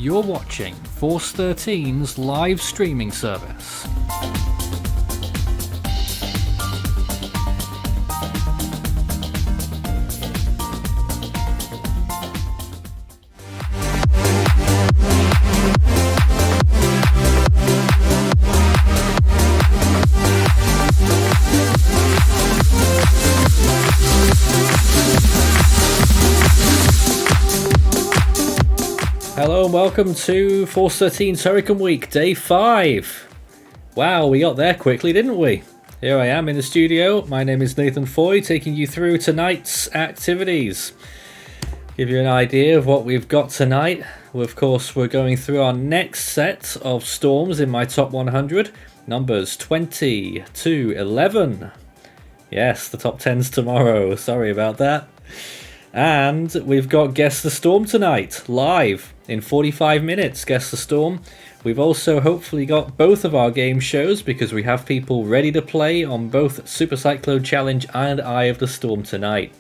You're watching Force 13's live streaming service. Hello and welcome to Force 13's Hurricane Week, Day 5. Wow, we got there quickly, didn't we? Here I am in the studio. My name is Nathan Foy, taking you through tonight's activities. Give you an idea of what we've got tonight. Well, of course, we're going through our next set of storms in my top 100. Numbers 20 to 11. Yes, the top 10's tomorrow. Sorry about that. And we've got Guess the Storm tonight, live in 45 minutes. Guess the Storm. We've also hopefully got both of our game shows because we have people ready to play on both Super Cyclone Challenge and Eye of the Storm tonight.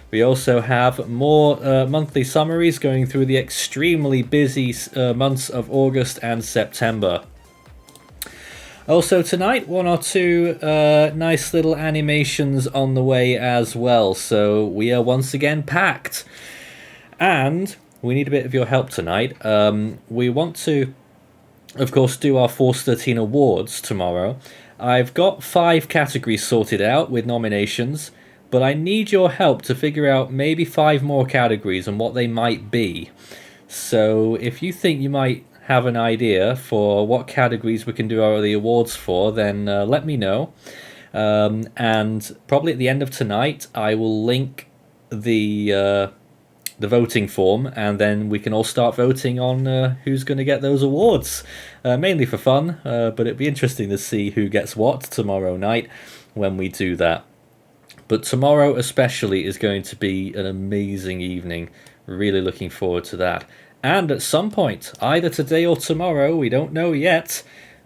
We also have more monthly summaries going through the extremely busy months of August and September. Also tonight, one or two nice little animations on the way as well. So we are once again packed. And we need a bit of your help tonight. We want to, of course, do our Force 13 awards tomorrow. I've got 5 categories sorted out with nominations. But I need your help to figure out maybe 5 more categories and what they might be. So if you think you might have an idea for what categories we can do the awards for, then let me know. And probably at the end of tonight, I will link the voting form, and then we can all start voting on who's going to get those awards. Mainly for fun, but it'd be interesting to see who gets what tomorrow night when we do that. But tomorrow especially is going to be an amazing evening. Really looking forward to that. And at some point, either today or tomorrow, we don't know yet,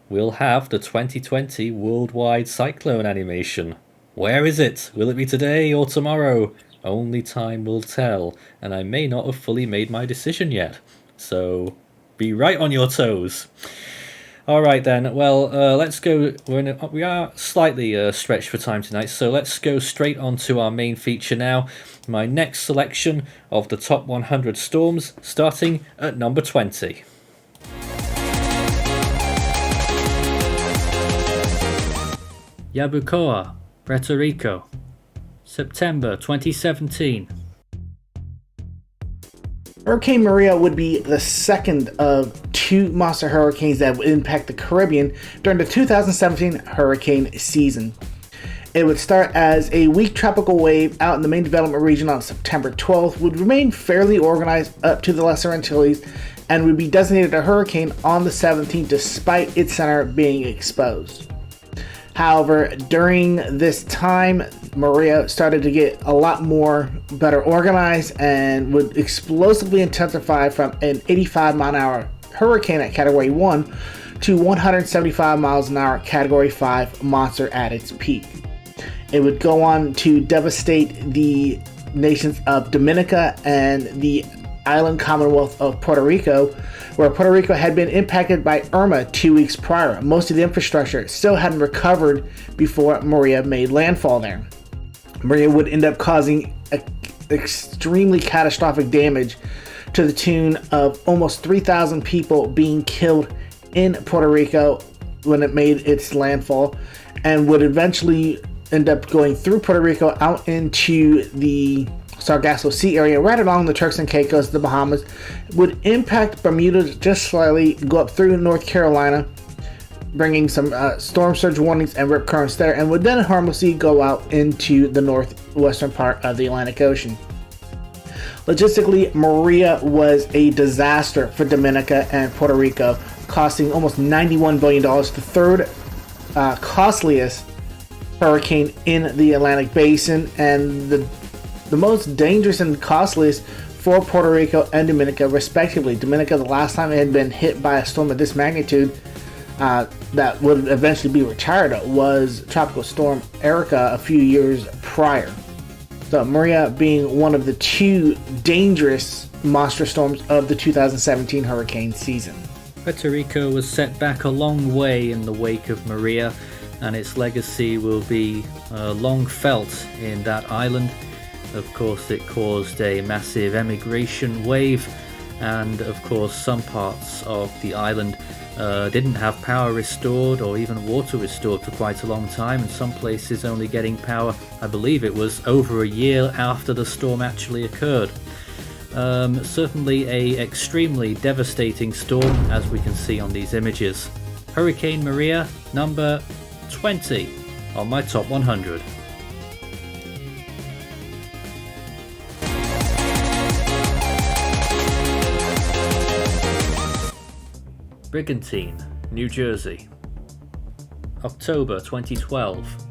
we'll have the 2020 Worldwide Cyclone animation. Where is it? Will it be today or tomorrow? Only time will tell, and I may not have fully made my decision yet. So be right on your toes. Alright then, well, let's go. We are slightly stretched for time tonight, so let's go straight on to our main feature now. My next selection of the top 100 storms, starting at number 20. Yabucoa, Puerto Rico, September 2017. Hurricane Maria would be the second of 2 monster hurricanes that would impact the Caribbean during the 2017 hurricane season. It would start as a weak tropical wave out in the main development region on September 12th, would remain fairly organized up to the Lesser Antilles, and would be designated a hurricane on the 17th despite its center being exposed. However, during this time, Maria started to get a lot more better organized and would explosively intensify from an 85 mile an hour hurricane at Category 1 to 175 miles an hour Category 5 monster at its peak. It would go on to devastate the nations of Dominica and the island Commonwealth of Puerto Rico, where Puerto Rico had been impacted by Irma 2 weeks prior. Most of the infrastructure still hadn't recovered before Maria made landfall there. Maria would end up causing extremely catastrophic damage to the tune of almost 3,000 people being killed in Puerto Rico when it made its landfall, and would eventually end up going through Puerto Rico out into the Sargasso Sea area, right along the Turks and Caicos, the Bahamas, would impact Bermuda just slightly, go up through North Carolina, bringing some storm surge warnings and rip currents there, and would then harmlessly go out into the northwestern part of the Atlantic Ocean. Logistically, Maria was a disaster for Dominica and Puerto Rico, costing almost $91 billion, the third costliest hurricane in the Atlantic Basin, and the most dangerous and costliest for Puerto Rico and Dominica, respectively. Dominica, the last time it had been hit by a storm of this magnitude that would eventually be retired, was Tropical Storm Erica a few years prior. So Maria being one of the two dangerous monster storms of the 2017 hurricane season. Puerto Rico was set back a long way in the wake of Maria, and its legacy will be long felt in that island. Of course, it caused a massive emigration wave, and of course some parts of the island didn't have power restored or even water restored for quite a long time, and some places only getting power, I believe it was over a year after the storm actually occurred. Certainly a extremely devastating storm, as we can see on these images. Hurricane Maria, number 20 on my top 100. Brigantine, New Jersey, October 2012.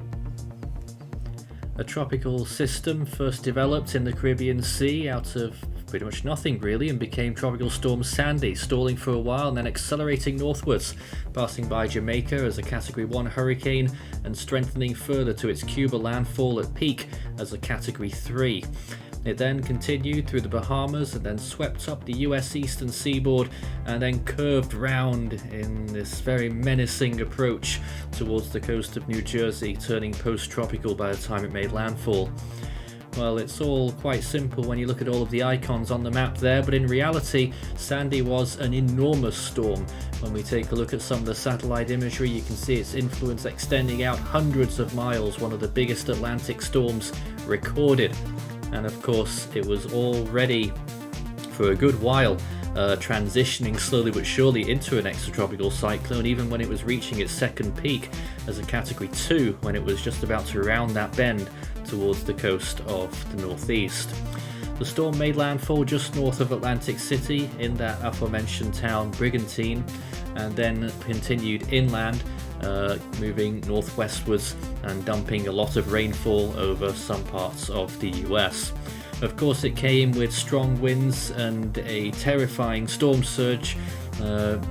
A tropical system first developed in the Caribbean Sea out of pretty much nothing really, and became Tropical Storm Sandy, stalling for a while and then accelerating northwards, passing by Jamaica as a Category 1 hurricane and strengthening further to its Cuba landfall at peak as a Category 3. It then continued through the Bahamas and then swept up the US eastern seaboard and then curved round in this very menacing approach towards the coast of New Jersey, turning post-tropical by the time it made landfall. Well, it's all quite simple when you look at all of the icons on the map there, but in reality, Sandy was an enormous storm. When we take a look at some of the satellite imagery, you can see its influence extending out hundreds of miles, one of the biggest Atlantic storms recorded. And of course, it was already, for a good while, transitioning slowly but surely into an extratropical cyclone, even when it was reaching its second peak as a Category 2, when it was just about to round that bend towards the coast of the northeast. The storm made landfall just north of Atlantic City in that aforementioned town Brigantine, and then continued inland, moving northwestwards and dumping a lot of rainfall over some parts of the US. Of course, it came with strong winds and a terrifying storm surge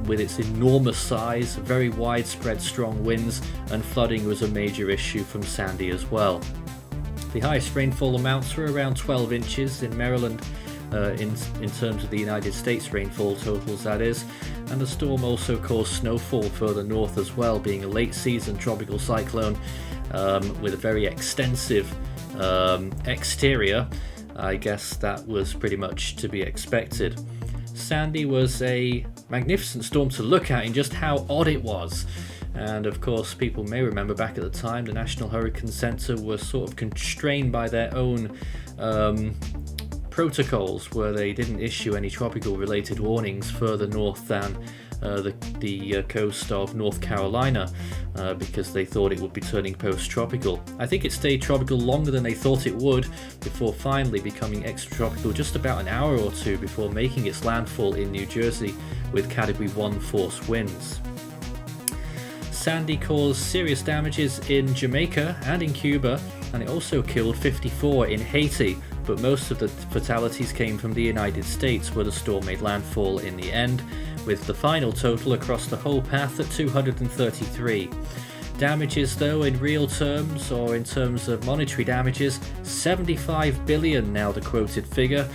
with its enormous size, very widespread strong winds, and flooding was a major issue from Sandy as well. The highest rainfall amounts were around 12 inches in Maryland, in terms of the United States rainfall totals, that is, and the storm also caused snowfall further north as well, being a late season tropical cyclone with a very extensive exterior. I guess that was pretty much to be expected. Sandy was a magnificent storm to look at in just how odd it was. And of course, people may remember back at the time, the National Hurricane Center was sort of constrained by their own protocols, where they didn't issue any tropical related warnings further north than the coast of North Carolina, because they thought it would be turning post-tropical. I think it stayed tropical longer than they thought it would, before finally becoming extratropical just about an hour or two before making its landfall in New Jersey with Category 1 force winds. Sandy caused serious damages in Jamaica and in Cuba, and it also killed 54 in Haiti, but most of the fatalities came from the United States, where the storm made landfall in the end, with the final total across the whole path at 233. Damages, though, in real terms, or in terms of monetary damages, 75 billion now the quoted figure,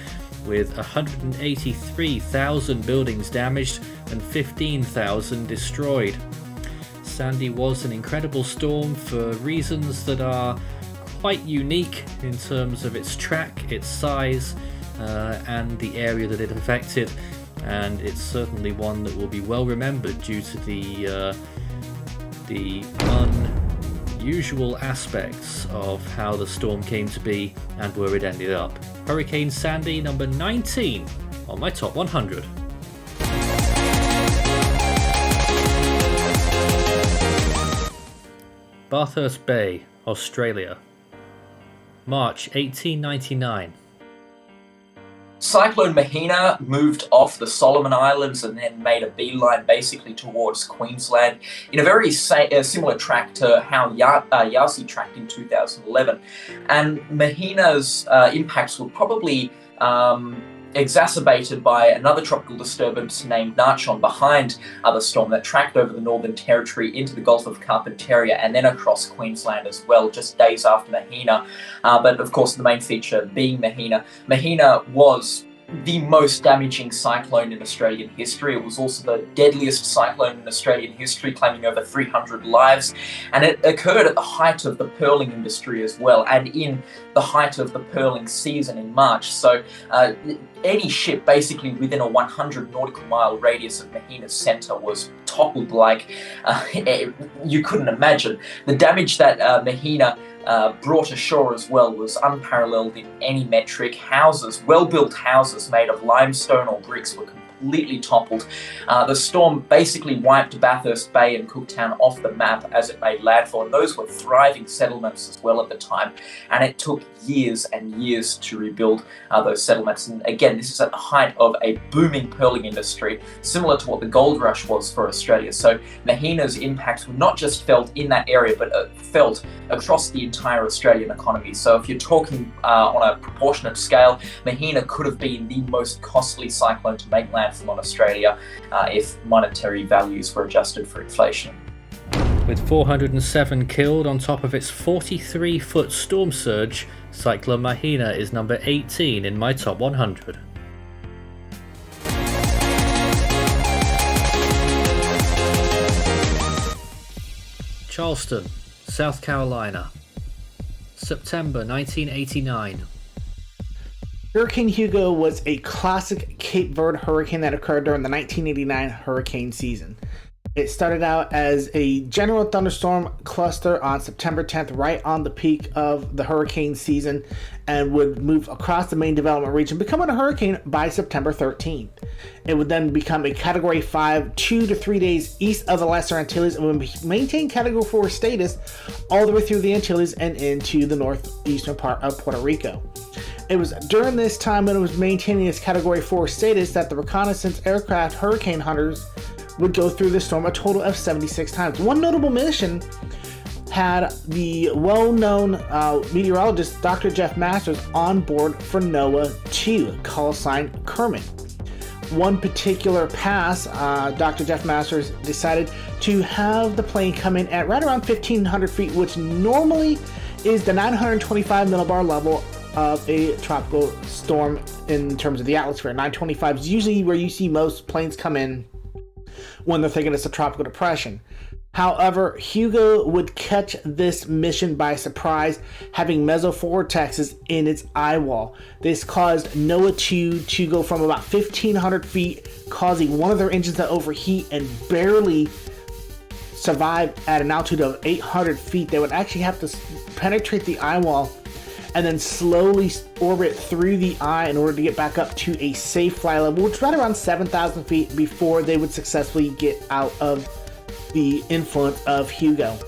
with 183,000 buildings damaged and 15,000 destroyed. Sandy was an incredible storm for reasons that are quite unique in terms of its track, its size, and the area that it affected, and it's certainly one that will be well remembered due to the unusual aspects of how the storm came to be and where it ended up. Hurricane Sandy, number 19 on my top 100. Bathurst Bay, Australia, March 1899. Cyclone Mahina moved off the Solomon Islands and then made a beeline basically towards Queensland in a very similar track to how Yasi tracked in 2011. And Mahina's impacts will probably exacerbated by another tropical disturbance named Nachon behind the storm that tracked over the Northern Territory into the Gulf of Carpentaria and then across Queensland as well, just days after Mahina. But of course, the main feature being Mahina. Mahina was the most damaging cyclone in Australian history. It was also the deadliest cyclone in Australian history, claiming over 300 lives. And it occurred at the height of the pearling industry as well, and in the height of the pearling season in March. So any ship basically within a 100 nautical mile radius of Mahina's centre was toppled like you couldn't imagine. The damage that Mahina brought ashore as well was unparalleled in any metric. Houses, well-built houses made of limestone or bricks, were completely toppled. The storm basically wiped Bathurst Bay and Cooktown off the map as it made landfall, and those were thriving settlements as well at the time, and it took years and years to rebuild those settlements. And again, this is at the height of a booming pearling industry, similar to what the gold rush was for Australia. So Mahina's impacts were not just felt in that area, but felt across the entire Australian economy. So if you're talking on a proportionate scale, Mahina could have been the most costly cyclone to make landfall on Australia if monetary values were adjusted for inflation. With 407 killed on top of its 43-foot storm surge, Cyclone Mahina is number 18 in my top 100. Charleston, South Carolina, September 1989. Hurricane Hugo was a classic Cape Verde hurricane that occurred during the 1989 hurricane season. It started out as a general thunderstorm cluster on September 10th, right on the peak of the hurricane season, and would move across the main development region, becoming a hurricane by September 13th. It would then become a Category 5 2 to 3 days east of the Lesser Antilles and would maintain Category 4 status all the way through the Antilles and into the northeastern part of Puerto Rico. It was during this time when it was maintaining its Category 4 status that the reconnaissance aircraft hurricane hunters would go through the storm a total of 76 times. One notable mission had the well-known meteorologist Dr. Jeff Masters on board for NOAA 2, call sign Kermit. One particular pass, Dr. Jeff Masters decided to have the plane come in at right around 1,500 feet, which normally is the 925 millibar level of a tropical storm in terms of the atmosphere. 925 is usually where you see most planes come in when they're thinking it's a tropical depression. However, Hugo would catch this mission by surprise, having mesovortexes in its eye wall. This caused NOAA 2 to go from about 1,500 feet, causing one of their engines to overheat and barely survive at an altitude of 800 feet. They would actually have to penetrate the eye wall and then slowly orbit through the eye in order to get back up to a safe flight level, which is right around 7,000 feet before they would successfully get out of the influence of Hugo.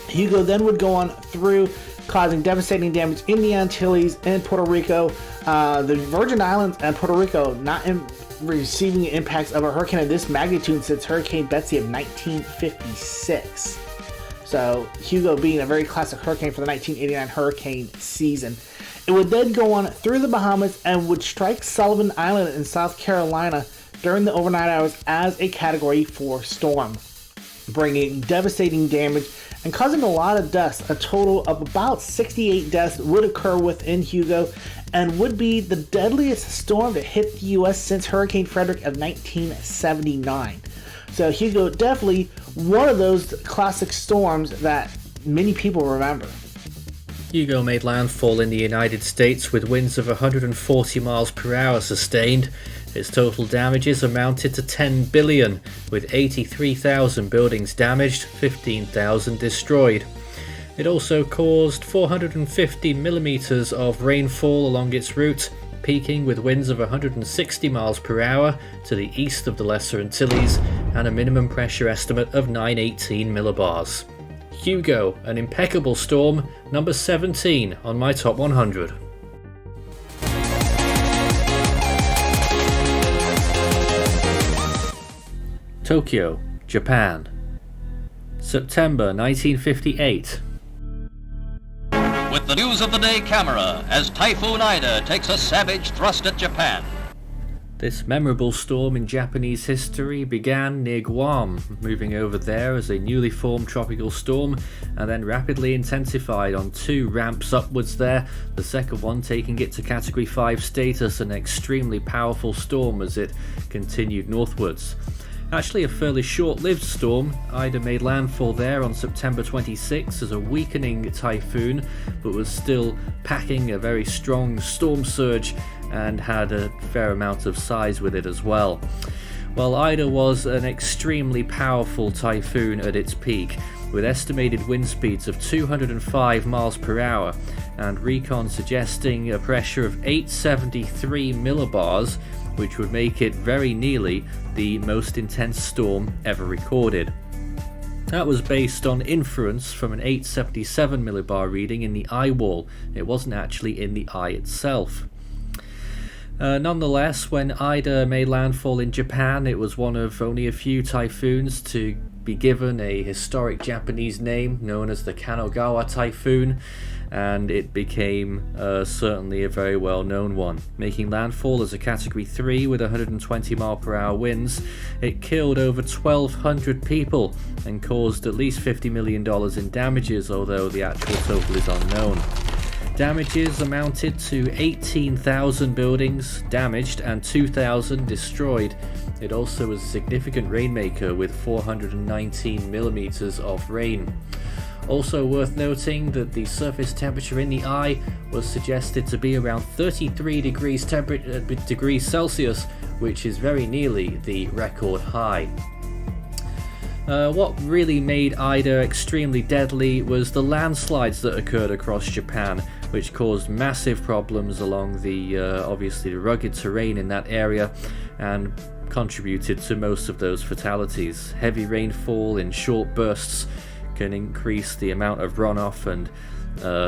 Hugo then would go on through, causing devastating damage in the Antilles and Puerto Rico, the Virgin Islands and Puerto Rico, not receiving the impacts of a hurricane of this magnitude since Hurricane Betsy of 1956. So Hugo being a very classic hurricane for the 1989 hurricane season. It would then go on through the Bahamas and would strike Sullivan Island in South Carolina during the overnight hours as a Category 4 storm, bringing devastating damage and causing a lot of deaths. A total of about 68 deaths would occur within Hugo and would be the deadliest storm to hit the U.S. since Hurricane Frederick of 1979. So Hugo, definitely one of those classic storms that many people remember. Hugo made landfall in the United States with winds of 140 miles per hour sustained. Its total damages amounted to $10 billion, with 83,000 buildings damaged, 15,000 destroyed. It also caused 450 millimeters of rainfall along its route, peaking with winds of 160 miles per hour to the east of the Lesser Antilles and a minimum pressure estimate of 918 millibars. Hugo, an impeccable storm, number 17 on my top 100. Tokyo, Japan, September 1958. With the news of the day camera as Typhoon Ida takes a savage thrust at Japan. This memorable storm in Japanese history began near Guam, moving over there as a newly formed tropical storm, and then rapidly intensified on 2 ramps upwards there, the second one taking it to Category 5 status, an extremely powerful storm as it continued northwards. Actually a fairly short-lived storm. Ida made landfall there on September 26 as a weakening typhoon, but was still packing a very strong storm surge and had a fair amount of size with it as well. Well, Ida was an extremely powerful typhoon at its peak, with estimated wind speeds of 205 miles per hour and recon suggesting a pressure of 873 millibars, which would make it very nearly the most intense storm ever recorded. That was based on inference from an 877 millibar reading in the eye wall. It wasn't actually in the eye itself. Nonetheless, when Ida made landfall in Japan, it was one of only a few typhoons to be given a historic Japanese name known as the Kanagawa Typhoon, and it became certainly a very well known one. Making landfall as a Category 3 with 120 mile per hour winds, it killed over 1,200 people and caused at least $50 million in damages, although the actual total is unknown. Damages amounted to 18,000 buildings damaged and 2,000 destroyed. It also was a significant rainmaker with 419 millimeters of rain. Also worth noting that the surface temperature in the eye was suggested to be around 33 degrees Celsius, which is very nearly the record high. What really made Ida extremely deadly was the landslides that occurred across Japan, which caused massive problems along the obviously the rugged terrain in that area and contributed to most of those fatalities. Heavy rainfall in short bursts can increase the amount of runoff and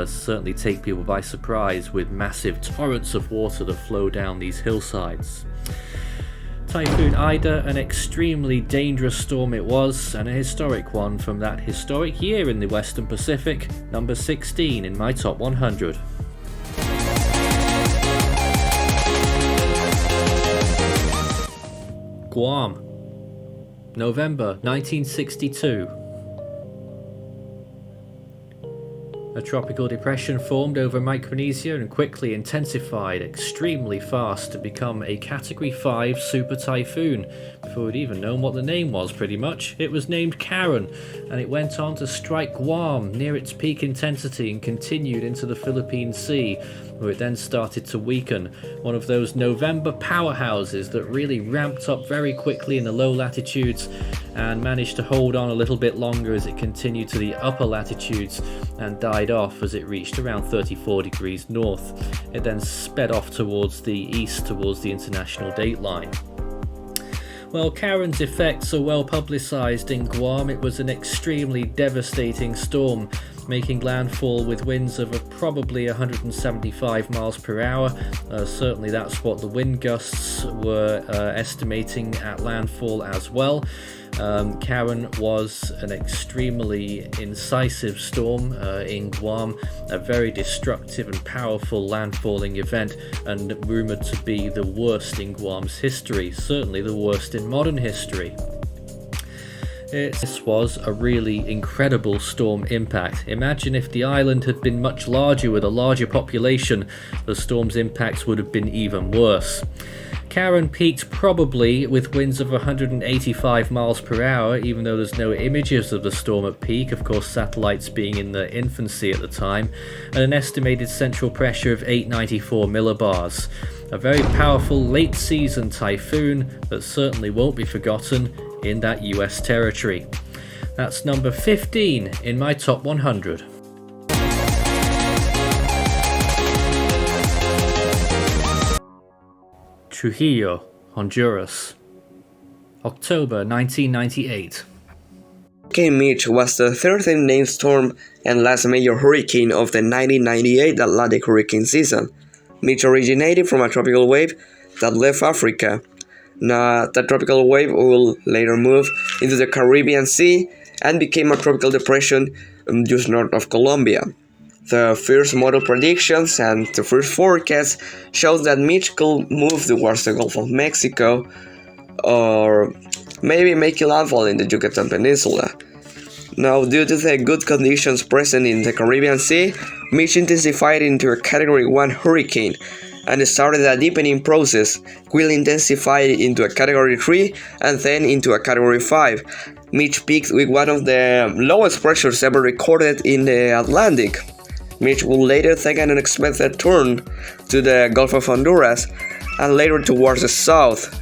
certainly take people by surprise with massive torrents of water that flow down these hillsides. Typhoon Ida, an extremely dangerous storm it was, and a historic one from that historic year in the Western Pacific, number 16 in my top 100. Guam, November 1962. A tropical depression formed over Micronesia and quickly intensified extremely fast to become a Category 5 super typhoon. Before we'd even known what the name was, pretty much. It was named Karen, and it went on to strike Guam near its peak intensity and continued into the Philippine Sea, where it then started to weaken. One of those November powerhouses that really ramped up very quickly in the low latitudes and managed to hold on a little bit longer as it continued to the upper latitudes and died off as it reached around 34 degrees north. It then sped off towards the east, towards the international dateline. Well, Karen's effects are well publicised in Guam. It was an extremely devastating storm, making landfall with winds of probably 175 miles per hour. Certainly that's what the wind gusts were estimating at landfall as well. Karen was an extremely incisive storm in Guam, a very destructive and powerful landfalling event, and rumoured to be the worst in Guam's history, certainly the worst in modern history. This was a really incredible storm impact. Imagine if the island had been much larger with a larger population, the storm's impacts would have been even worse. Karen peaked probably with winds of 185 miles per hour, even though there's no images of the storm at peak, of course satellites being in their infancy at the time, and an estimated central pressure of 894 millibars. A very powerful late season typhoon that certainly won't be forgotten in that US territory. That's number 15 in my top 100. Trujillo, Honduras, October 1998. Hurricane Mitch was the 13th named storm and last major hurricane of the 1998 Atlantic hurricane season. Mitch originated from a tropical wave that left Africa. Now, that tropical wave will later move into the Caribbean Sea and became a tropical depression just north of Colombia. The first model predictions and the first forecast showed that Mitch could move towards the Gulf of Mexico or maybe make a landfall in the Yucatan Peninsula. Now, due to the good conditions present in the Caribbean Sea, Mitch intensified into a Category 1 hurricane and started a deepening process, will intensify into a Category 3 and then into a Category 5. Mitch peaked with one of the lowest pressures ever recorded in the Atlantic. Mitch would later take an unexpected turn to the Gulf of Honduras and later towards the south,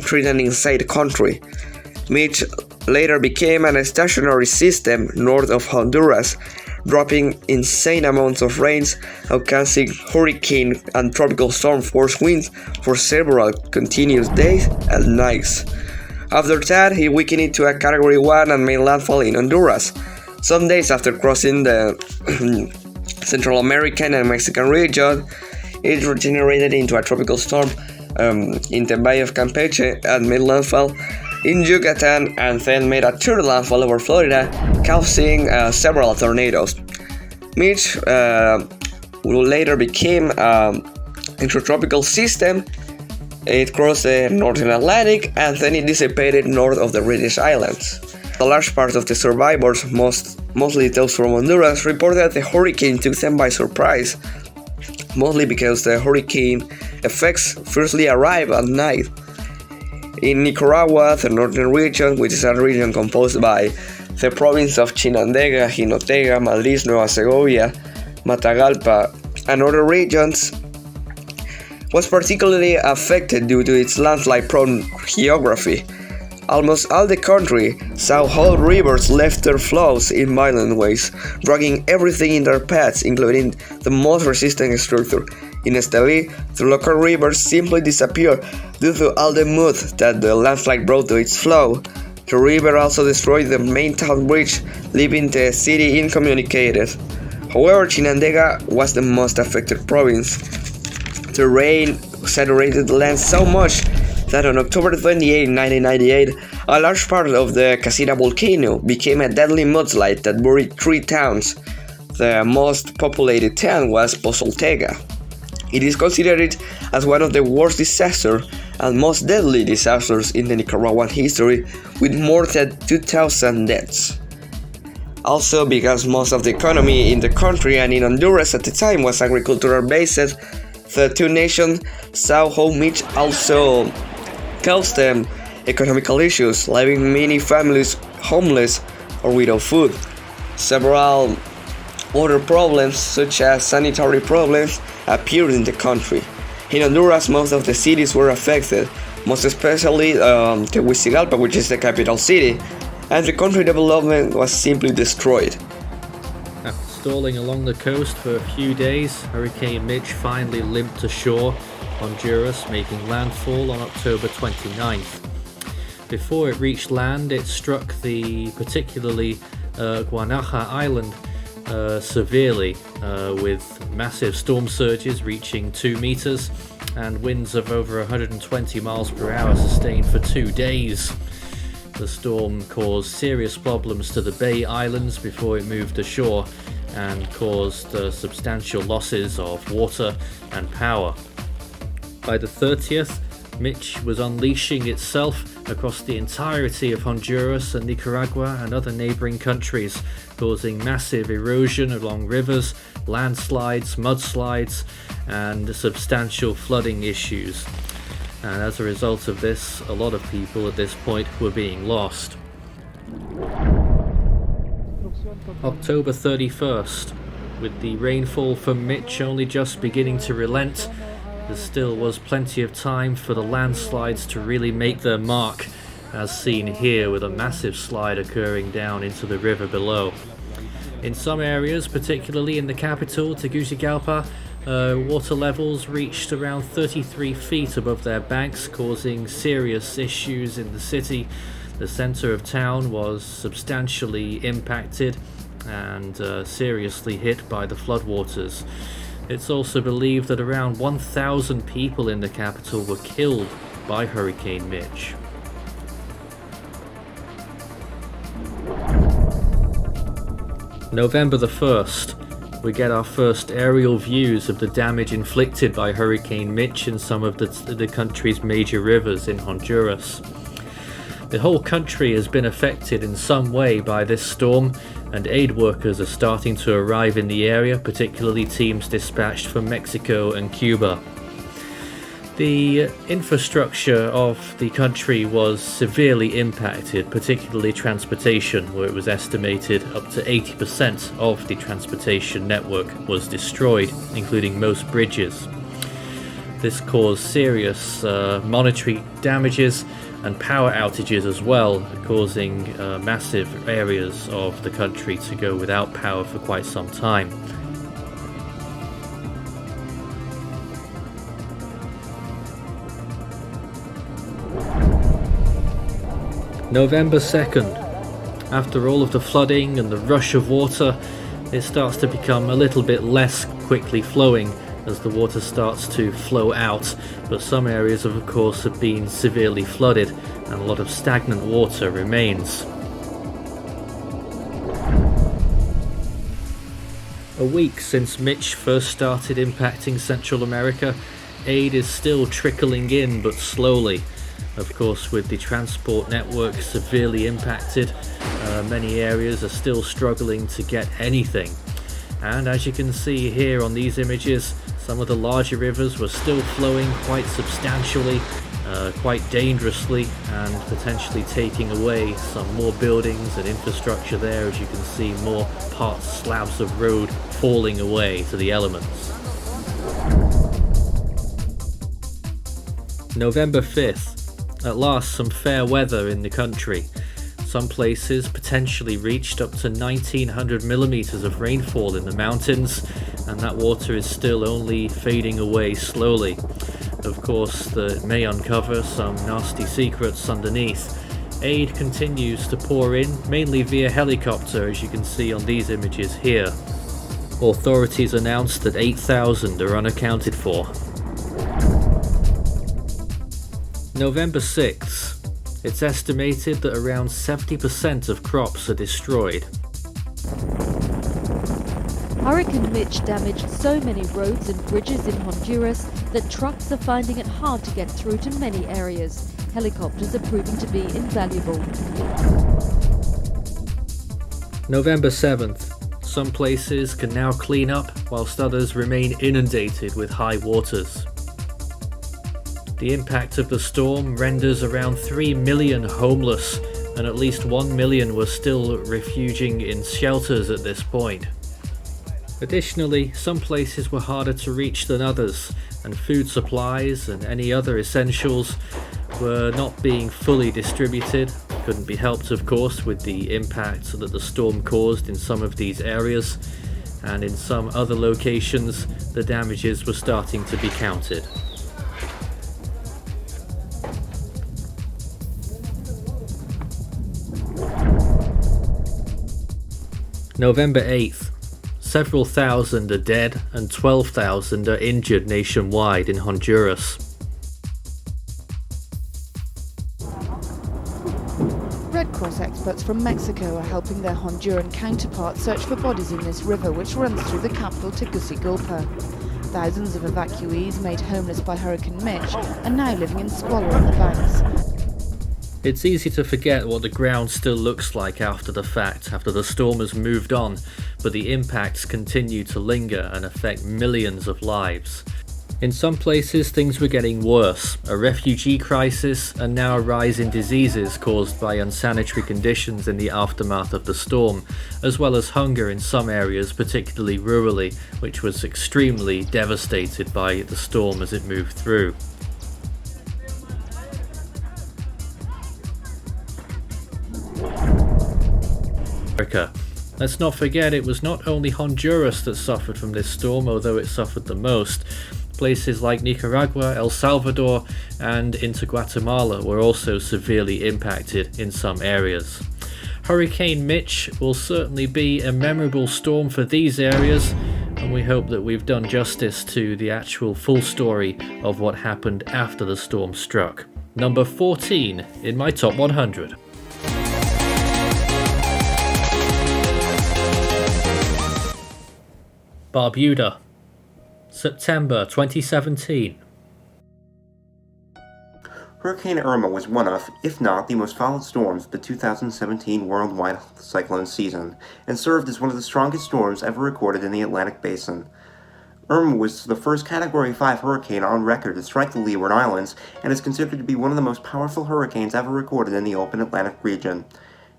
threatening said country. Mitch later became a stationary system north of Honduras, dropping insane amounts of rains and causing hurricane and tropical storm force winds for several continuous days and nights. After that, he weakened into a Category 1 and made landfall in Honduras. Some days after crossing the Central American and Mexican region, it regenerated into a tropical storm in the Bay of Campeche and made landfall in Yucatan and then made a third landfall over Florida, causing several tornadoes. Mitch will later become an intertropical system. It crossed the northern Atlantic and then it dissipated north of the British Islands. A large part of the survivors, mostly those from Honduras, reported that the hurricane took them by surprise, mostly because the hurricane effects firstly arrived at night. In Nicaragua, the northern region, which is a region composed by the province of Chinandega, Jinotega, Madrid, Nueva Segovia, Matagalpa, and other regions, was particularly affected due to its landslide-prone geography. Almost all the country saw whole rivers left their flows in violent ways, dragging everything in their paths, including the most resistant structure. In Esteli, the local rivers simply disappeared due to all the mud that the landslide brought to its flow. The river also destroyed the main town bridge, leaving the city incommunicated. However, Chinandega was the most affected province. The rain saturated the land so much that on October 28, 1998, a large part of the Casita volcano became a deadly mudslide that buried 3 towns. The most populated town was Pozoltega. It is considered as one of the worst disasters and most deadly disasters in the Nicaraguan history, with more than 2,000 deaths. Also, because most of the economy in the country and in Honduras at the time was agricultural based, the two nations saw how Mitch also caused them economical issues, leaving many families homeless or without food. Several other problems, such as sanitary problems, appeared in the country. In Honduras, most of the cities were affected, most especially Tegucigalpa, which is the capital city, and the country development was simply destroyed. After stalling along the coast for a few days, Hurricane Mitch finally limped to shore, Honduras, making landfall on October 29th. Before it reached land, it struck the particularly Guanaja Island severely, with massive storm surges reaching 2 meters and winds of over 120 miles per hour sustained for 2 days. The storm caused serious problems to the Bay Islands before it moved ashore and caused substantial losses of water and power. By the 30th, Mitch was unleashing itself across the entirety of Honduras and Nicaragua and other neighboring countries, causing massive erosion along rivers, landslides, mudslides, and substantial flooding issues. And as a result of this, a lot of people at this point were being lost. October 31st, with the rainfall from Mitch only just beginning to relent, there still was plenty of time for the landslides to really make their mark, as seen here with a massive slide occurring down into the river below. In some areas, particularly in the capital, Tegucigalpa, water levels reached around 33 feet above their banks, causing serious issues in the city. The center of town was substantially impacted and seriously hit by the floodwaters. It's also believed that around 1,000 people in the capital were killed by Hurricane Mitch. November the 1st. we get our first aerial views of the damage inflicted by Hurricane Mitch in some of the country's major rivers in Honduras. The whole country has been affected in some way by this storm, and aid workers are starting to arrive in the area, particularly teams dispatched from Mexico and Cuba. The infrastructure of the country was severely impacted, particularly transportation, where it was estimated up to 80% of the transportation network was destroyed, including most bridges. This caused serious monetary damages and power outages as well, causing massive areas of the country to go without power for quite some time. November 2nd. After all of the flooding and the rush of water, it starts to become a little bit less quickly flowing as the water starts to flow out, but some areas of course have been severely flooded and a lot of stagnant water remains. A week since Mitch first started impacting Central America, aid is still trickling in, but slowly. Of course, with the transport network severely impacted, many areas are still struggling to get anything. And as you can see here on these images, some of the larger rivers were still flowing quite substantially, quite dangerously, and potentially taking away some more buildings and infrastructure there. As you can see, more slabs of road falling away to the elements. November 5th. At last, some fair weather in the country. Some places potentially reached up to 1900 millimeters of rainfall in the mountains, and that water is still only fading away slowly. Of course, that may uncover some nasty secrets underneath. Aid continues to pour in, mainly via helicopter, as you can see on these images here. Authorities announced that 8,000 are unaccounted for. November 6th. It's estimated that around 70% of crops are destroyed. Hurricane Mitch damaged so many roads and bridges in Honduras that trucks are finding it hard to get through to many areas. Helicopters are proving to be invaluable. November 7th. Some places can now clean up, whilst others remain inundated with high waters. The impact of the storm renders around 3 million homeless, and at least 1 million were still refuging in shelters at this point. Additionally, some places were harder to reach than others, and food supplies and any other essentials were not being fully distributed. Couldn't be helped, of course, with the impact that the storm caused in some of these areas, and in some other locations the damages were starting to be counted. November 8th. Several thousand are dead and 12,000 are injured nationwide in Honduras. Red Cross experts from Mexico are helping their Honduran counterparts search for bodies in this river which runs through the capital Tegucigalpa. Thousands of evacuees made homeless by Hurricane Mitch are now living in squalor on the banks. It's easy to forget what the ground still looks like after the fact, after the storm has moved on, but the impacts continue to linger and affect millions of lives. In some places things were getting worse, a refugee crisis and now a rise in diseases caused by unsanitary conditions in the aftermath of the storm, as well as hunger in some areas, particularly rurally, which was extremely devastated by the storm as it moved through. Let's not forget it was not only Honduras that suffered from this storm, although it suffered the most. Places like Nicaragua, El Salvador and into Guatemala were also severely impacted in some areas. Hurricane Mitch will certainly be a memorable storm for these areas, and we hope that we've done justice to the actual full story of what happened after the storm struck. Number 14 in my top 100. Barbuda, September 2017. Hurricane Irma was one of, if not the most violent storms of the 2017 worldwide cyclone season, and served as one of the strongest storms ever recorded in the Atlantic Basin. Irma was the first Category 5 hurricane on record to strike the Leeward Islands, and is considered to be one of the most powerful hurricanes ever recorded in the open Atlantic region.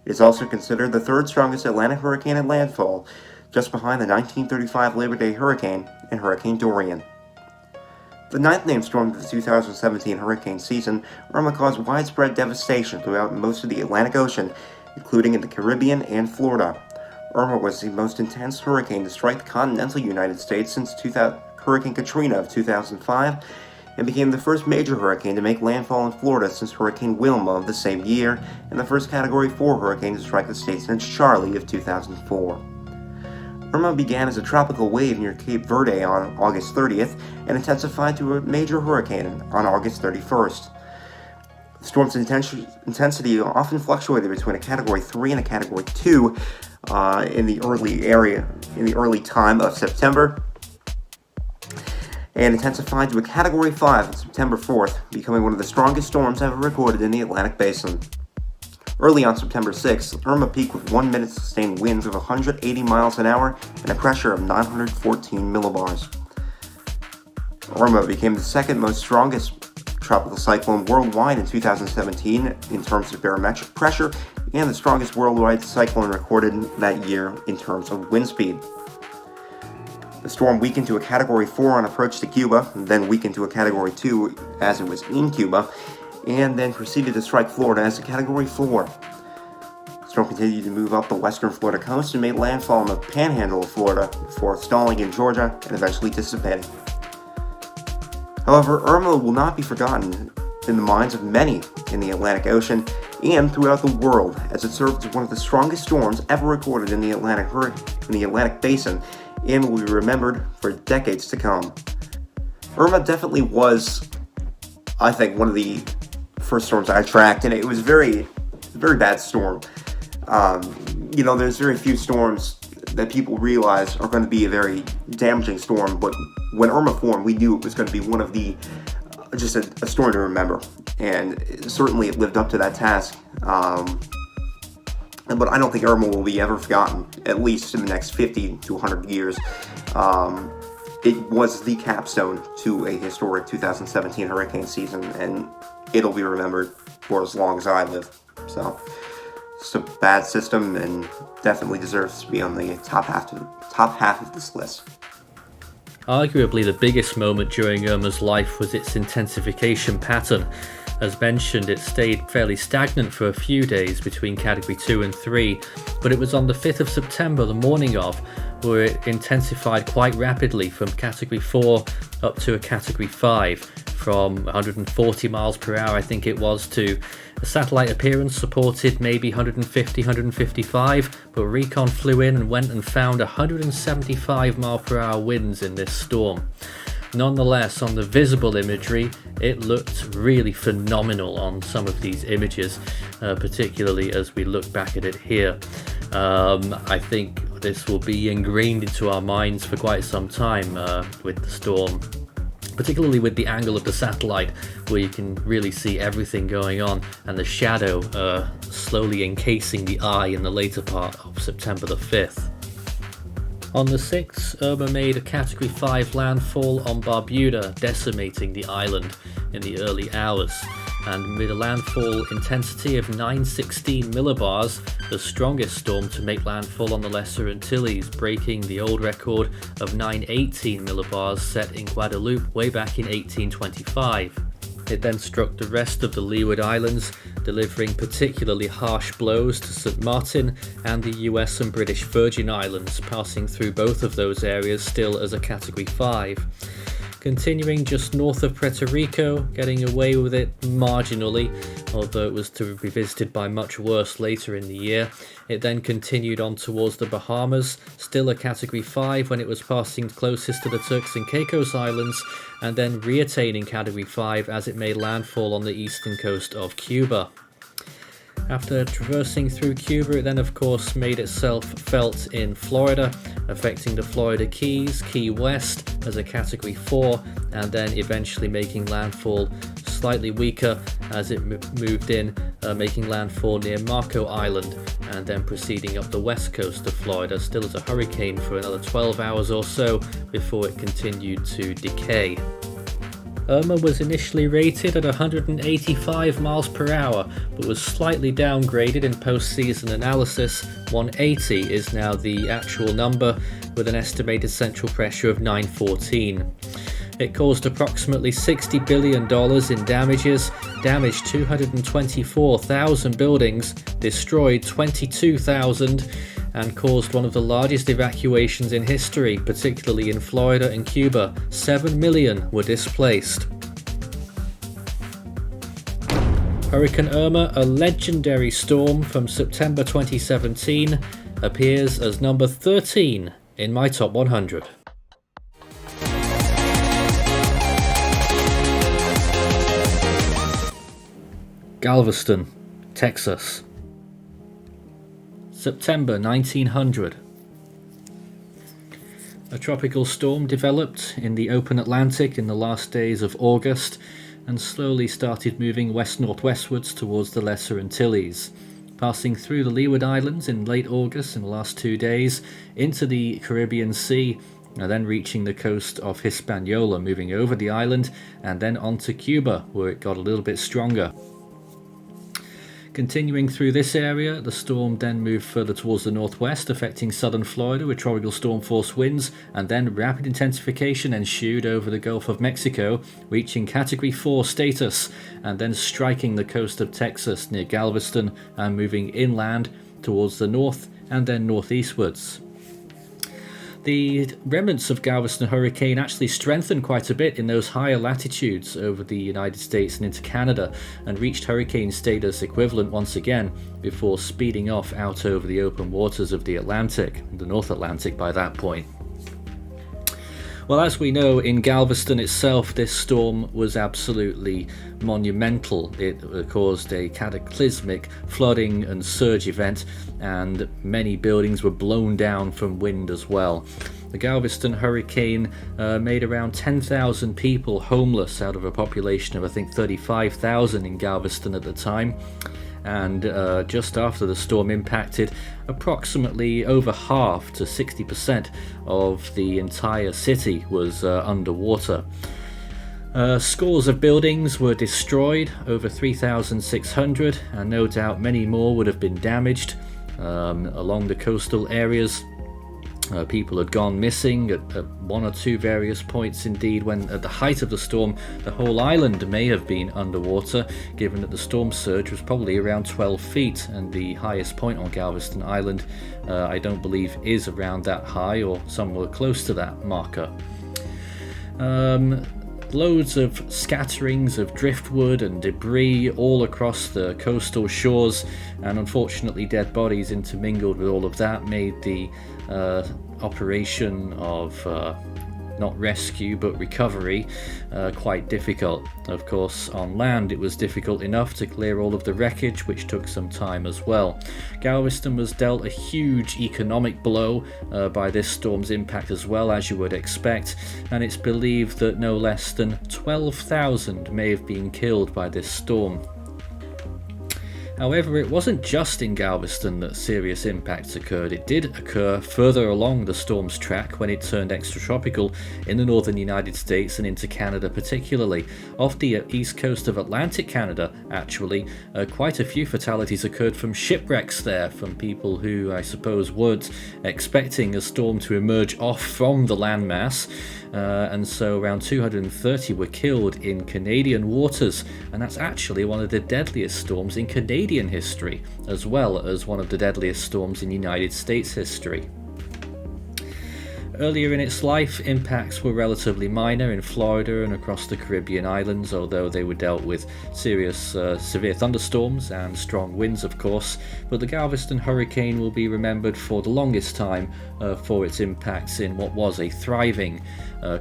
It is also considered the third strongest Atlantic hurricane at landfall, just behind the 1935 Labor Day hurricane and Hurricane Dorian. The ninth named storm of the 2017 hurricane season, Irma caused widespread devastation throughout most of the Atlantic Ocean, including in the Caribbean and Florida. Irma was the most intense hurricane to strike the continental United States since Hurricane Katrina of 2005, and became the first major hurricane to make landfall in Florida since Hurricane Wilma of the same year, and the first Category 4 hurricane to strike the state since Charley of 2004. Irma began as a tropical wave near Cape Verde on August 30th and intensified to a major hurricane on August 31st. The storm's intensity often fluctuated between a Category 3 and a Category 2 in the early time of September, and intensified to a Category 5 on September 4th, becoming one of the strongest storms ever recorded in the Atlantic Basin. Early on September 6th, Irma peaked with 1 minute sustained winds of 180 miles an hour and a pressure of 914 millibars. Irma became the second most strongest tropical cyclone worldwide in 2017 in terms of barometric pressure, and the strongest worldwide cyclone recorded that year in terms of wind speed. The storm weakened to a Category 4 on approach to Cuba, then weakened to a Category 2 as it was in Cuba, and then proceeded to strike Florida as a Category 4. The storm continued to move up the western Florida coast and made landfall in the panhandle of Florida before stalling in Georgia and eventually dissipating. However, Irma will not be forgotten in the minds of many in the Atlantic Ocean and throughout the world, as it served as one of the strongest storms ever recorded in the Atlantic Basin, and will be remembered for decades to come. Irma definitely was, I think, one of the first storms I tracked, and it was a very bad storm. There's very few storms that people realize are going to be a very damaging storm, but when Irma formed, we knew it was going to be one of the just a storm to remember, and certainly it lived up to that task. But I don't think Irma will be ever forgotten, at least in the next 50 to 100 years. It was the capstone to a historic 2017 hurricane season, and it'll be remembered for as long as I live. So, it's a bad system, and definitely deserves to be on the top half of this list. Arguably the biggest moment during Irma's life was its intensification pattern. As mentioned, it stayed fairly stagnant for a few days between Category 2 and 3, but it was on the 5th of September, the morning of, where it intensified quite rapidly from Category 4 up to a Category 5, from 140 miles per hour I think it was, to a satellite appearance supported maybe 150, 155, but recon flew in and went and found 175 mile per hour winds in this storm. Nonetheless, on the visible imagery, it looked really phenomenal on some of these images, particularly as we look back at it here. I think this will be ingrained into our minds for quite some time with the storm, particularly with the angle of the satellite, where you can really see everything going on, and the shadow slowly encasing the eye in the later part of September the 5th. On the 6th, Irma made a Category 5 landfall on Barbuda, decimating the island in the early hours, and with a landfall intensity of 916 millibars, the strongest storm to make landfall on the Lesser Antilles, breaking the old record of 918 millibars set in Guadeloupe way back in 1825. It then struck the rest of the Leeward Islands, delivering particularly harsh blows to St. Martin and the US and British Virgin Islands, passing through both of those areas still as a Category 5. Continuing just north of Puerto Rico, getting away with it marginally, although it was to be visited by much worse later in the year. It then continued on towards the Bahamas, still a Category 5 when it was passing closest to the Turks and Caicos Islands, and then re-attaining Category 5 as it made landfall on the eastern coast of Cuba. After traversing through Cuba, it then of course made itself felt in Florida, affecting the Florida Keys, Key West as a Category 4, and then eventually making landfall slightly weaker as it moved in, making landfall near Marco Island, and then proceeding up the west coast of Florida, still as a hurricane for another 12 hours or so before it continued to decay. Irma was initially rated at 185 miles per hour, but was slightly downgraded in post-season analysis. 180 is now the actual number, with an estimated central pressure of 914. It caused approximately $60 billion in damages, damaged 224,000 buildings, destroyed 22,000, and caused one of the largest evacuations in history, particularly in Florida and Cuba. 7 million were displaced. Hurricane Irma, a legendary storm from September 2017, appears as number 13 in my top 100. Galveston, Texas. September 1900. A tropical storm developed in the open Atlantic in the last days of August and slowly started moving west-northwestwards towards the Lesser Antilles, passing through the Leeward Islands in late August in the last 2 days into the Caribbean Sea, and then reaching the coast of Hispaniola, moving over the island and then onto Cuba, where it got a little bit stronger. Continuing through this area, the storm then moved further towards the northwest, affecting southern Florida with tropical storm force winds, and then rapid intensification ensued over the Gulf of Mexico, reaching Category 4 status, and then striking the coast of Texas near Galveston and moving inland towards the north and then northeastwards. The remnants of Galveston hurricane actually strengthened quite a bit in those higher latitudes over the United States and into Canada, and reached hurricane status equivalent once again before speeding off out over the open waters of the Atlantic, the North Atlantic by that point. Well, as we know, in Galveston itself, this storm was absolutely monumental. It caused a cataclysmic flooding and surge event, and many buildings were blown down from wind as well. The Galveston hurricane made around 10,000 people homeless out of a population of I think 35,000 in Galveston at the time. And just after the storm impacted, approximately over half to 60% of the entire city was underwater. Scores of buildings were destroyed, over 3,600, and no doubt many more would have been damaged along the coastal areas. People had gone missing at one or two various points indeed, when at the height of the storm the whole island may have been underwater, given that the storm surge was probably around 12 feet, and the highest point on Galveston Island I don't believe is around that high or somewhere close to that marker. Loads of scatterings of driftwood and debris all across the coastal shores, and unfortunately dead bodies intermingled with all of that made the operation of not rescue but recovery quite difficult. Of course, on land it was difficult enough to clear all of the wreckage, which took some time as well. Galveston was dealt a huge economic blow by this storm's impact as well, as you would expect, and it's believed that no less than 12,000 may have been killed by this storm. However, it wasn't just in Galveston that serious impacts occurred. It did occur further along the storm's track when it turned extratropical in the northern United States and into Canada particularly. Off the east coast of Atlantic Canada, actually, quite a few fatalities occurred from shipwrecks there, from people who, I suppose, weren't expecting a storm to emerge off from the landmass. And so around 230 were killed in Canadian waters, and that's actually one of the deadliest storms in Canadian history, as well as one of the deadliest storms in United States history. Earlier in its life, impacts were relatively minor in Florida and across the Caribbean islands, although they were dealt with serious severe thunderstorms and strong winds, of course. But the Galveston hurricane will be remembered for the longest time for its impacts in what was a thriving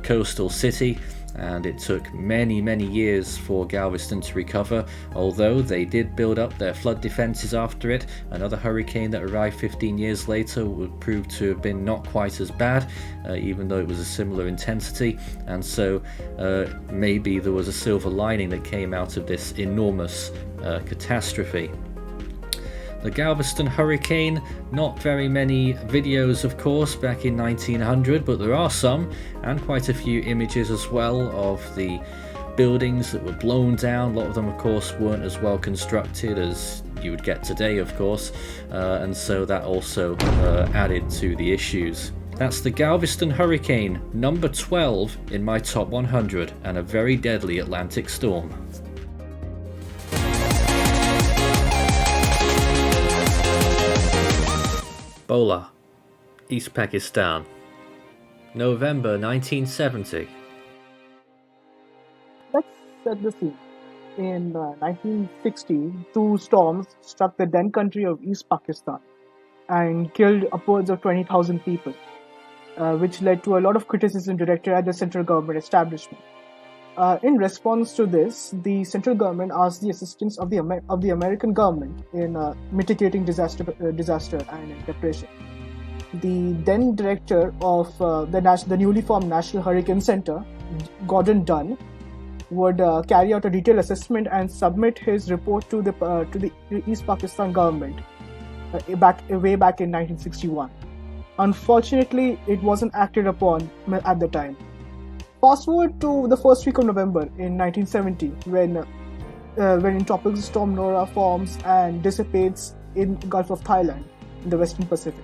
coastal city, and it took many years for Galveston to recover, although they did build up their flood defences after it. Another hurricane that arrived 15 years later would prove to have been not quite as bad, even though it was a similar intensity, and so maybe there was a silver lining that came out of this enormous catastrophe. The Galveston hurricane, not very many videos of course back in 1900, but there are some, and quite a few images as well of the buildings that were blown down. A lot of them of course weren't as well constructed as you would get today of course, and so that also added to the issues. That's the Galveston hurricane, number 12 in my top 100, and a very deadly Atlantic storm. Bola, East Pakistan, November 1970. Let's set the scene. In 1960, two storms struck the then country of East Pakistan and killed upwards of 20,000 people, which led to a lot of criticism directed at the central government establishment. In response to this, the central government asked the assistance of the American government in mitigating disaster and in preparation. The then director of the newly formed National Hurricane Center, Gordon Dunn, would carry out a detailed assessment and submit his report to the East Pakistan government way back in 1961. Unfortunately, it wasn't acted upon at the time. Fast forward to the first week of November in 1970, when Tropical Storm Nora forms and dissipates in the Gulf of Thailand in the Western Pacific.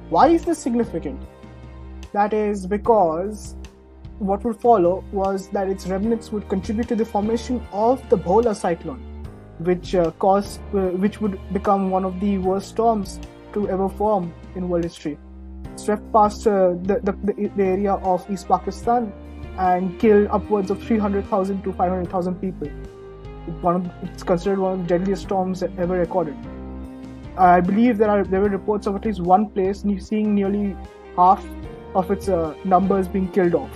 Why is this significant? That is because what would follow was that its remnants would contribute to the formation of the Bhola cyclone, which would become one of the worst storms to ever form in world history. Swept past the area of East Pakistan and killed upwards of 300,000 to 500,000 people. It's considered one of the deadliest storms ever recorded. I believe there were reports of at least one place seeing nearly half of its numbers being killed off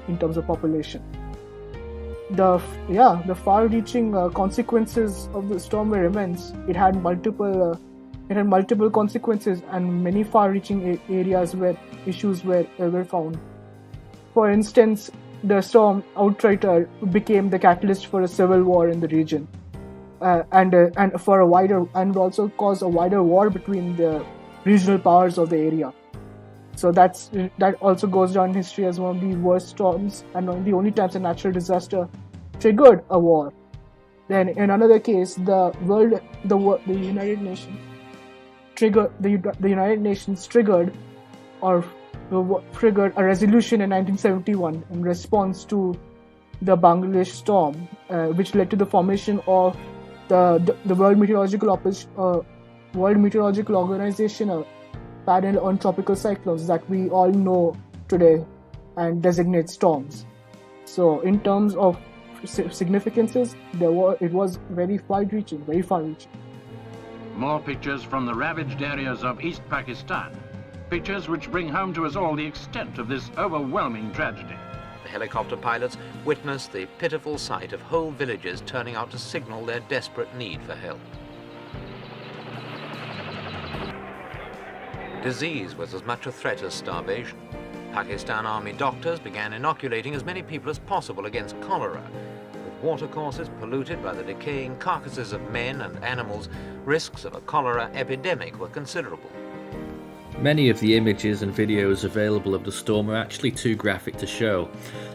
in terms of population. The far-reaching consequences of the storm were immense. It had multiple consequences, and many far-reaching areas where issues were found. For instance, the storm outright became the catalyst for a civil war in the region, and also caused a wider war between the regional powers of the area. So that also goes down in history as one of the worst storms and one of the only times a natural disaster triggered a war. Then, in another case, the United Nations triggered a resolution in 1971 in response to the Bangladesh storm, which led to the formation of the World Meteorological Organization, a panel on tropical cyclones that we all know today and designate storms. So, in terms of significances, it was very far-reaching. More pictures from the ravaged areas of East Pakistan. Pictures which bring home to us all the extent of this overwhelming tragedy. The helicopter pilots witnessed the pitiful sight of whole villages turning out to signal their desperate need for help. Disease was as much a threat as starvation. Pakistan Army doctors began inoculating as many people as possible against cholera. With watercourses polluted by the decaying carcasses of men and animals, risks of a cholera epidemic were considerable. Many of the images and videos available of the storm are actually too graphic to show.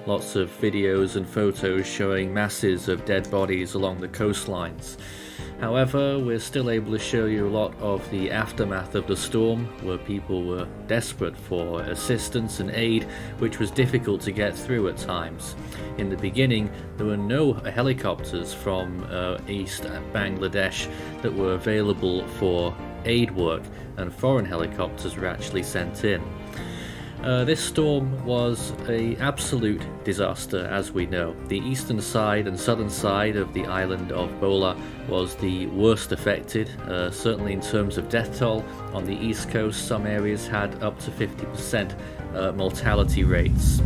Lots of videos and photos showing masses of dead bodies along the coastlines. However, we're still able to show you a lot of the aftermath of the storm, where people were desperate for assistance and aid, which was difficult to get through at times. In the beginning, there were no helicopters from East Bangladesh that were available for aid work, and foreign helicopters were actually sent in. This storm was an absolute disaster, as we know. The eastern side and southern side of the island of Bola was the worst affected, certainly in terms of death toll. On the east coast, some areas had up to 50% mortality rates.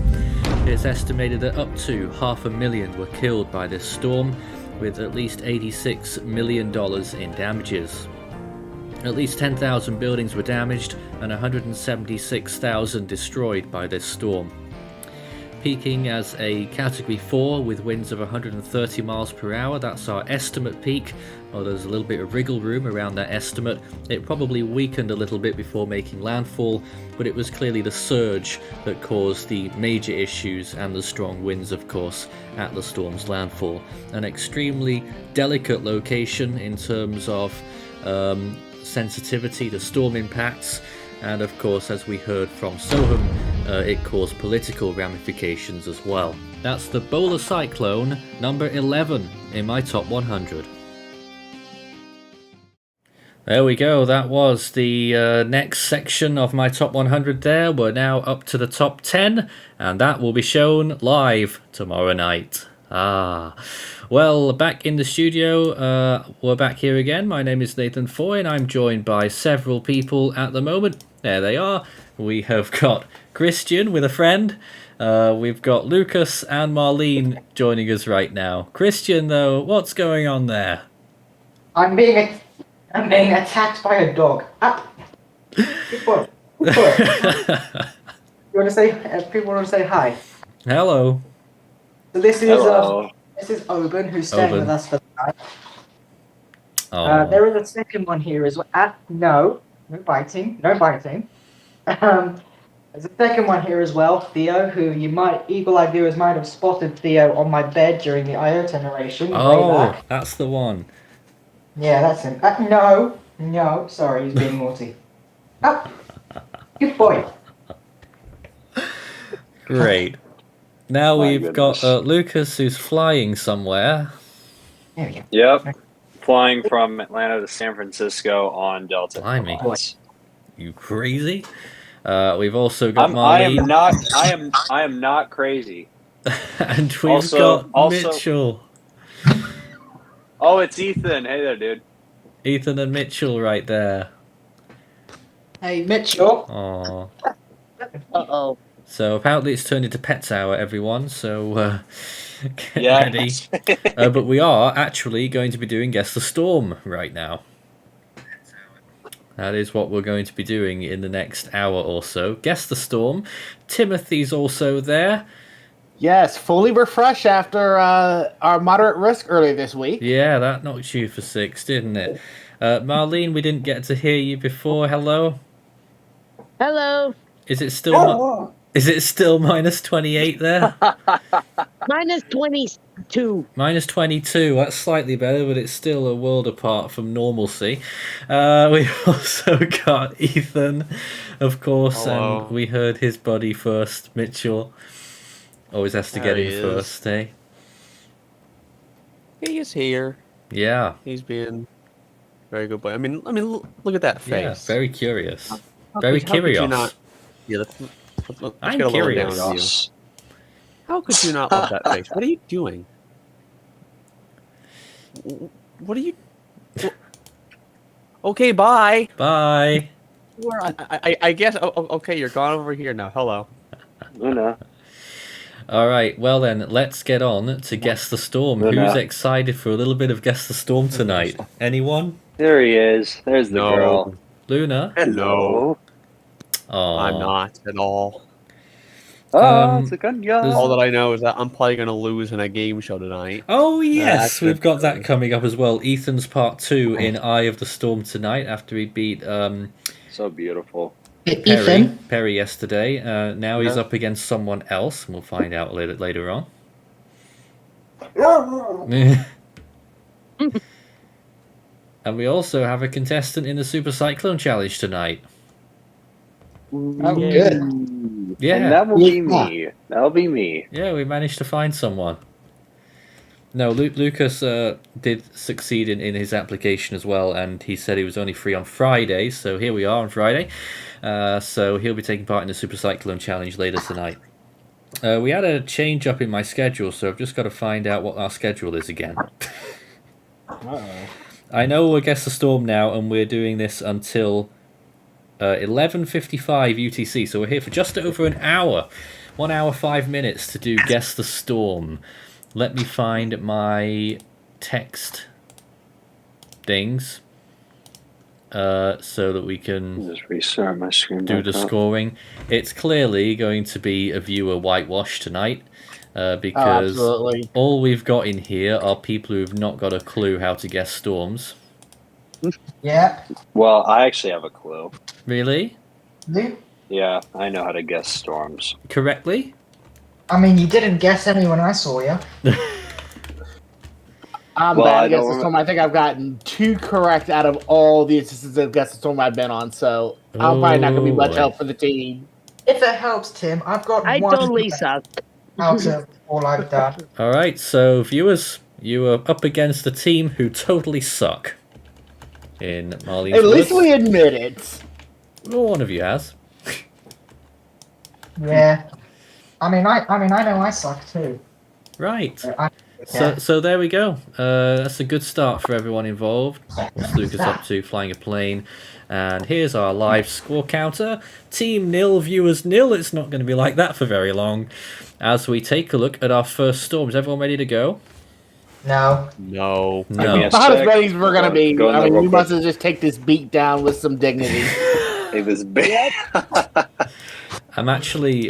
It's estimated that up to 500,000 were killed by this storm, with at least $86 million in damages. At least 10,000 buildings were damaged and 176,000 destroyed by this storm. Peaking as a Category 4 with winds of 130 miles per hour, that's our estimate peak. Well, there's a little bit of wriggle room around that estimate. It probably weakened a little bit before making landfall, but it was clearly the surge that caused the major issues and the strong winds, of course, at the storm's landfall. An extremely delicate location in terms of sensitivity to storm impacts, and of course, as we heard from Soham, it caused political ramifications as well. That's the Bola Cyclone, number 11 in my top 100. There we go, that was the next section of my top 100 there. We're now up to the top 10, and that will be shown live tomorrow night. Well, back in the studio, we're back here again. My name is Nathan Foy, and I'm joined by several people at the moment. There they are. We have got Christian with a friend. We've got Lucas and Marlene joining us right now. Christian, though, what's going on there? I'm being attacked by a dog. Good boy. Good boy. People want to say hi. Hello. So this is Oben, who's staying with us for the night. There is a second one here as well. No biting. There's a second one here as well, Theo, who eagle-eyed viewers might have spotted Theo on my bed during the IOTA narration. Oh, that's the one. Yeah, that's him. No, sorry, he's being naughty. Good boy. Great. Now we've got Lucas, who's flying somewhere. There we go. Yep, flying from Atlanta to San Francisco on Delta. Blimey. You crazy? We've also got Marlene. I am not crazy. And we've got Mitchell. Oh, it's Ethan. Hey there, dude. Ethan and Mitchell right there. Hey, Mitchell. Aww. Uh-oh. So apparently it's turned into Pets Hour, everyone, so get Yeah. ready. But we are actually going to be doing Guess the Storm right now. That is what we're going to be doing in the next hour or so. Guess the Storm. Timothy's also there. Yes, fully refreshed after our moderate risk earlier this week. Yeah, that knocked you for 6, didn't it? Marlene, we didn't get to hear you before. Hello? Hello. Is it still is it still minus 28 there? Minus 22. Minus 22, that's slightly better, but it's still a world apart from normalcy. We've also got Ethan, of course, Hello. and we heard his buddy first, Mitchell. Always has to get in first, eh? He is here. Yeah. He's being very good boy. I mean, look at that face. Yeah, very curious. How Very could you curious. not? Yeah, let's I'm get a little curious. down to you. How could you not love that face? What are you doing? What are you? Okay, bye. Bye. I guess. Okay, you're gone over here now. Hello. Luna. All right, well then, let's get on to Guess the Storm. Luna. Who's excited for a little bit of Guess the Storm tonight? Anyone? There he is. There's the No. girl. Luna? Hello. Oh, I'm not at all. It's a gun guy. All that I know is that I'm probably going to lose in a game show tonight. Oh yes, That's we've good. got that coming up as well. Ethan's part 2 in Eye of the Storm tonight after he beat So beautiful. Perry yesterday. Now he's up against someone else, and we'll find out later on. And we also have a contestant in the Super Cyclone Challenge tonight. Oh, good. Yeah. And that will be me. That'll be me. Yeah, we managed to find someone. No, Lucas did succeed in his application as well, and he said he was only free on Friday, so here we are on Friday. So he'll be taking part in the Super Cyclone Challenge later tonight. We had a change up in my schedule, so I've just got to find out what our schedule is again. Uh-oh. I know we're Guess the Storm now, and we're doing this until 11:55 UTC, so we're here for just over an hour. 1 hour, 5 minutes to do Guess the Storm. Let me find my text things so that we can Just restart my screen. do the scoring. It's clearly going to be a viewer whitewash tonight because Absolutely. all we've got in here are people who've not got a clue how to guess storms. Yeah. Well, I actually have a clue. Really? Yeah, I know how to guess storms. Correctly? I mean, you didn't guess any when I saw you. I'm Well, bad I at Guess the don't- Storm. I think I've gotten 2 correct out of all the instances of Guess the Storm I've been on, so I'm probably not going to be much boy. help for the team. If it helps, Tim, I've got I one totally suck. out of all I've done. Alright, so viewers, you are up against a team who totally suck. In Marlene's At least words. we admit it. Well, one of you has. Yeah. I mean, I know I suck too. Right. I- So there we go. That's a good start for everyone involved. What's Lucas up to? Flying a plane. And here's our live score counter. Team 0, viewers 0. It's not going to be like that for very long. As we take a look at our first storm. Is everyone ready to go? No. No. No. Not as ready as we're going to be. Go in I there mean, real we quick. must have just take this beat down with some dignity. It was big. I'm actually...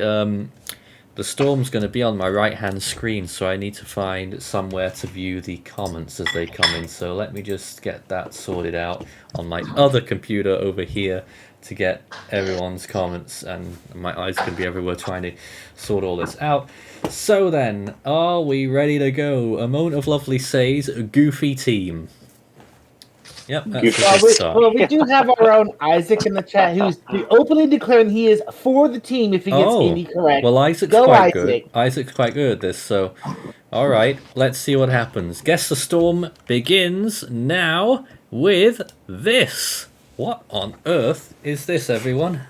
the storm's going to be on my right-hand screen, so I need to find somewhere to view the comments as they come in. So let me just get that sorted out on my other computer over here to get everyone's comments, and my eyes can be everywhere trying to sort all this out. So then, are we ready to go? A Moment of Lovely says, Goofy team. Yep, that's a good start. Well, we do have our own Isaac in the chat who's openly declaring he is for the team if he gets any correct. Well, Isaac's Go, quite Isaac. good. Isaac's quite good at this, so... Alright, let's see what happens. Guess the Storm begins now with this. What on earth is this, everyone?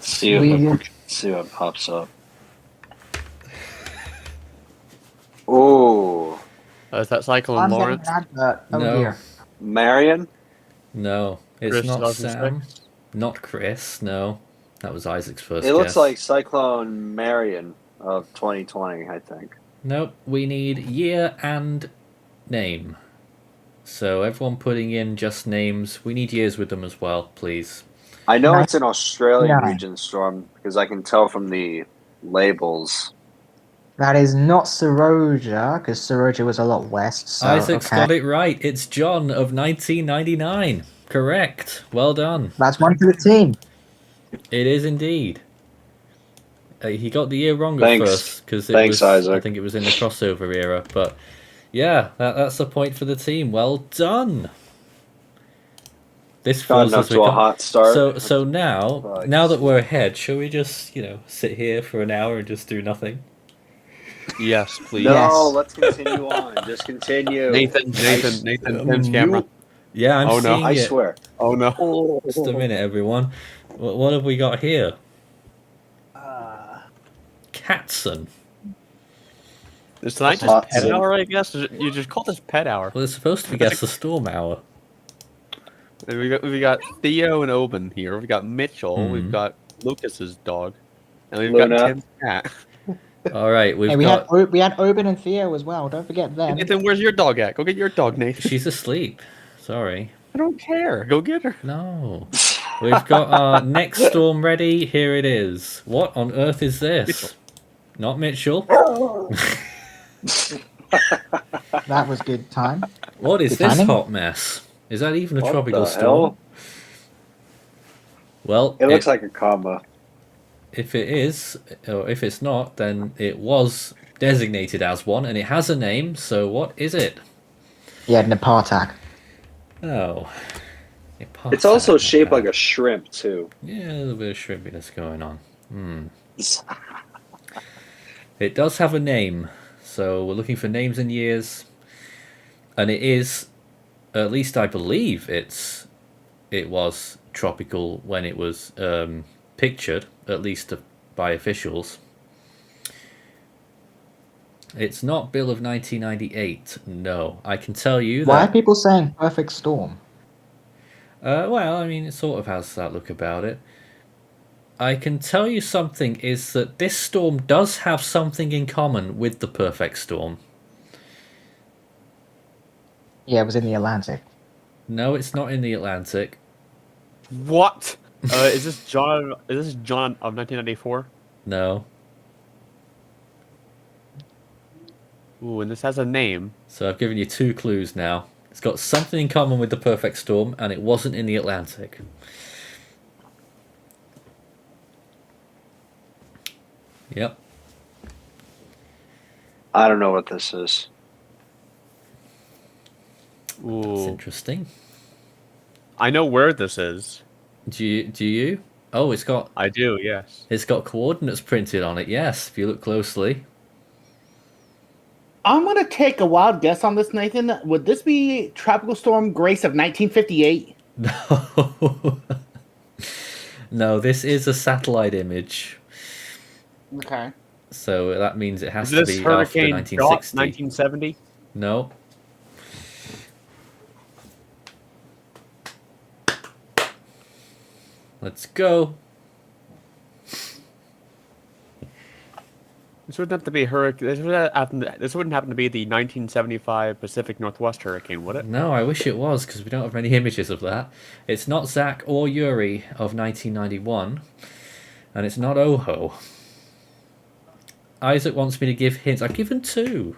See what pops up. Ooh. Is that Cyclone I'm getting Lawrence? an advert. Oh No. dear. Marion? No, it's Chris not 2006? Sam. Not Chris, no. That was Isaac's first It looks guess. like Cyclone Marion of 2020, I think. Nope, we need year and name. So everyone putting in just names. We need years with them as well, please. I know Ni- it's an Australian Nine. region storm because I can tell from the labels. That is not Saroja, because Saroja was a lot west. So, Isaac's okay. got it right. It's John of 1999. Correct. Well done. That's one for the team. It is indeed. He got the year wrong at Thanks. first because Thanks, I Isaac. think it was in the crossover era. But yeah, that's a point for the team. Well done. This Gotten feels up as we to a go- hot start. So now Right. that we're ahead, shall we just sit here for an hour and just do nothing? Yes, please. No, Yes. let's continue on. Just continue. Nathan, Tim's camera. Yeah, I'm Oh, no. seeing I it. swear. Oh no. Just a minute, everyone. What have we got here? Catson. Is tonight just Hot pet zone. hour, I guess? You just call this pet hour. Well, it's supposed to be Guess the Storm hour. And we got Theo and Oben here. We got Mitchell. Mhm. We've got Lucas's dog. And we've Luna. got Tim's cat. All right, we've Hey, we got. had Oben and Theo as well. Don't forget them. Nathan, where's your dog at? Go get your dog, Nathan. She's asleep. Sorry. I don't care. Go get her. No. We've got our next storm ready. Here it is. What on earth is this? Mitchell. Not Mitchell. That was good time. What is Good this timing. hot mess? Is that even a What tropical the storm? hell? Well, It looks like a combo. if it is, or if it's not, then it was designated as one, and it has a name. So what is it? Yeah, Napartak. Oh. It's also shaped like a shrimp, too. Yeah, a little bit of shrimpiness going on. It does have a name, So we're looking for names and years. And it is, at least I believe it was tropical when it was pictured, at least by officials. It's not Bill of 1998, no. I can tell you that... Why are people saying perfect storm? Well, I mean, it sort of has that look about it. I can tell you something is that this storm does have something in common with the perfect storm. Yeah, it was in the Atlantic. No, it's not in the Atlantic. What? Is this John of 1994? No. Ooh, and this has a name. So I've given you 2 clues now. It's got something in common with the perfect storm, and it wasn't in the Atlantic. Yep. I don't know what this is. Ooh. That's interesting. I know where this is. Do you? Oh, it's got... I do, yes. It's got coordinates printed on it, yes, if you look closely. I'm going to take a wild guess on this, Nathan. Would this be Tropical Storm Grace of 1958? No. No, this is a satellite image. Okay. So that means it has is to this be Hurricane after 1960. 1970? No. Let's go. This wouldn't have to be hurricane. This wouldn't happen to be the 1975 Pacific Northwest hurricane, would it? No, I wish it was, because we don't have many images of that. It's not Zach or Yuri of 1991, and it's not Oho. Isaac wants me to give hints. I've given 2.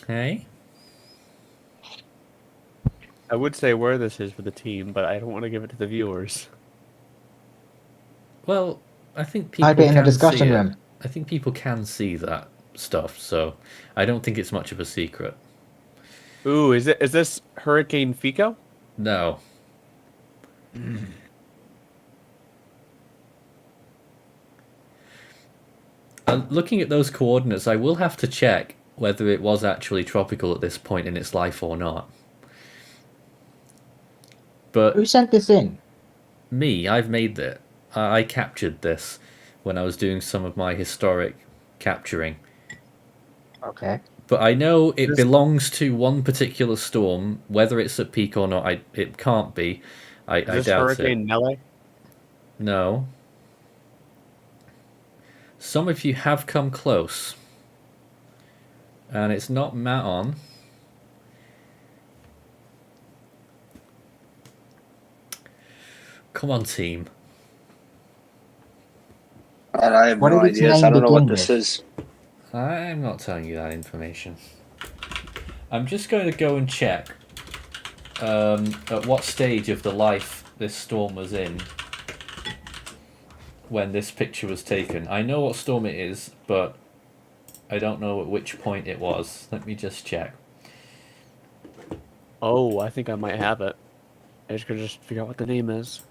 Hey? I would say where this is for the team, but I don't want to give it to the viewers. Well, I think people Type it in the can discussion see it. room. I think people can see that stuff, so I don't think it's much of a secret. Ooh, is this Hurricane Fico? No. Looking at those coordinates, I will have to check whether it was actually tropical at this point in its life or not. But Who sent this in? me, I've made it. I captured this when I was doing some of my historic capturing. Okay. But I know it belongs to one particular storm. Whether it's at peak or not, it can't be. I Is this doubt Hurricane it. Nelly? No. Some of you have come close. And it's not Maon. Come on, team. I have What no did its idea. name I don't know what begin this with? is. I'm not telling you that information. I'm just going to go and check at what stage of the life this storm was in when this picture was taken. I know what storm it is, but I don't know at which point it was. Let me just check. Oh, I think I might have it. I just gotta figure out what the name is.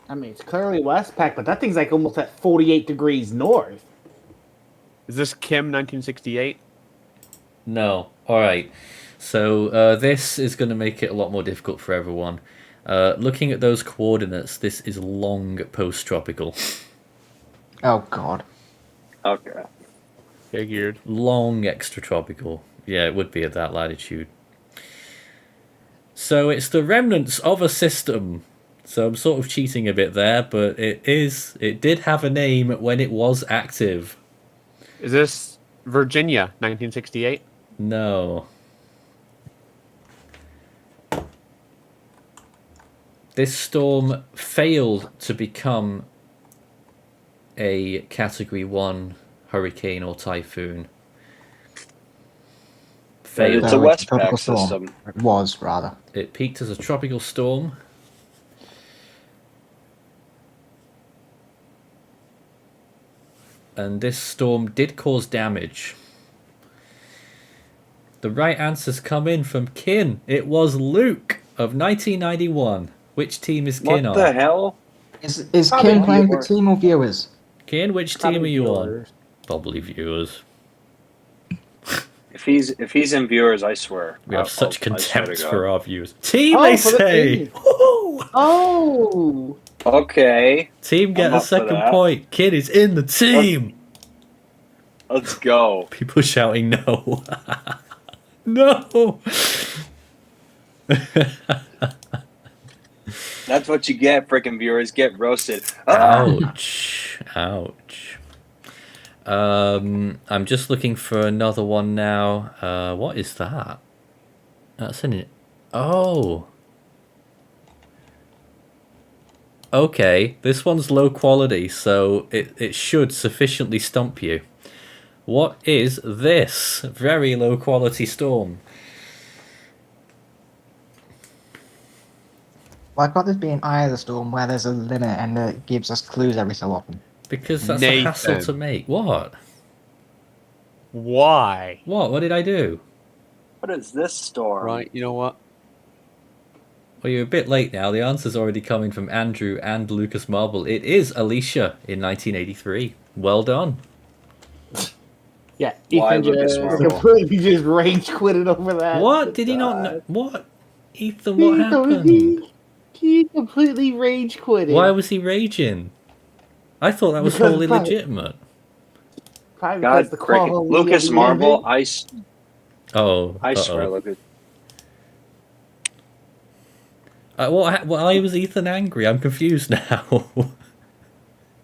I mean, it's clearly Westpac, but that thing's like almost at 48 degrees north. Is this Kim 1968? No. Alright. So this is going to make it a lot more difficult for everyone. Looking at those coordinates, this is long post-tropical. Oh, God. Okay. Figured. Long extratropical. Yeah, it would be at that latitude. So it's the remnants of a system. So I'm sort of cheating a bit there, but it did have a name when it was active. Is this Virginia 1968? No. This storm failed to become a Category 1 hurricane or typhoon. Failed. It's a Westpac tropical storm. system. It was, rather. It peaked as a tropical storm. And this storm did cause damage. The right answers come in from Kin. It was Luke of 1991. Which team is Kin on? What the hell? Is Kim playing the team or viewers? Ken, which team are you on? Probably viewers. If he's in viewers, I swear. We have such I swear to contempt God. for our viewers. Team, they for the say! team. Oh! Okay. Team get I'm a up for second that. point. Kid is in the team! Let's go. People shouting no. No! That's what you get, freaking viewers. Get roasted. Ouch. Ouch. I'm just looking for another one now. What is that? That's in it. Oh. Okay, this one's low quality, so it should sufficiently stump you. What is this very low quality storm? Why can't this be an Eye of the Storm where there's a limit and it gives us clues every so often? Because that's a hassle to make. What? Why? What? What did I do? What is this storm? Right, you know what? Well, you're a bit late now. The answer's already coming from Andrew and Lucas Marble. It is Alicia in 1983. Well done. Yeah, Why Ethan Lucas just Marble? completely just rage quitted over that. What? Did he not know? What? Ethan, what happened? He completely rage quitted. Why was he raging? I thought that was Because wholly probably- legitimate. Probably God, because the freaking quality Lucas of the Marble. image. I swear, uh-oh. Lucas. Why was Ethan angry? I'm confused now.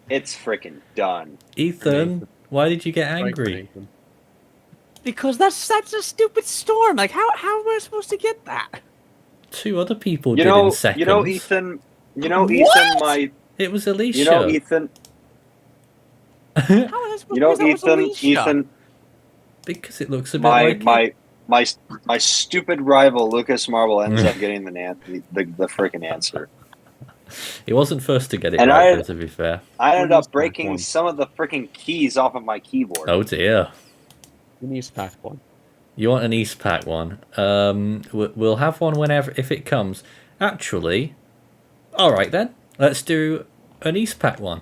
It's freaking done. Ethan, why did you get angry? Because that's a stupid storm. Like, how am I supposed to get that? Two other people You did know, in seconds. you know, Ethan. You know, What? Ethan. My. It was Alicia. You know, Ethan. How am I supposed You know, to Ethan. Alicia? Ethan. Because it looks a bit like it. My stupid rival Lucas Marble ends up getting the freaking answer. He wasn't first to get it And right, though, to be fair. I ended up breaking some of the freaking keys off of my keyboard. Oh dear. An East Pack one. You want an East Pack one? We'll have one whenever, if it comes. Actually, alright then. Let's do an East Pack one.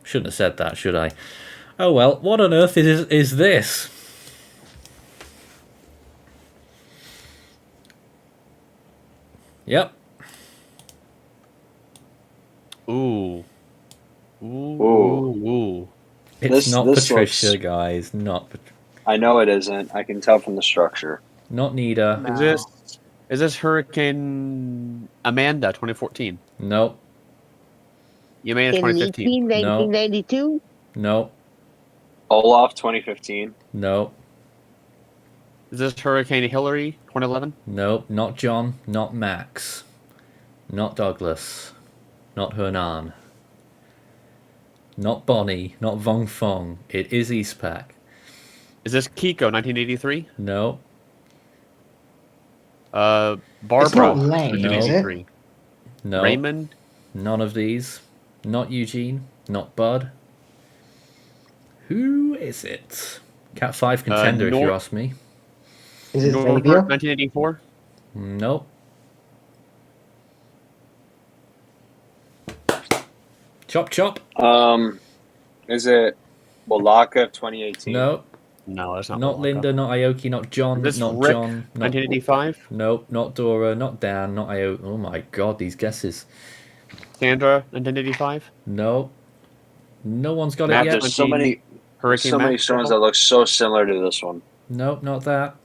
Shouldn't have said that, should I? Oh well, what on earth is this? Yep. Ooh. Ooh. It's not This Patricia, looks- guys. Not I know it isn't. I can tell from the structure. not Nita. Is this Hurricane Amanda 2014? Nope. Amanda In 2015? 1992? Nope. Olaf 2015. Nope. Is this Hurricane Hillary 2011? Nope. Not John. Not Max. Not Douglas. Not Hernan. Not Bonnie. Not Vong Fong. It is Eastpak. Is this Kiko 1983? No. Barbara It's not Lane, is it? 1983. No. Raymond? None of these. Not Eugene. Not Bud. Who is it? Cat 5 contender, if you Nor- ask me. Is it Norbert Xavier? 1984? Nope. Chop chop. Is it Walaka 2018? No. No, that's not. Not Walker. Linda, not Aoki, not John, This not Rick, John. Not 1985? Nope, not Dora, not Dan, not Aoki. Oh my god, these guesses. Sandra 1985? No. No one's got Matt, it yet. there's so many Max storms that look so similar to this one. Nope, not that.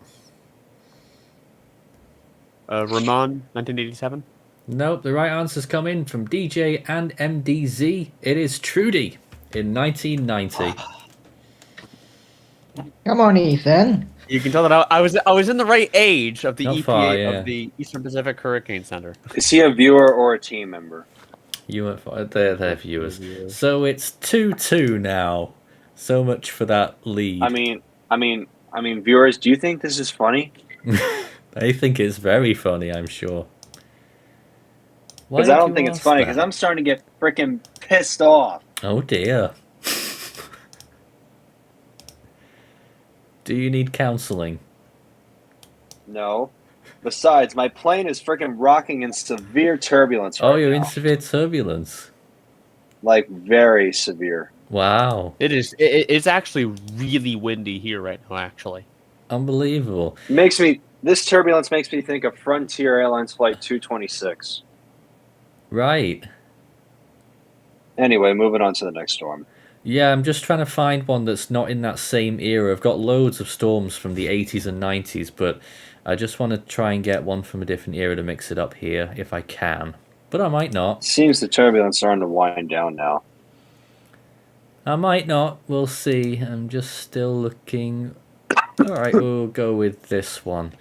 Ramon 1987? Nope, the right answers come in from DJ and MDZ. It is Trudy in 1990. Come on, Ethan. You can tell that I was in the right age of the Not EPA far, yeah. of the Eastern Pacific Hurricane Center. Is he a viewer or a team member? You went for they're viewers. So it's 2-2 now. So much for that lead. I mean, viewers, do you think this is funny? They think it's very funny, I'm sure. Why Because I did don't you think it's ask funny. that? Because I'm starting to get freaking pissed off. Oh dear. Do you need counseling? No. Besides, my plane is freaking rocking in severe turbulence. Oh, right you're now. in severe turbulence. Like very severe. Wow. It's actually really windy here right now, actually. Unbelievable. This turbulence makes me think of Frontier Airlines Flight 226. Right. Anyway, moving on to the next storm. Yeah, I'm just trying to find one that's not in that same era. I've got loads of storms from the 80s and 90s, but I just want to try and get one from a different era to mix it up here, if I can. But I might not. Seems the turbulence starting to wind down now. I might not. We'll see. I'm just still looking. Alright, we'll go with this one.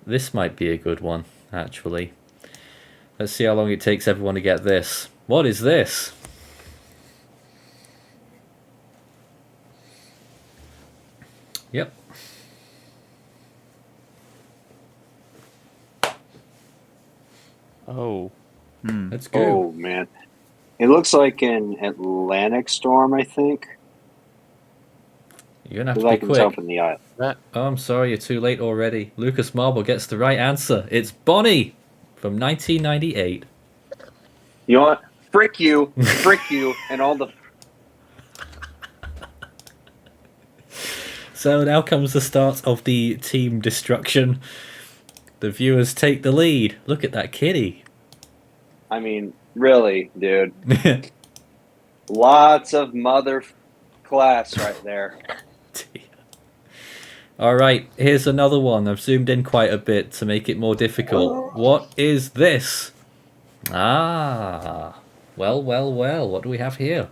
This might be a good one, actually. Let's see how long it takes everyone to get this. What is this? Yep. Oh. Let's go. Oh, man. It looks like an Atlantic storm, I think. You're going to have to be quick. From the island. Oh, I'm sorry, you're too late already. Lucas Marble gets the right answer. It's Bonnie from 1998. You know what? Frick you, and all the... So now comes the start of the team destruction. The viewers take the lead. Look at that kitty. I mean, really, dude. Lots of mother class right there. Alright, here's another one. I've zoomed in quite a bit to make it more difficult. What is this? Ah. Well, well, well. What do we have here?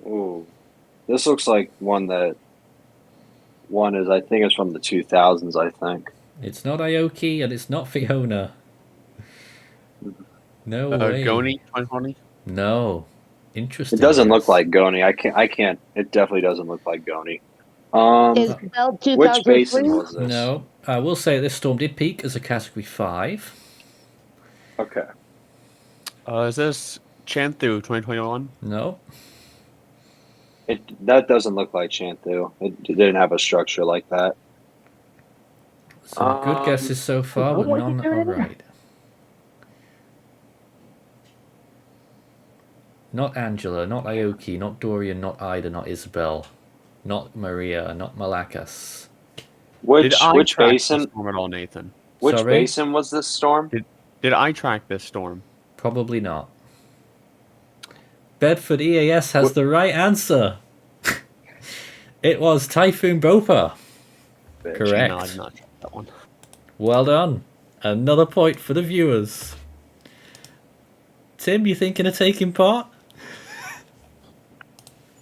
Ooh. This looks like one is, I think it's from the 2000s, I think. It's not Aoki and it's not Fiona. No way. Goni 2020? No. Interesting. It doesn't look like Goni. I can't. It definitely doesn't look like Goni. Which basin was this? No. I will say this storm did peak as a Category 5. Okay. Is this Chanthu 2021? No. That doesn't look like Chanthu. It didn't have a structure like that. Some good guesses so far, but none are right. Not Angela, not Aoki, not Dorian, not Ida, not Isabel, not Maria, not Malakas. Which basin? This storm at all, Nathan? Which Sorry? basin was this storm? Did I track this storm? Probably not. Bedford EAS has the right answer. It was Typhoon Bopa. Correct. No, I did not track that one. Well done. Another point for the viewers. Tim, you thinking of taking part?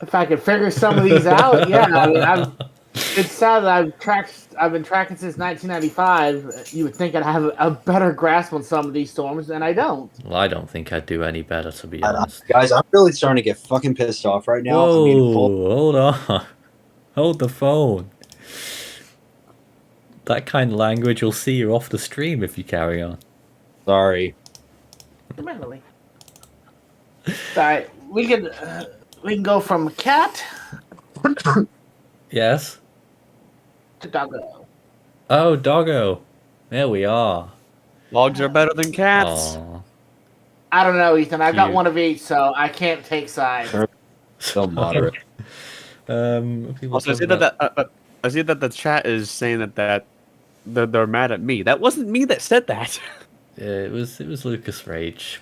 If I could figure some of these out, yeah. I mean, it's sad that I've been tracking since 1995. You would think I'd have a better grasp on some of these storms, and I don't. Well, I don't think I'd do any better, to be honest. Guys, I'm really starting to get fucking pissed off right now. Whoa, I'm getting hold on. Hold the phone. That kind of language will see you off the stream if you carry on. Sorry. Mentally. Alright, we can go from cat Yes? to doggo. Oh, doggo. There we are. Dogs are better than cats. Aw. I don't know, Ethan. I've got Cute. one of each, so I can't take sides. So moderate. Also, I see that the chat is saying that they're mad at me. That wasn't me that said that. Yeah, it was Lucas Rage.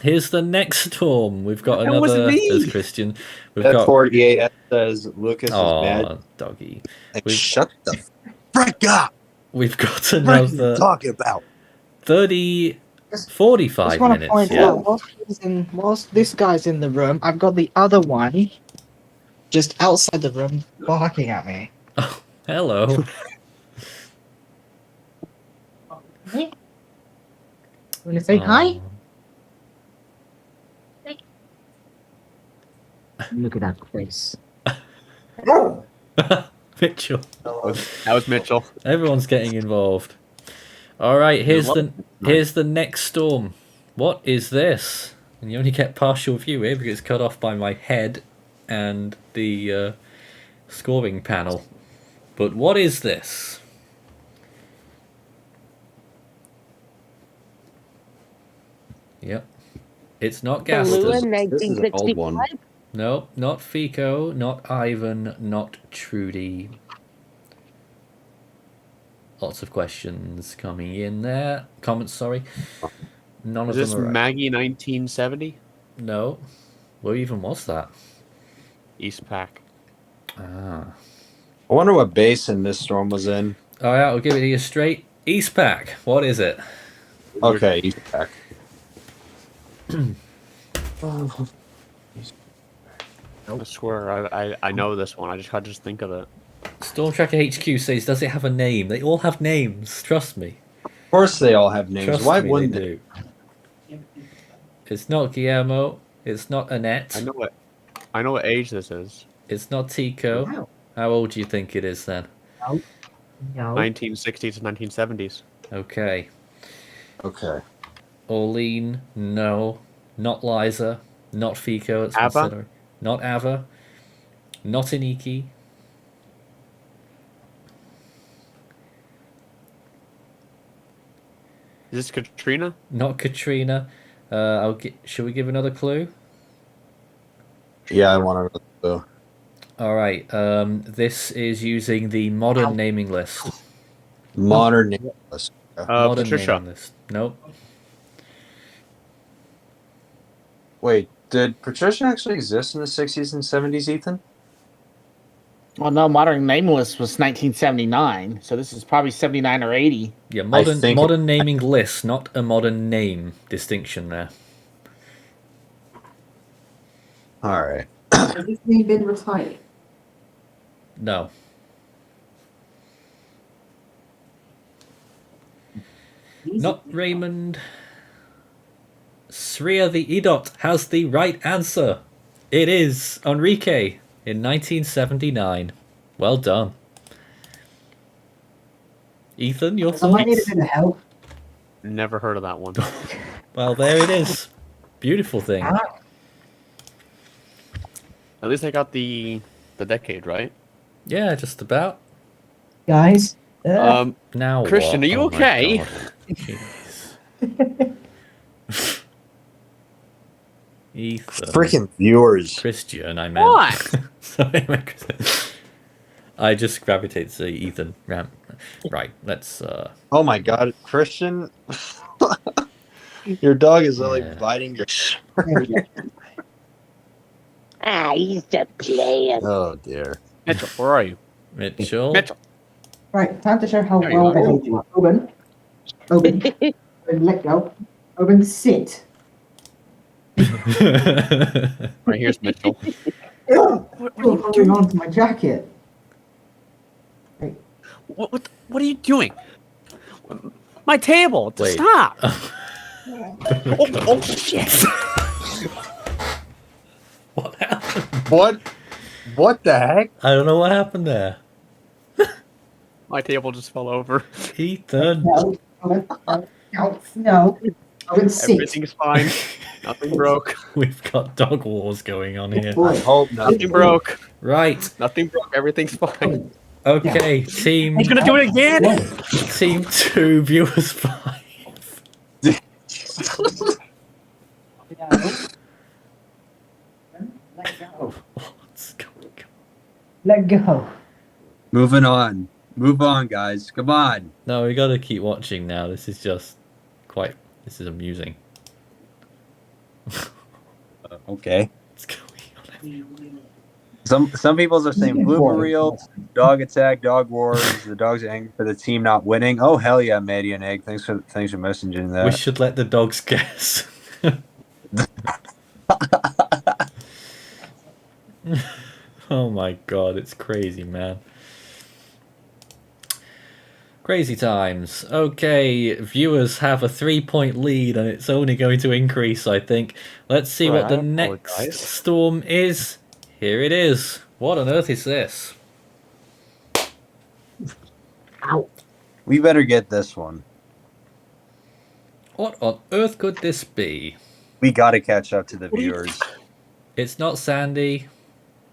Here's the next storm. We've got That another. wasn't me. There's Christian. We've That got. 48 says Lucas is Oh, mad. doggy. Like, shut the frick up! We've got What are you another talking about? 45 Just want to minutes. point Yeah. out, whilst this guy's in the room, I've got the other one just outside the room barking at me. Hello. Hey. Want to say hi? Look at that face. Mitchell. That was Mitchell. Everyone's getting involved. All right, here's the next storm. What is this? And you only get partial view here because it's cut off by my head and the scoring panel. But what is this? Yep. It's not Blue Gaston. in 1965. Nope, not Fico, not Ivan, not Trudy. Lots of questions coming in there. Comments, sorry. None of Is this them are right. Maggie 1970? No. Where even was that? East Pack. Ah. I wonder what basin this storm was in. All right, I'll give it to you straight. East Pack. What is it? Okay, East Pack. I swear, I know this one. I just think of it. Storm Tracker HQ says, does it have a name? They all have names. Trust me. Of course they all have names. Trust Why me, wouldn't they they? do. It's not Guillermo. It's not Annette. I know what age this is. It's not Tico. Wow. How old do you think it is then? No. 1960s to 1970s. Okay. Okay. Orlean, no. Not Liza. Not Fico. It's Ava? considering. Not Ava. Not Iniki. Is this Katrina? Not Katrina. Shall we give another clue? Yeah, I want to know. All right. This is using the modern naming list. Modern name list. Modern Patricia. naming list. Nope. Wait, did Patricia actually exist in the 60s and 70s, Ethan? Well, no, modern name list was 1979, so this is probably 79 or 80. Yeah, modern naming list, not a modern name distinction there. All right. Has this name been retired? No. Not Raymond. Sria the Edot has the right answer. It is Enrique in 1979. Well done. Ethan, your I might need a thoughts? bit of help. Never heard of that one. Well, there it is. Beautiful thing. At least I got the decade right. Yeah, just about. Guys. Now Christian, what? are you Oh my okay? God. Jeez. Ethan. Freaking viewers. Christian, I meant. What? Sorry, I meant Christian. I just gravitate to Ethan. Right, let's. Oh my God, Christian. Your dog is like biting your shirt. He's just playing. Oh dear. Mitchell, where are you? Mitchell. Mitchell. Right, time to show how There you well are. behaved you are. Open. Open. Open, let go. Open, sit. Right, here's Mitchell. What are you holding on to my jacket? What are you doing? My table. Wait. Stop. Oh shit. What happened? What the heck? I don't know what happened there. My table just fell over. Ethan. No. No. Open, sit. Everything's fine. Nothing broke. We've got dog wars going on here. I hope not. Nothing broke. Right. Nothing broke. Everything's fine. Okay, team. He's gonna do it again. Team 2, viewers 5. Let go. What's going on? Let go. Moving on. Move on, guys. Come on. No, we gotta keep watching now. This is just quite. This is amusing. Okay. What's going on? Some people are saying blooper reel, dog attack, dog wars. The dogs are angry for the team not winning. Oh hell yeah, Maddie and Egg. Thanks for messaging that. We should let the dogs guess. Oh my god, it's crazy, man. Crazy times. Okay, viewers have a 3-point lead and it's only going to increase, I think. Let's see what the next storm is. Here it is. What on earth is this? Ow. We better get this one. What on earth could this be? We gotta catch up to the viewers. It's not Sandy.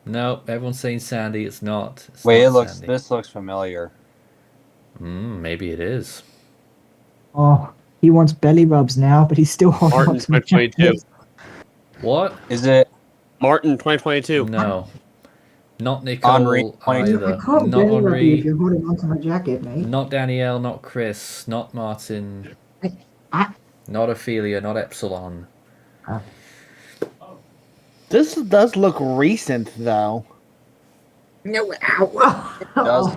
No, everyone's saying Sandy. It's not. It's Wait, not this looks familiar. Maybe it is. Oh, He wants belly rubs now, but he's still holding on Martin to my 2022. jacket. What? Is it Martin 2022. No. Not Henri Nicole 22? either. I can't Not belly rub you if Henri. you're holding on to my jacket, mate. Not Danielle. Not Chris. Not Martin. I- Not Ophelia. Not Epsilon. This does look recent, though. No, ow. Does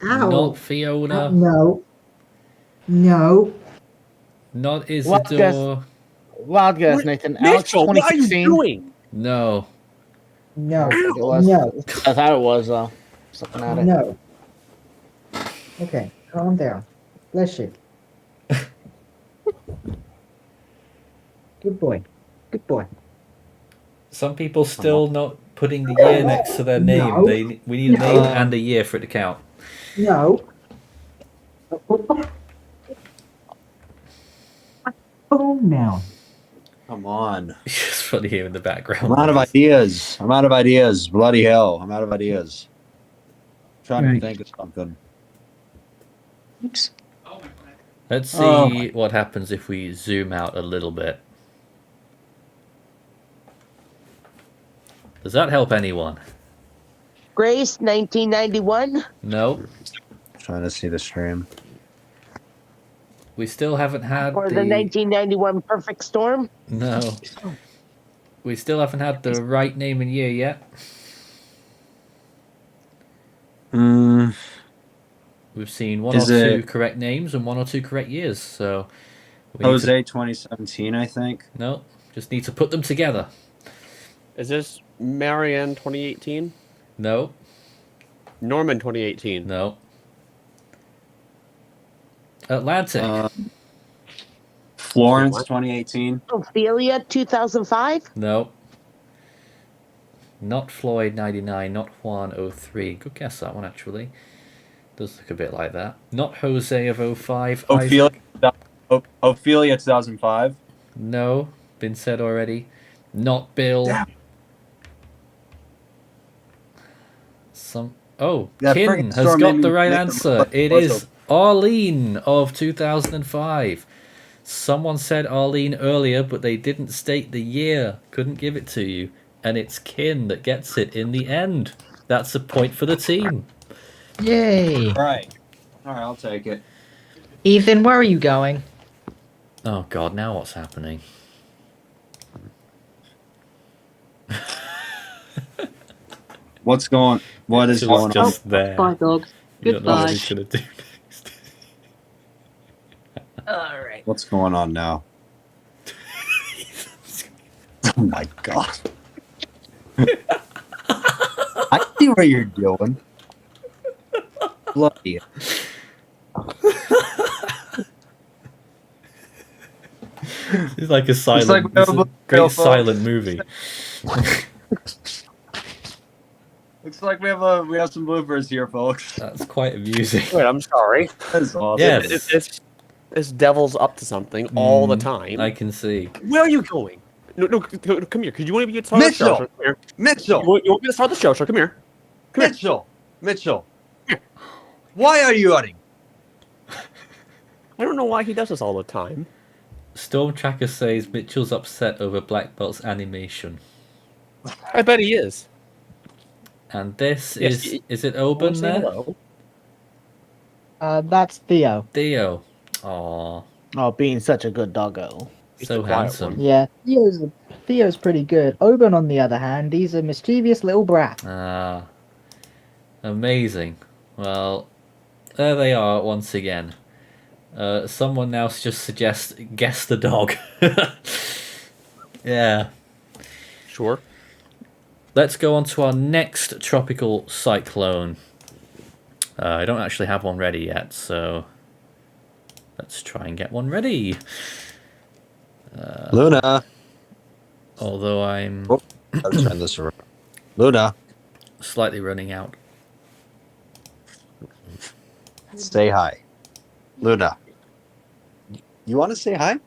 Ow. Not Fiona. No. No. Not Wild guess, Isidore. wild guess, Nathan. Alex Mitchell, what are you 2016. doing? No. No. I think it was. No. I thought it was, though. Just looking at it. No. Okay, calm down. Bless you. Good boy. Good boy. Some people still not putting the year next to their name. No. We need a name and a year for it to count. No. Calm down. Come on. It's funny here in the background. I'm out of ideas. I'm out of ideas. Bloody hell. I'm out of ideas. Trying to Right. think of something. Oops. Let's see Oh. what happens if we zoom out a little bit. Does that help anyone? Grace, 1991. No. Trying to see the stream. We still haven't had Or the 1991 Perfect Storm. No. We still haven't had the right name and year yet. We've seen one or Is two it correct names and one or two correct years, so we need Jose 2017, I think? No, just need to put them together. Is this Marianne 2018? No. Norman 2018? No. Atlantic. Florence 2018. Ophelia, 2005. No. Not Floyd 99, not Juan 03. Good guess that one actually. Does look a bit like that. Not Jose of 05. Ophelia, Ophelia 2005. No, been said already. Not Bill. Damn. That Kin friggin' has storm got made the me right make answer. the It is Arlene of 2005. Someone said Arlene earlier, but they didn't state the year. Couldn't give it to you. And it's Kin that gets it in the end. That's a point for the team. Yay. Right. All right, I'll take it. Ethan, where are you going? Oh god, now what's happening? What is going on? Just there. Bye, dog. You don't know what Goodbye. he's gonna do. All right. What's going on now? Oh my god. I see what you're doing. Bloody. It's like a silent, like it's a Bill great Fox. silent movie. Looks like we have some bloopers here, folks. That's quite amusing. Wait, I'm sorry. That's awesome. Yes. This devil's up to something all the time. I can see. Where are you going? No, come here. Could you want me to start the show? Mitchell! Sir? Come here. Mitchell! You want me to start the show, sir? Come here. Mitchell! Why are you running? I don't know why he does this all the time. Storm Tracker says Mitchell's upset over Black Belt's animation. I bet he is. And this Yes, is it Oban say there? hello. That's Theo. Theo. Aww. Oh, being such a good doggo. So handsome. Yeah, Theo's pretty good. Oban, on the other hand, he's a mischievous little brat. Ah. Amazing. Well, there they are once again. Someone else just suggests guess the dog. Yeah. Sure. Let's go on to our next tropical cyclone. I don't actually have one ready yet, so let's try and get one ready. Luna. Although I'm I'll turn this around. Luna. slightly running out. Say hi. Luna. You want to say hi?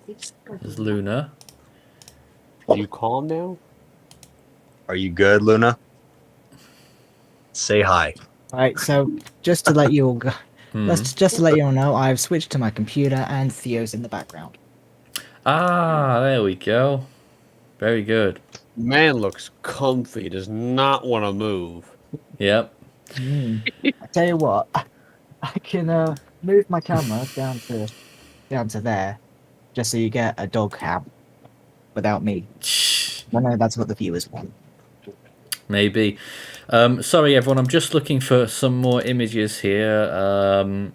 There's Luna. Are you calm now? Are you good, Luna? Say hi. Alright, so just to let you all Let's just to let you all know, I've switched to my computer and Theo's in the background. Ah, there we go. Very good. Man looks comfy. Does not want to move. Yep. I tell you what, I can move my camera down to there, just so you get a dog cam without me. I know that's what the viewers want. Maybe. Sorry, everyone. I'm just looking for some more images here. I mean,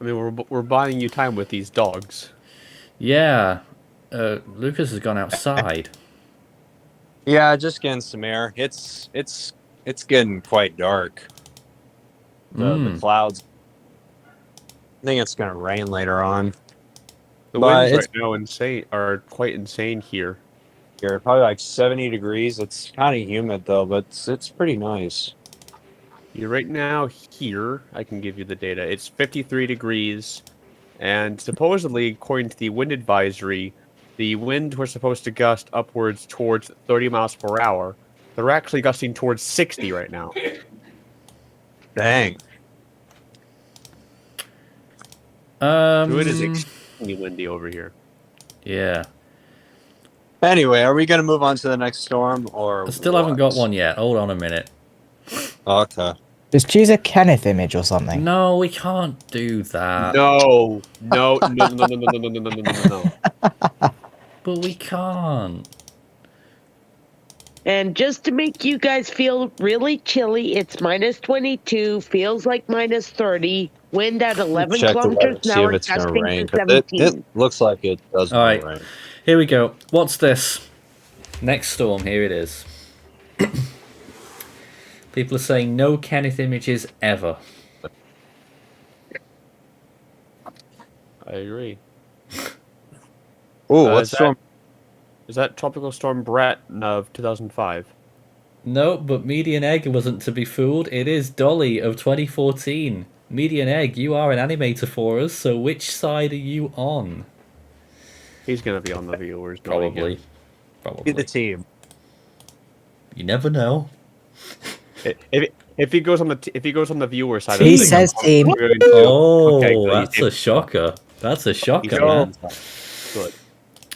we're buying you time with these dogs. Yeah. Lucas has gone outside. Yeah, just getting some air. It's getting quite dark. The clouds. I think it's gonna rain later on. The winds right now are quite insane here. Here, probably like 70 degrees. It's kind of humid though, but it's pretty nice. Yeah, right now here, I can give you the data. It's 53 degrees, and supposedly, according to the wind advisory, the wind was supposed to gust upwards towards 30 miles per hour. They're actually gusting towards 60 right now. Dang. So it is extremely windy over here. Yeah. Anyway, are we going to move on to the next storm, or I still haven't got one yet. Hold on a minute. Okay. Just choose a Kenneth image or something. No, we can't do that. No. But we can't. And just to make you guys feel really chilly, it's minus 22, feels like minus 30, wind at 11 Check the weather, kilometers an see hour, if it's going to gusting rain. to 'Cause 17. it looks like it does All right. rain. Here we go. What's this? Next storm. Here it is. People are saying no Kenneth images ever. I agree. Oh, what's storm? Is that Tropical Storm Brett of 2005? No, but Median Egg wasn't to be fooled. It is Dolly of 2014. Median Egg, you are an animator for us, so which side are you on? He's going to be on the viewers. Probably. Be the team. You never know. If he goes on the viewer side, He says team. Oh, that's a shocker. That's a shocker, man. Good.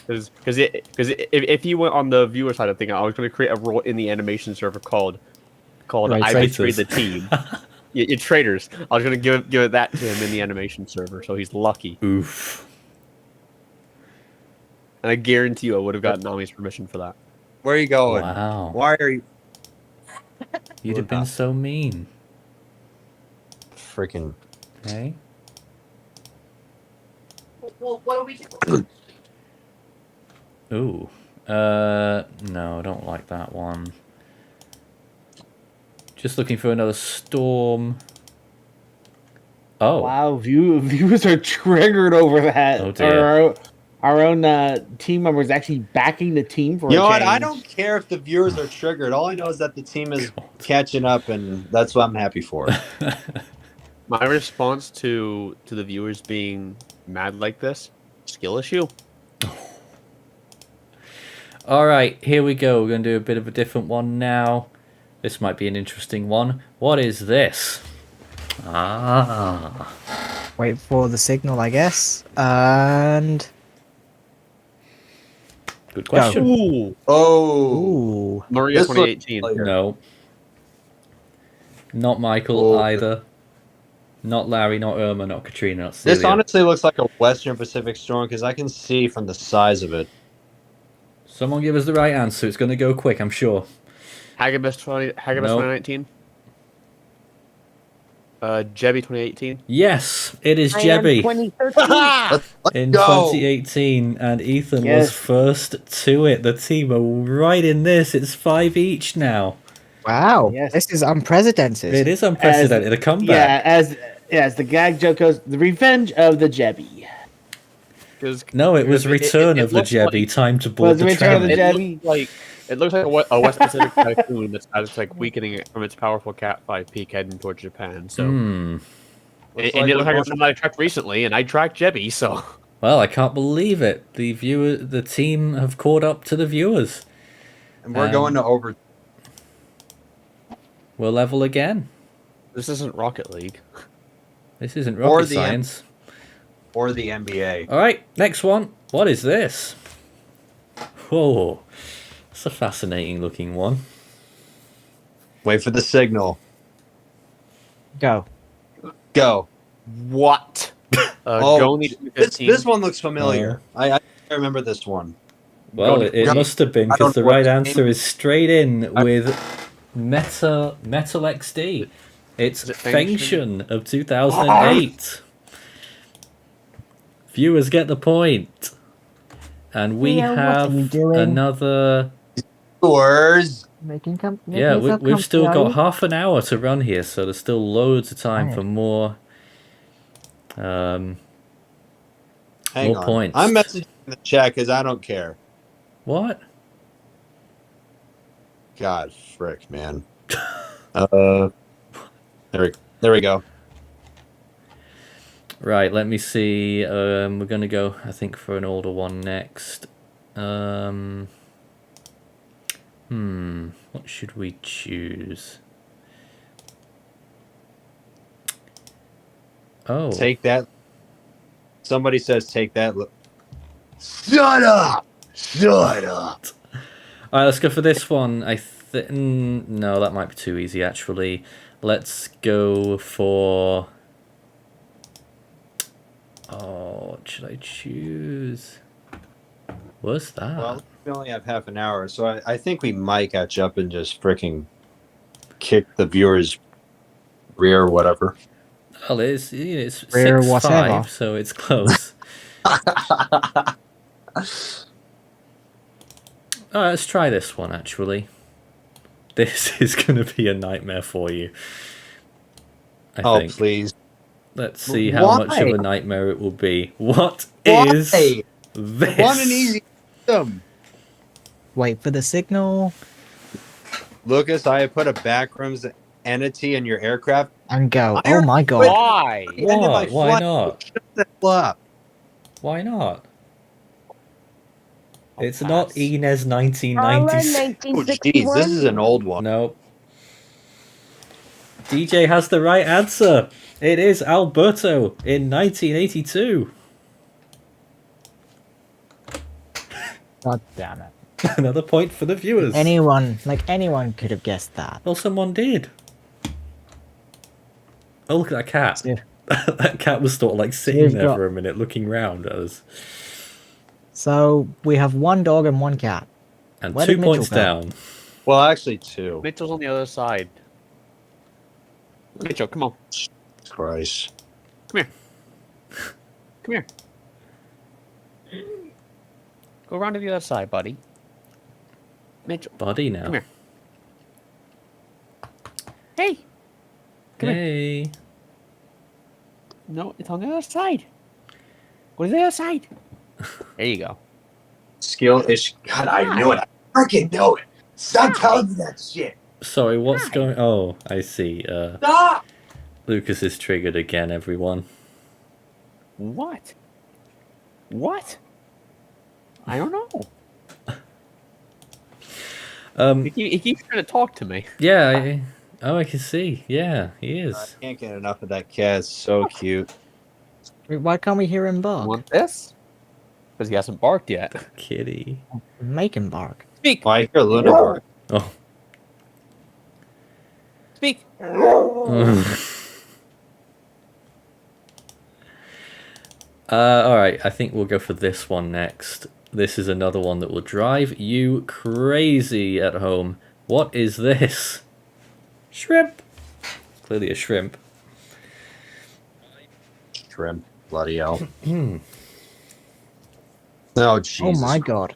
Because if he went on the viewer side of thing, I was going to create a role in the animation server called I Betrayed the Team. Yeah, traitors. I was going to give that to him in the animation server, so he's lucky. Oof. And I guarantee you I would have gotten Nami's permission for that. Where are you going? Wow. Why are you... You'd have been so mean. Freaking... Hey? Well, what are we doing? Ooh. No, I don't like that one. Just looking for another storm. Oh. Wow, viewers are triggered over that. Oh, dear. Our own team members actually backing the team for You a know what? change. I don't care if the viewers are triggered. All I know is that the team is catching up, and that's what I'm happy for. My response to the viewers being mad like this, skill issue. Alright, here we go. We're going to do a bit of a different one now. This might be an interesting one. What is this? Ah. Wait for the signal, I guess. And... Good question. Ooh. Ooh. Maria 2018. No. Not Michael either. Not Larry, not Irma, not Katrina, not Celia. This honestly looks like a Western Pacific storm because I can see from the size of it. Someone give us the right answer. It's going to go quick, I'm sure. Hagibis 2019. Jebby 2018. Yes, it is I am Jebby 2013. in go. 2018, and Ethan Yes. was first to it. The team are right in this. It's 5 each now. Wow. Yes. This is unprecedented. It is unprecedented. A comeback. Yeah, as the gag joke goes, the revenge of the Jebby. No, it was Return of the looks Jebby. like- Time to board Was the Return of the train. Jebby? It looks like a West Pacific typhoon that's like weakening it from its powerful Cat 5 peak heading towards Japan. So, and it looked like something I tracked recently, and I tracked Jebby. So, Well, I can't believe it. The team have caught up to the viewers. And we're going to over... We'll level again. this isn't Rocket League. This isn't Or rocket the science. Or the NBA. All right, next one. What is this? Oh, it's a fascinating looking one. Wait for the signal. Go. What? Go need this one looks familiar. I remember this one. Well, it must have been, because the right answer is straight in with Metal XD. It's Fengshen of 2008. Viewers get the point. And we Theo, what have are you doing? another... Scores. Yeah, we've still got half an hour to run here, so there's still loads of time for more Hang more on. points. I'm messaging in the chat because I don't care. What? God, frick, man. There we go. Right, let me see. We're going to go, I think, for an older one next. What should we choose? Oh. Take that. Somebody says take that. Shut up! Shut up! Alright, let's go for this one. No, that might be too easy, actually. Let's go for... Oh, what should I choose? What's that? Well, we only have half an hour, so I think we might catch up and just freaking kick the viewers' rear or whatever. Well, it's Rear 6-5, whatever. so it's close. Alright, let's try this one, actually. This is going to be a nightmare for you. I think. Please. Let's see how much of a nightmare it will be. What is this? Want an easy system. Wait for the signal. Lucas, I have put a backrooms entity in your aircraft. And go. Oh my god. Why? What? Why not? Shut the hell up. Why not? It's not Inez 1996. Oh, jeez, this is an old one. Nope. DJ has the right answer. It is Alberto in 1982. God damn it. Another point for the viewers. Anyone could have guessed that. Well, someone did. Oh, look at that cat. Yeah. That cat was sort of like sitting We've there got- for a minute, looking round at us. So we have one dog and one cat. And Where 2 did Mitchell points go? down. Well, actually, 2. Mitchell's on the other side. Mitchell, come on. Christ. Come here. Come here. Go around to the other side, buddy. Mitchell. Buddy now. Come here. Hey. Come here. Hey. No, it's on the other side. Go to the other side. There you go. Skill issue. God, I knew it. I freaking know it. Stop telling me that shit. Sorry, what's going... Oh, I see. Stop! Lucas is triggered again, everyone. What? What? I don't know. He keeps trying to talk to me. Yeah, I can see. Yeah, he is. I can't get enough of that cat. It's so cute. Wait, why can't we hear him bark? Want this? Because he hasn't barked yet. Kitty. Make him bark. Speak. Well, I hear Luna bark. Oh. Speak. Alright, I think we'll go for this one next. This is another one that will drive you crazy at home. What is this? Shrimp. Clearly a shrimp. Shrimp. Bloody hell. Oh, Jesus. Oh my god.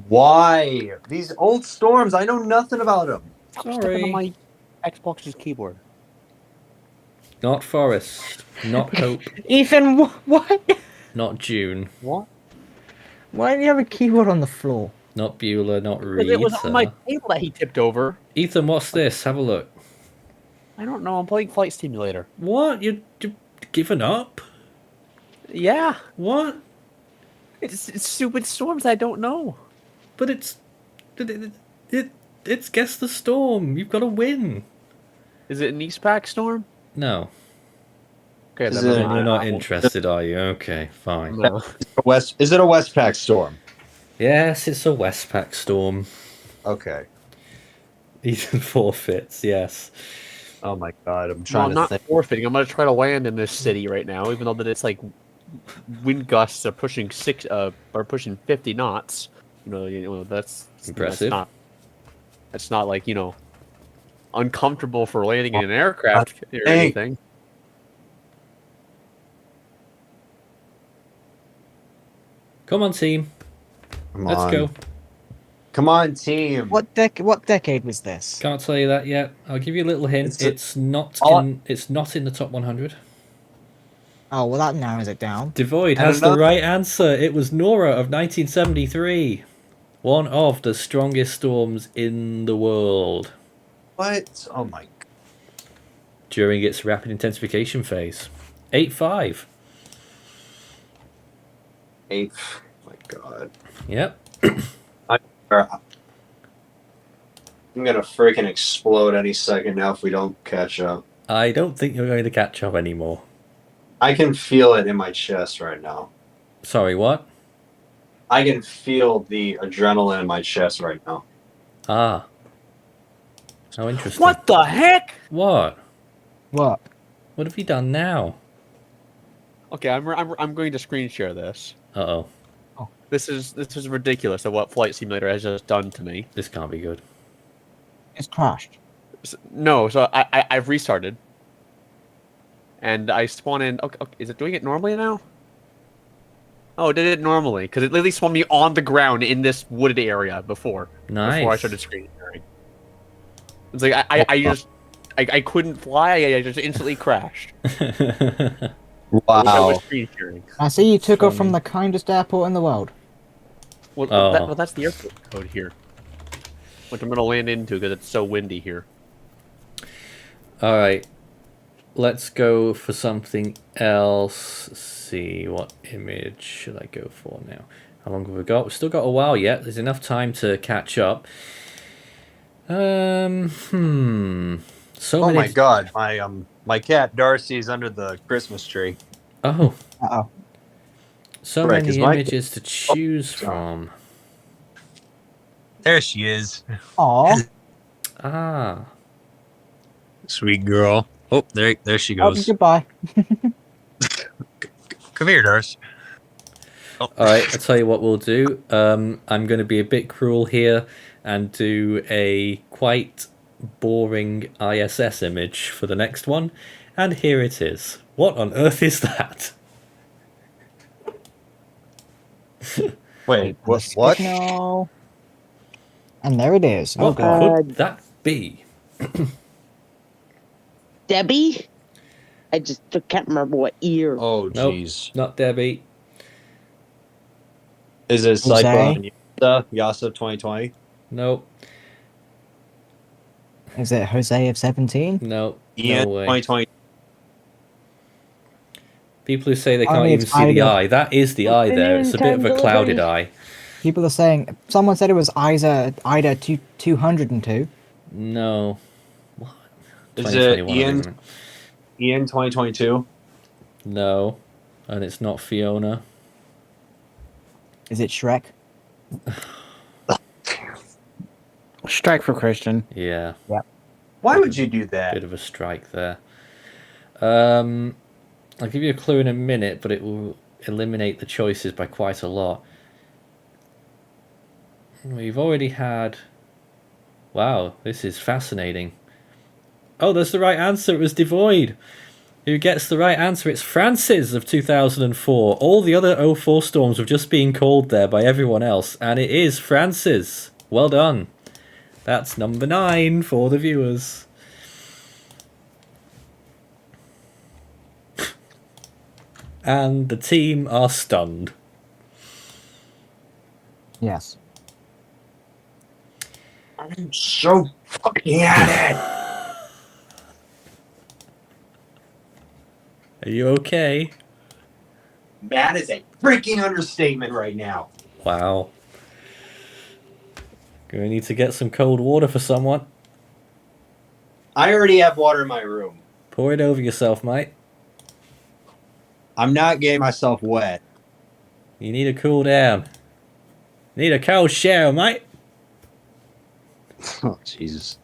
Why? These old storms, I know nothing about them. Stop stepping on my Xbox's keyboard. Not Forest. Not Hope. Ethan, what? Not June. What? Why do you have a keyboard on the floor? Not Beulah. Not Because Rita. it was on my table that he tipped over. Ethan, what's this? Have a look. I don't know. I'm playing Flight Simulator. What? You're giving up? Yeah. What? It's stupid storms I don't know. But it's Guess the Storm. You've got to win. Is it an East Pack storm? No. Okay, Is then it- Then you're not I won't- interested, are you? Okay, fine. No. Is it a Westpac storm? Yes, it's a Westpac storm. Okay. Even forfeits, yes. Oh my god, I'm No, trying I'm to not think. forfeiting. I'm gonna try to land in this city right now, even though that it's like wind gusts are pushing 50 knots. You know that's Impressive. That's not like uncomfortable for landing in an aircraft or Hey. anything. Come on, team. Come Let's on. go. Come on, team. What decade was this? Can't tell you that yet. I'll give you a little hint. It's not in the top 100. Oh, well, that narrows it down. Devoid And has the another- right answer. It was Nora of 1973. One of the strongest storms in the world. What? Oh my. During its rapid intensification phase. 8.5. 8. My god. Yep. I'm gonna freaking explode any second now if we don't catch up. I don't think you're going to catch up anymore. I can feel it in my chest right now. Sorry, what? I can feel the adrenaline in my chest right now. Ah. How interesting. What the heck? What? What? What have you done now? Okay, I'm going to screen share this. Uh-oh. This is ridiculous of what Flight Simulator has just done to me. This can't be good. It's crashed. No, so I've restarted. And I spawn in... Okay, is it doing it normally now? Oh, it did it normally, because it literally spawned me on the ground in this wooded area before. Nice. Before I started screen sharing. It's like, I couldn't fly, I just instantly crashed. I was screen sharing. I see you took off from the kindest airport in the world. Well, Oh. that's the airport code here. Which I'm going to land into because it's so windy here. Alright. Let's go for something else. Let's see, what image should I go for now? How long have we got? We've still got a while yet. There's enough time to catch up. So Oh many... my god, my cat Darcy's under the Christmas tree. Oh. Uh-oh. So Right, 'cause many my- images to choose from. There she is. Aw. Ah. Sweet girl. Oh, there she Oh, goes. goodbye. Come here, Darcy. Oh. Alright, I'll tell you what we'll do. I'm going to be a bit cruel here and do a quite boring ISS image for the next one. And here it is. What on earth is that? Wait, what? No. And there it is. What could that be? Debbie? I just can't remember what year. Oh, Nope, jeez. not Debbie. Is it Jose? Cyclone Yasa 2020? Nope. Is it Jose of 17? No. Ian No way. 2020. People who say they I can't mean, even it's see the Ida. eye. That is the eye there. It's a bit of a clouded eye. People are saying... Someone said it was Ida 202. No. What? Is it 2021, Ian? isn't it? Ian 2022? No. And it's not Fiona. Is it Shrek? Strike for Christian. Yeah. Yep. Why would you do that? Bit of a strike there. I'll give you a clue in a minute, but it will eliminate the choices by quite a lot. We've already had... Wow, this is fascinating. Oh, that's the right answer. It was Devoid. Who gets the right answer? It's Francis of 2004. All the other 04 storms were just being called there by everyone else, and it is Francis. Well done. That's number 9 for the viewers. And the team are stunned. Yes. I'm so fucking at it. Are you okay? That is a freaking understatement right now. Wow. Gonna need to get some cold water for someone. I already have water in my room. Pour it over yourself, mate. I'm not getting myself wet. You need a cool down. Need a cold shower, mate. Oh, Jesus.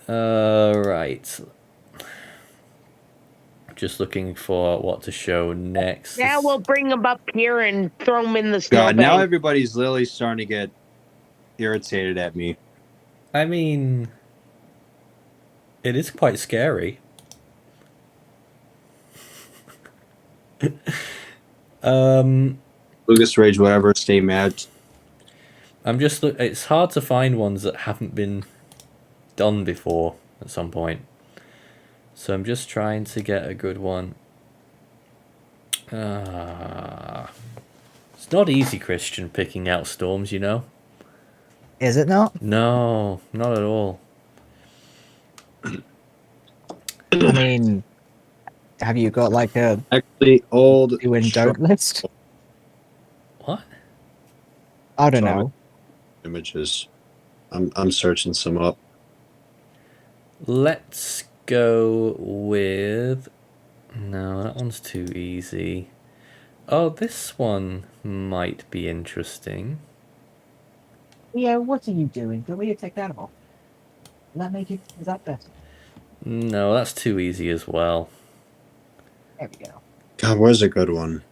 Right. Just looking for what to show next. Now we'll bring them up here and throw them in the God, now snowbank. everybody's literally starting to get irritated at me. I mean, it is quite scary. Lucas Rage, whatever, stay mad. I'm just it's hard to find ones that haven't been done before at some point. So I'm just trying to get a good one. It's not easy, Christian, picking out storms, you know? Is it not? No, not at all. I mean, have you got like a actually old do and don't list? What? I don't know. Images. I'm searching some up. Let's go with... No, that one's too easy. Oh, this one might be interesting. Yeah, what are you doing? Don't we take that off? Is that better? No, that's too easy as well. There we go. God, where's a good one?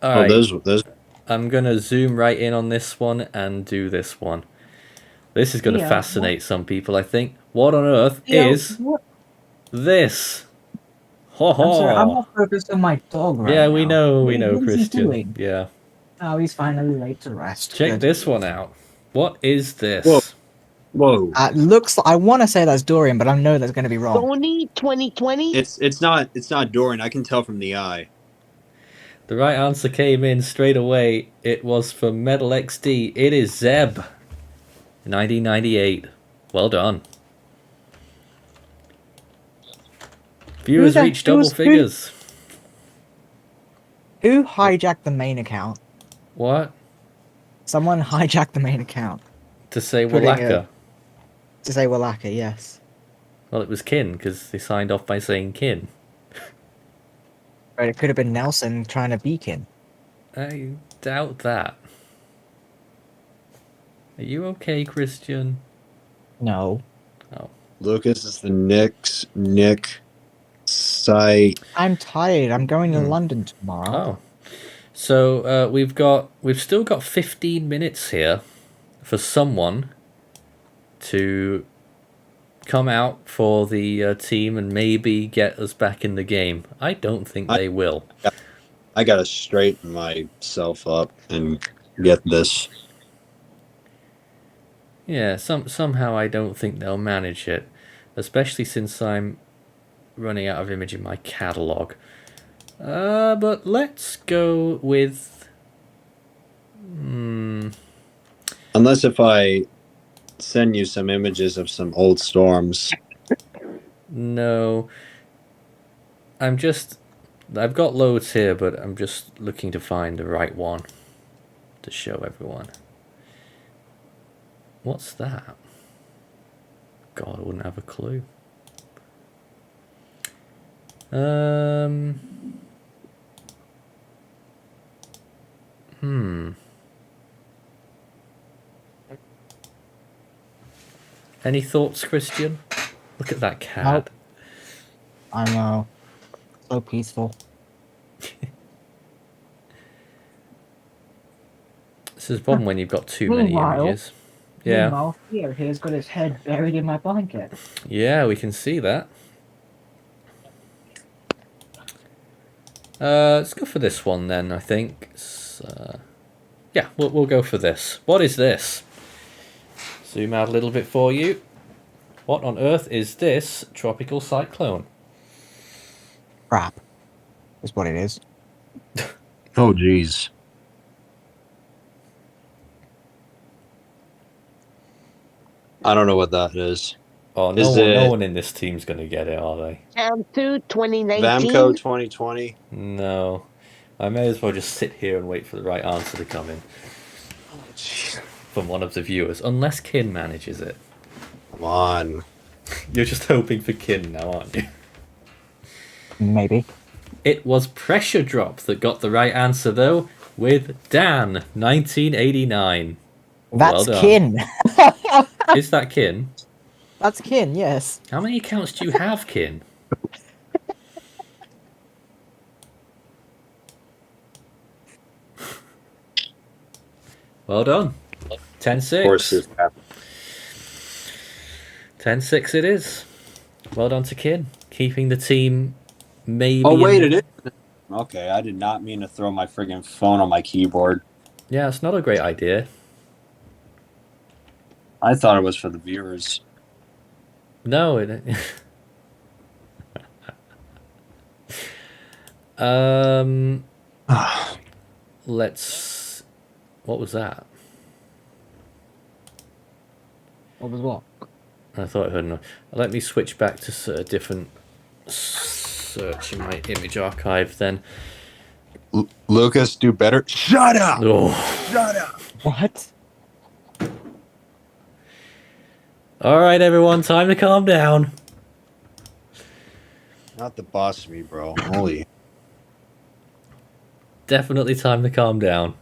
Alright. There's. I'm gonna zoom right in on this one and do this one. This is gonna fascinate some people, I think. What on earth is this? Ho ho! I'm sorry, I'm not focused on my dog right now. Yeah, we know, What is he Christian. doing? Yeah. Oh, he's finally laid to rest. Check Good. this one out. What is this? Whoa. Looks. I want to say that's Dorian, but I know that's going to be wrong. Sony 2020? It's not Dorian. I can tell from the eye. The right answer came in straight away. It was from Metal XD. It is Zeb. 1998. Well done. Viewers reached double figures. Who hijacked the main account? What? Someone hijacked the main account. To say Putting Wallaka. To say Wallaka, yes. Well, it was Kin, because they signed off by saying Kin. Right, it could have been Nelson trying to be Kin. I doubt that. Are you okay, Christian? No. Oh. Lucas is the Nick site. I'm tired. I'm going to London tomorrow. Oh. So we've still got 15 minutes here for someone to come out for the team and maybe get us back in the game. I don't think they will. I gotta straighten myself up and get this. Yeah, somehow I don't think they'll manage it, especially since I'm running out of image in my catalog. But let's go with... Unless if I send you some images of some old storms. No. I've got loads here, but I'm just looking to find the right one to show everyone. What's that? God, I wouldn't have a clue. Any thoughts, Christian? Look at that cat. Nope. I know. So peaceful. This is a problem when you've got too many images. Yeah. Meanwhile, here's got his head buried in my blanket. Yeah, we can see that. Let's go for this one then, I think. Yeah, we'll go for this. What is this? Zoom out a little bit for you. What on earth is this tropical cyclone? Crap. Is what it is. Oh, jeez. I don't know what that is. Oh, no one in this team's going to get it, are they? Samsu 2019? Vamco 2020? No. I may as well just sit here and wait for the right answer to come in. From one of the viewers, unless Kin manages it. Come on. You're just hoping for kin now, aren't you? Maybe. It was Pressure Drop that got the right answer, though, with Dan, 1989. Well That's done. kin. Is that kin? That's kin, yes. How many accounts do you have, kin? Well done. 10-6. Of course this happened. 10-6 it is. Well done to kin. Keeping the team maybe... Oh, wait, it is. Okay, I did not mean to throw my friggin' phone on my keyboard. Yeah, it's not a great idea. I thought it was for the viewers. No, it... Let's... What was that? What was what? I thought I heard enough. Let me switch back to a different search in my image archive then. Lucas, do better. Shut up! Oh. Shut up! What? Alright, everyone, time to calm down. Not the boss of me, bro. Holy. Definitely time to calm down.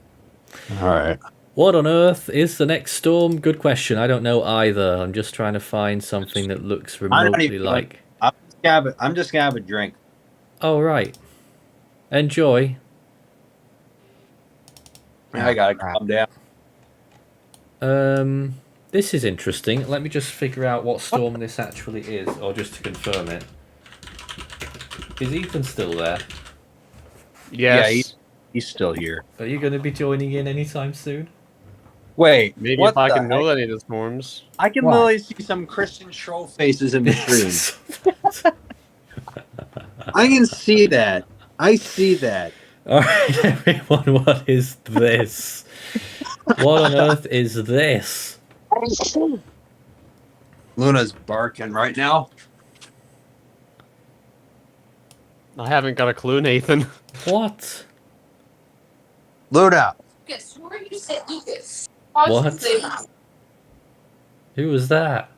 Alright. What on earth is the next storm? Good question. I don't know either. I'm just trying to find something that looks remotely like... I'm just gonna have a drink. Oh, right. Enjoy. I gotta calm down. This is interesting. Let me just figure out what storm this actually is, or just to confirm it. Is Ethan still there? Yes. Yeah, he's still here. Are you going to be joining in anytime soon? Wait, maybe what if I the can heck? build any of the storms. I can literally see some Christian troll faces in the stream. I can see that. I see that. Alright, everyone, what is this? What on earth is this? Luna's barking right now. I haven't got a clue, Nathan. What? Luna! Lucas, where you said Lucas? What? Who was that?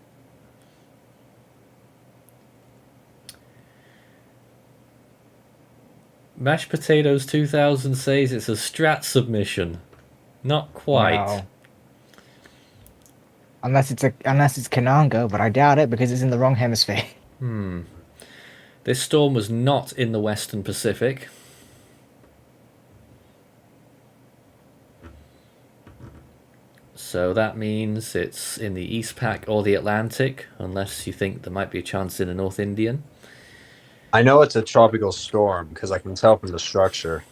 Mashed Potatoes 2000 says it's a strat submission. Not quite. No. Unless it's Kananga, but I doubt it because it's in the wrong hemisphere. This storm was not in the Western Pacific. So that means it's in the East Pac or the Atlantic, unless you think there might be a chance in the North Indian. I know it's a tropical storm because I can tell from the structure.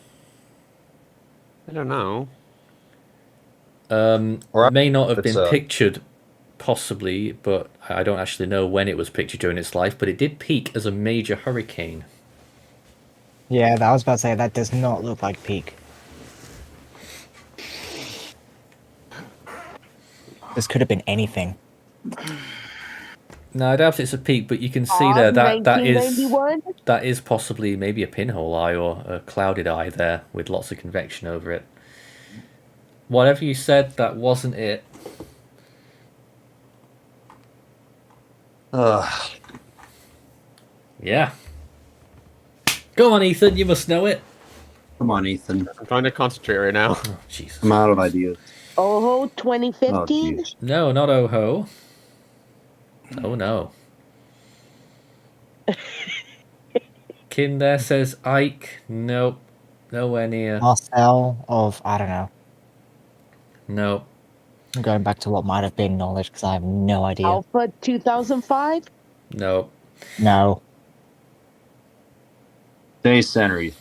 I don't know. May not have been pictured, possibly, but I don't actually know when it was pictured during its life, but it did peak as a major hurricane. Yeah, I was about to say, that does not look like peak. This could have been anything. No, I doubt it's a peak, but you can see there that is possibly maybe a pinhole eye or a clouded eye there with lots of convection over it. Whatever you said, that wasn't it. Yeah. Go on, Ethan, you must know it. Come on, Ethan. I'm trying to concentrate right now. Oh, Jesus. I'm out of ideas. Oh, 2015? No, not Oho. Oh, no. Kin there says Ike. Nope. Nowhere near. Marcel of, I don't know. No. I'm going back to what might have been knowledge because I have no idea. Alpha 2005? No. No. Day Summaries.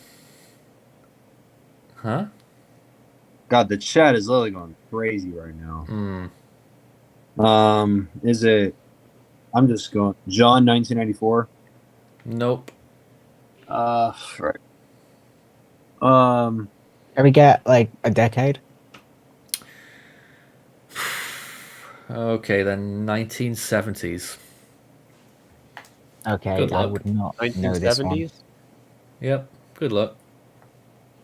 Huh? God, the chat is literally going crazy right now. Is it... I'm just going... John, 1994? Nope. Right. Can we get, like, a decade? Okay, then 1970s. Okay, Good I luck. would not know this one. 1970s? Yep, good luck.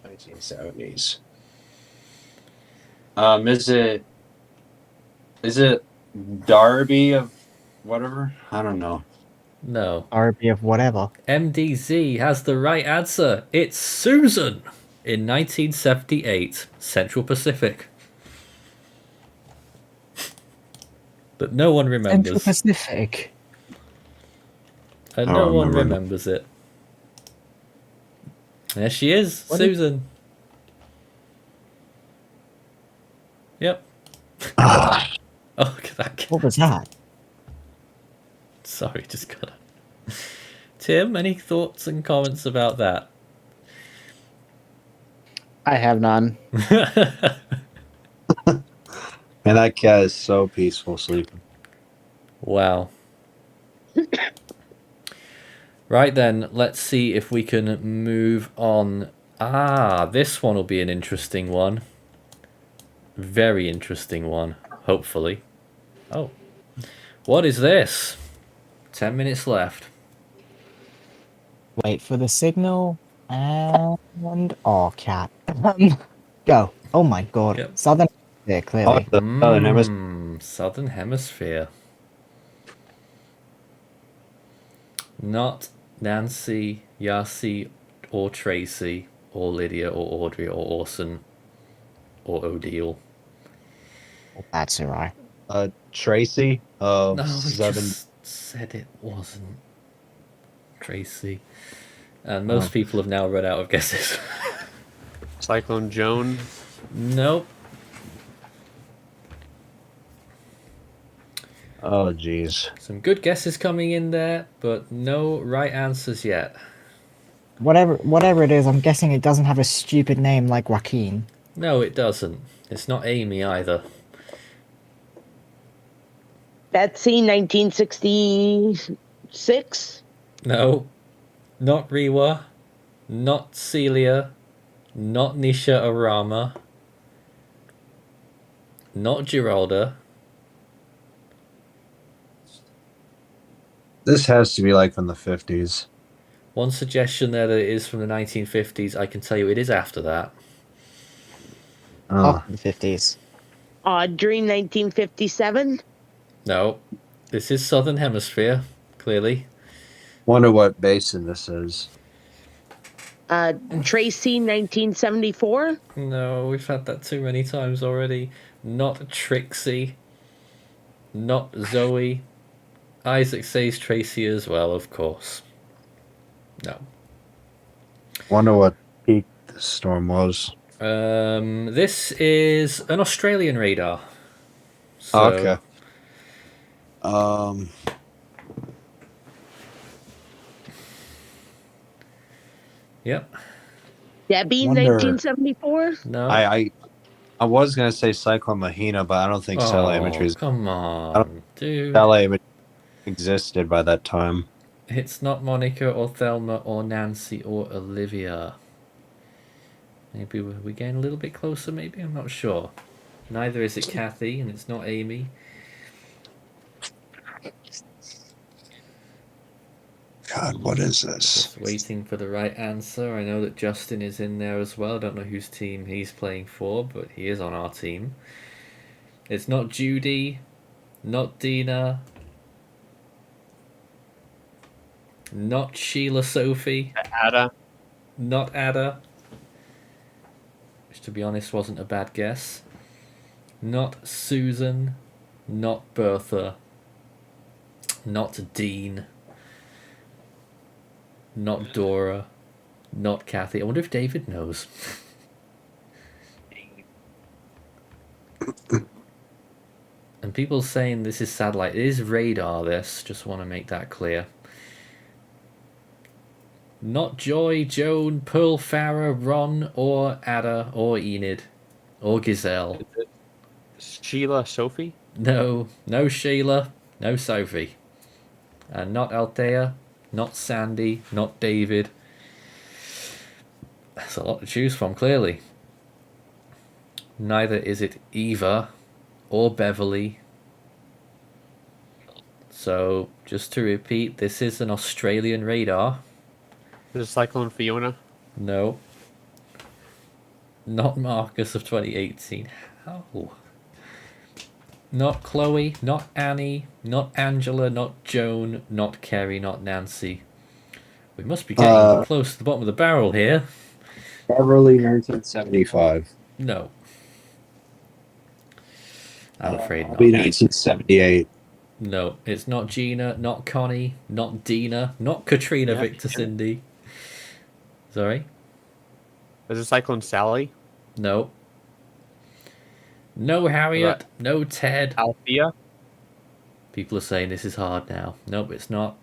1970s. Is it Darby of whatever? I don't know. No. RB of whatever. MDZ has the right answer. It's Susan in 1978, Central Pacific. But no one Central remembers. Pacific. And I no don't one remember. remembers it. There she is, Susan. Yep. Oh, look at that. What was that? Sorry, just got it. Tim, any thoughts and comments about that? I have none. Man, that cat is so peaceful sleeping. Wow. Right then, let's see if we can move on. Ah, this one will be an interesting one. Very interesting one, hopefully. Oh. What is this? 10 minutes left. Wait for the signal and cat. Go. Oh my god. Yep. Southern Hemisphere, clearly. Southern Hemisphere. Southern Hemisphere. Not Nancy, Yasi, or Tracy, or Lydia, or Audrey, or Orson, or Odile. That's alright. Tracy of No, I Seven. just said it wasn't Tracy. And most people have now run out of guesses. Cyclone Joan. Nope. Oh, jeez. Some good guesses coming in there, but no right answers yet. Whatever it is, I'm guessing it doesn't have a stupid name like Joaquin. No, it doesn't. It's not Amy either. Betsy, 1966. No. Not Rewa. Not Celia. Not Nisha Arama. Not Geralda. This has to be like from the 50s. One suggestion there that it is from the 1950s. I can tell you it is after that. Oh, the 50s. Audrey, 1957. No. This is Southern Hemisphere, clearly. Wonder what basin this is. Tracy, 1974. No, we've had that too many times already. Not Trixie. Not Zoe. Isaac says Tracy as well, of course. No. Wonder what peak the storm was. This is an Australian radar. So, Okay. Yep. Debbie, Wonder- 1974. No. I was gonna say Cyclone Mahina, but I don't think satellite imagery is. Come I don't on, dude. Satellite imagery existed by that time. It's not Monica or Thelma or Nancy or Olivia. Maybe we're getting a little bit closer, maybe? I'm not sure. Neither is it Kathy, and it's not Amy. God, what is this? Just waiting for the right answer. I know that Justin is in there as well. I don't know whose team he's playing for, but he is on our team. It's not Judy, not Dina, not Sheila Sophie, Ada. not Ada, which to be honest wasn't a bad guess. Not Susan, not Bertha, not Dean, not Dora, not Kathy. I wonder if David knows. And people saying this is satellite. It is radar, this. Just want to make that clear. Not Joy, Joan, Pearl, Farah, Ron, or Ada, or Enid, or Giselle. Sheila Sophie? No, no Sheila, no Sophie. And not Althea, not Sandy, not David. That's a lot to choose from, clearly. Neither is it Eva or Beverly. So, just to repeat, this is an Australian radar. Is it Cyclone Fiona? No. Not Marcus of 2018. How? Not Chloe, not Annie, not Angela, not Joan, not Kerry, not Nancy. We must be getting close to the bottom of the barrel here. Beverly, 1975. No. I'm afraid I'll not. be 1978. No, it's not Gina, not Connie, not Dina, not Katrina Victor Cindy. Sorry? Is it Cyclone Sally? No. No Harriet, no Ted. Althea? People are saying this is hard now. Nope, it's not.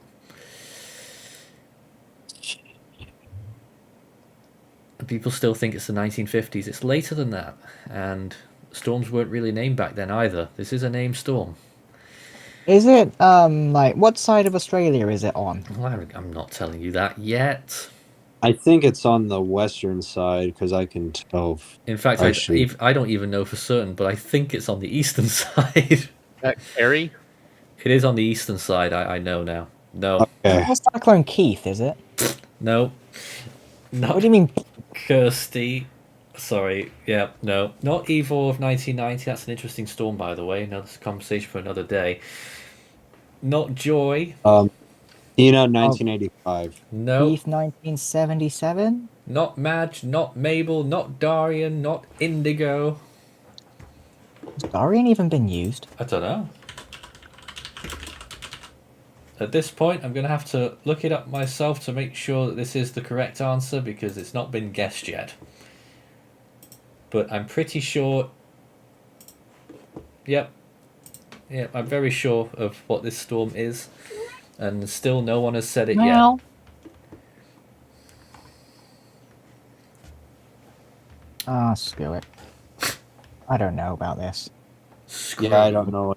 People still think it's the 1950s. It's later than that. And storms weren't really named back then either. This is a named storm. Is it, like, what side of Australia is it on? Well, I'm not telling you that yet. I think it's on the western side because I can tell. In fact, I don't even know for certain, but I think it's on the eastern side. Harry? It is on the eastern side, I know now. No. Okay. It's not Cyclone Keith, is it? No. Not what do you mean? Kirsty. Sorry. Yeah, no. Not Evil of 1990. That's an interesting storm, by the way. Another conversation for another day. Not Joy. Tina, 1985. No. Keith, 1977? Not Madge, not Mabel, not Darian, not Indigo. Has Darian even been used? I don't know. At this point, I'm going to have to look it up myself to make sure that this is the correct answer because it's not been guessed yet. But I'm pretty sure... Yep. Yeah, I'm very sure of what this storm is. And still no one has said it yet. Ah, screw it. I don't know about this. Yeah, I don't know.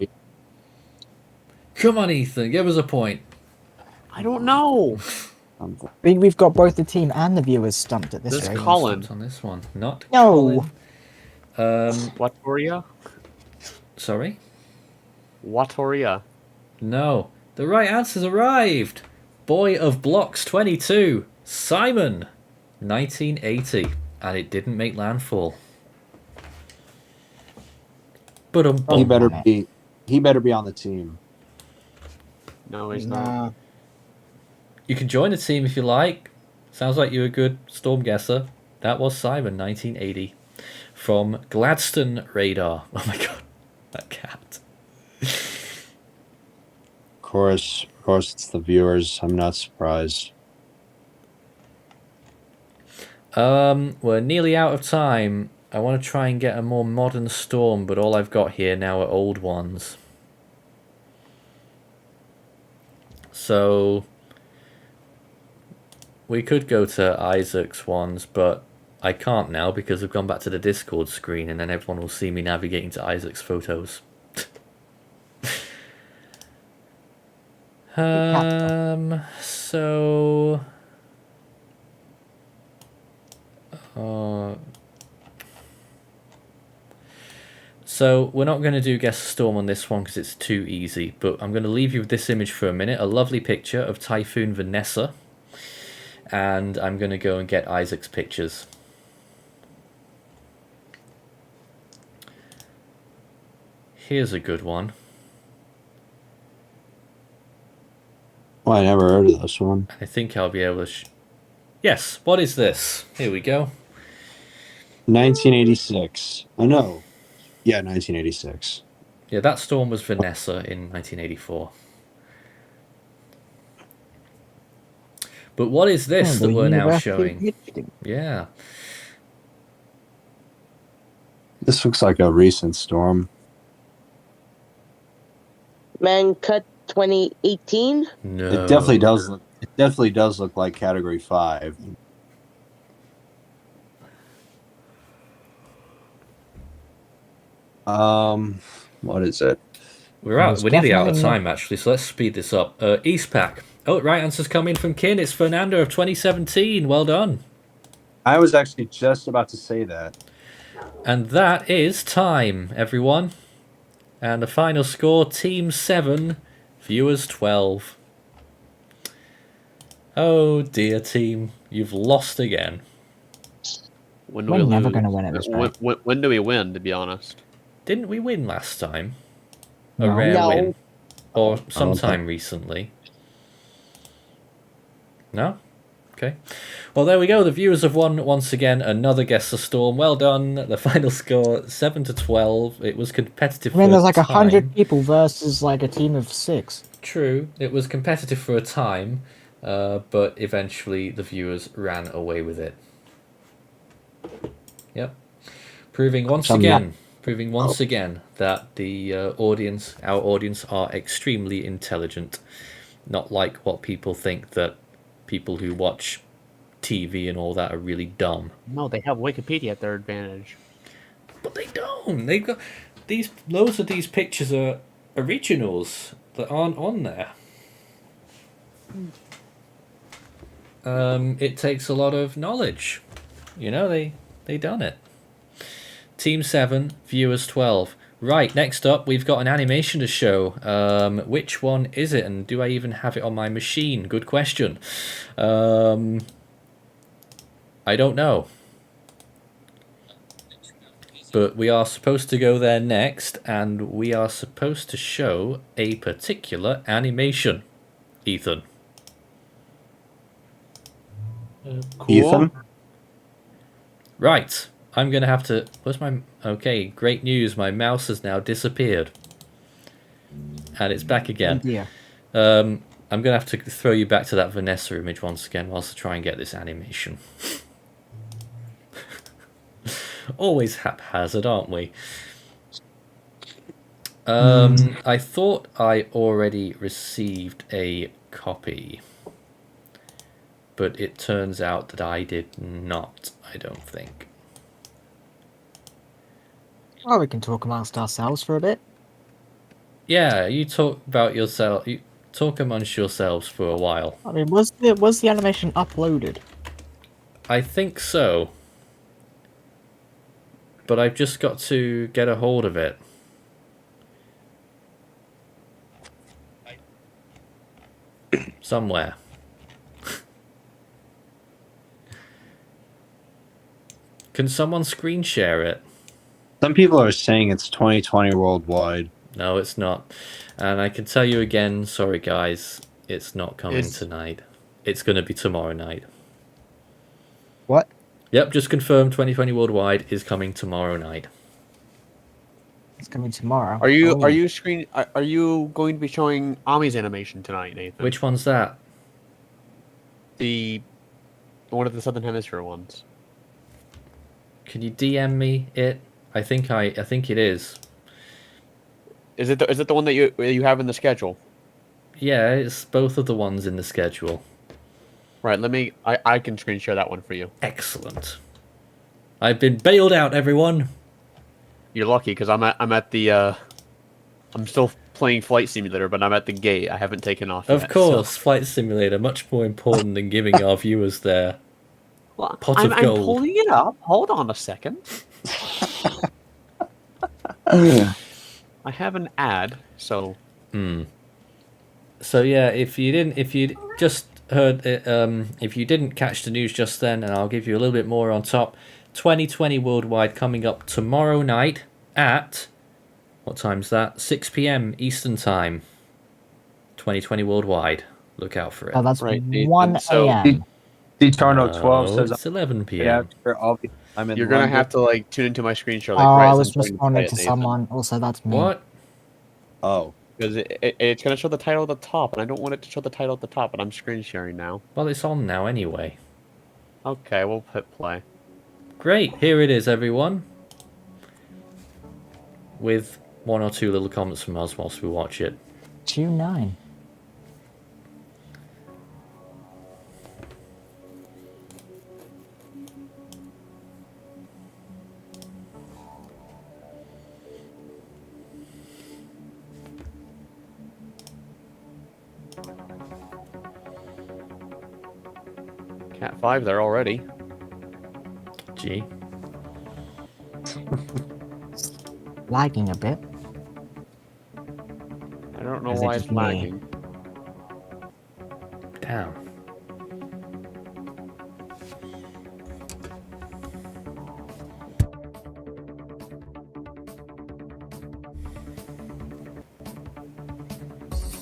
Come on, Ethan, give us a point. I don't know. We've got both the team and the viewers stumped at this rate. There's Colin. On this one. Not No. Colin. Watoria? Sorry? Watoria. No. The right answer's arrived. Boy of Blocks 22. Simon. 1980. And it didn't make landfall. But he better be on the team. No, he's not. You can join the team if you like. Sounds like you're a good storm guesser. That was Simon, 1980. From Gladstone Radar. Oh my god. That cat. Of course, it's the viewers. I'm not surprised. We're nearly out of time. I want to try and get a more modern storm, but all I've got here now are old ones. So we could go to Isaac's ones, but I can't now because I've gone back to the Discord screen and then everyone will see me navigating to Isaac's photos. So so we're not going to do Guess the Storm on this one because it's too easy, but I'm going to leave you with this image for a minute. A lovely picture of Typhoon Vanessa. And I'm going to go and get Isaac's pictures. Here's a good one. Well, I never heard of this one. I think I'll be able to... Yes, what is this? Here we go. 1986. Oh, no. Yeah, 1986. Yeah, that storm was Vanessa in 1984. But what is this that we're now showing? Yeah. This looks like a recent storm. Mancut 2018? No. It definitely does look. It definitely does look like Category 5. What is it? We're nearly out of time actually, so let's speed this up. Eastpak. Oh, right answer's coming from Kin. It's Fernando of 2017. Well done. I was actually just about to say that. And that is time, everyone. And the final score, Team 7, viewers 12. Oh dear, team. You've lost again. When do We're we never lose? going to win at this rate. When do we win, to be honest? Didn't we win last time? a No. rare No. win, or think- sometime recently. No? Okay. Well, there we go. The viewers have won once again. Another Guess the Storm. Well done. The final score 7-12. It was competitive I mean, for there's a like time. 100 people versus like a team of 6. True. It was competitive for a time, but eventually the viewers ran away with it. Yep. Proving once again that the our audience are extremely intelligent. Not like what people think, that people who watch TV and all that are really dumb. No, they have Wikipedia at their advantage. But they don't. They've got loads of these pictures are originals that aren't on there. It takes a lot of knowledge. You know, they done it. Team 7, viewers 12. Right, next up, we've got an animation to show. Which one is it, and do I even have it on my machine? Good question. I don't know. But we are supposed to go there next, and we are supposed to show a particular animation. Ethan. Cool. Ethan? Right. I'm going to have to... Where's my... Okay, great news. My mouse has now disappeared. And it's back again. Oh dear. I'm going to have to throw you back to that Vanessa image once again whilst I try and get this animation. Always haphazard, aren't we? I thought I already received a copy. But it turns out that I did not, I don't think. Well, we can talk amongst ourselves for a bit. Yeah, you talk about yourself. You talk amongst yourselves for a while. I mean, was the animation uploaded? I think so. But I've just got to get a hold of it. Somewhere. Can someone screen share it? Some people are saying it's 2020 worldwide. No, it's not. And I can tell you again, sorry guys, it's not coming It's- tonight. It's going to be tomorrow night. What? Yep, just confirmed 2020 worldwide is coming tomorrow night. It's coming tomorrow. Are you Oh. are you going to be showing Ami's animation tonight, Nathan? Which one's that? The one of the Southern Hemisphere ones. Can you DM me it? I think it is. Is it the one that you have in the schedule? Yeah, it's both of the ones in the schedule. Right, I can screen share that one for you. Excellent. I've been bailed out, everyone. You're lucky because I'm at the I'm still playing Flight Simulator, but I'm at the gate. I haven't taken off Of yet, course, Flight Simulator, much more important than giving our viewers their pot of I'm gold. pulling it up. Hold on a second. I have an ad, so. So yeah, if you just heard it, if you didn't catch the news just then, and I'll give you a little bit more on top. 2020 worldwide coming up tomorrow night at what time's that? 6 p.m. Eastern time. 2020 worldwide. Look out for it. Oh, that's Right, 1 a.m. Detarno 12 says it's 11 yeah, p.m. I'm in You're gonna London. have to like tune into my screen share. Oh, Like, I right as was I'm going responding play to it, Nathan. someone. Also, that's me. What? Oh. Because it's gonna show the title at the top, and I don't want it to show the title at the top, and I'm screen sharing now. Well, it's on now anyway. Okay, we'll hit play. Great, here it is, everyone. With one or two little comments from us whilst we watch it. June 9. Cat 5 there already. Gee. Lagging a bit. I don't know Is it why just it's me? lagging. Damn.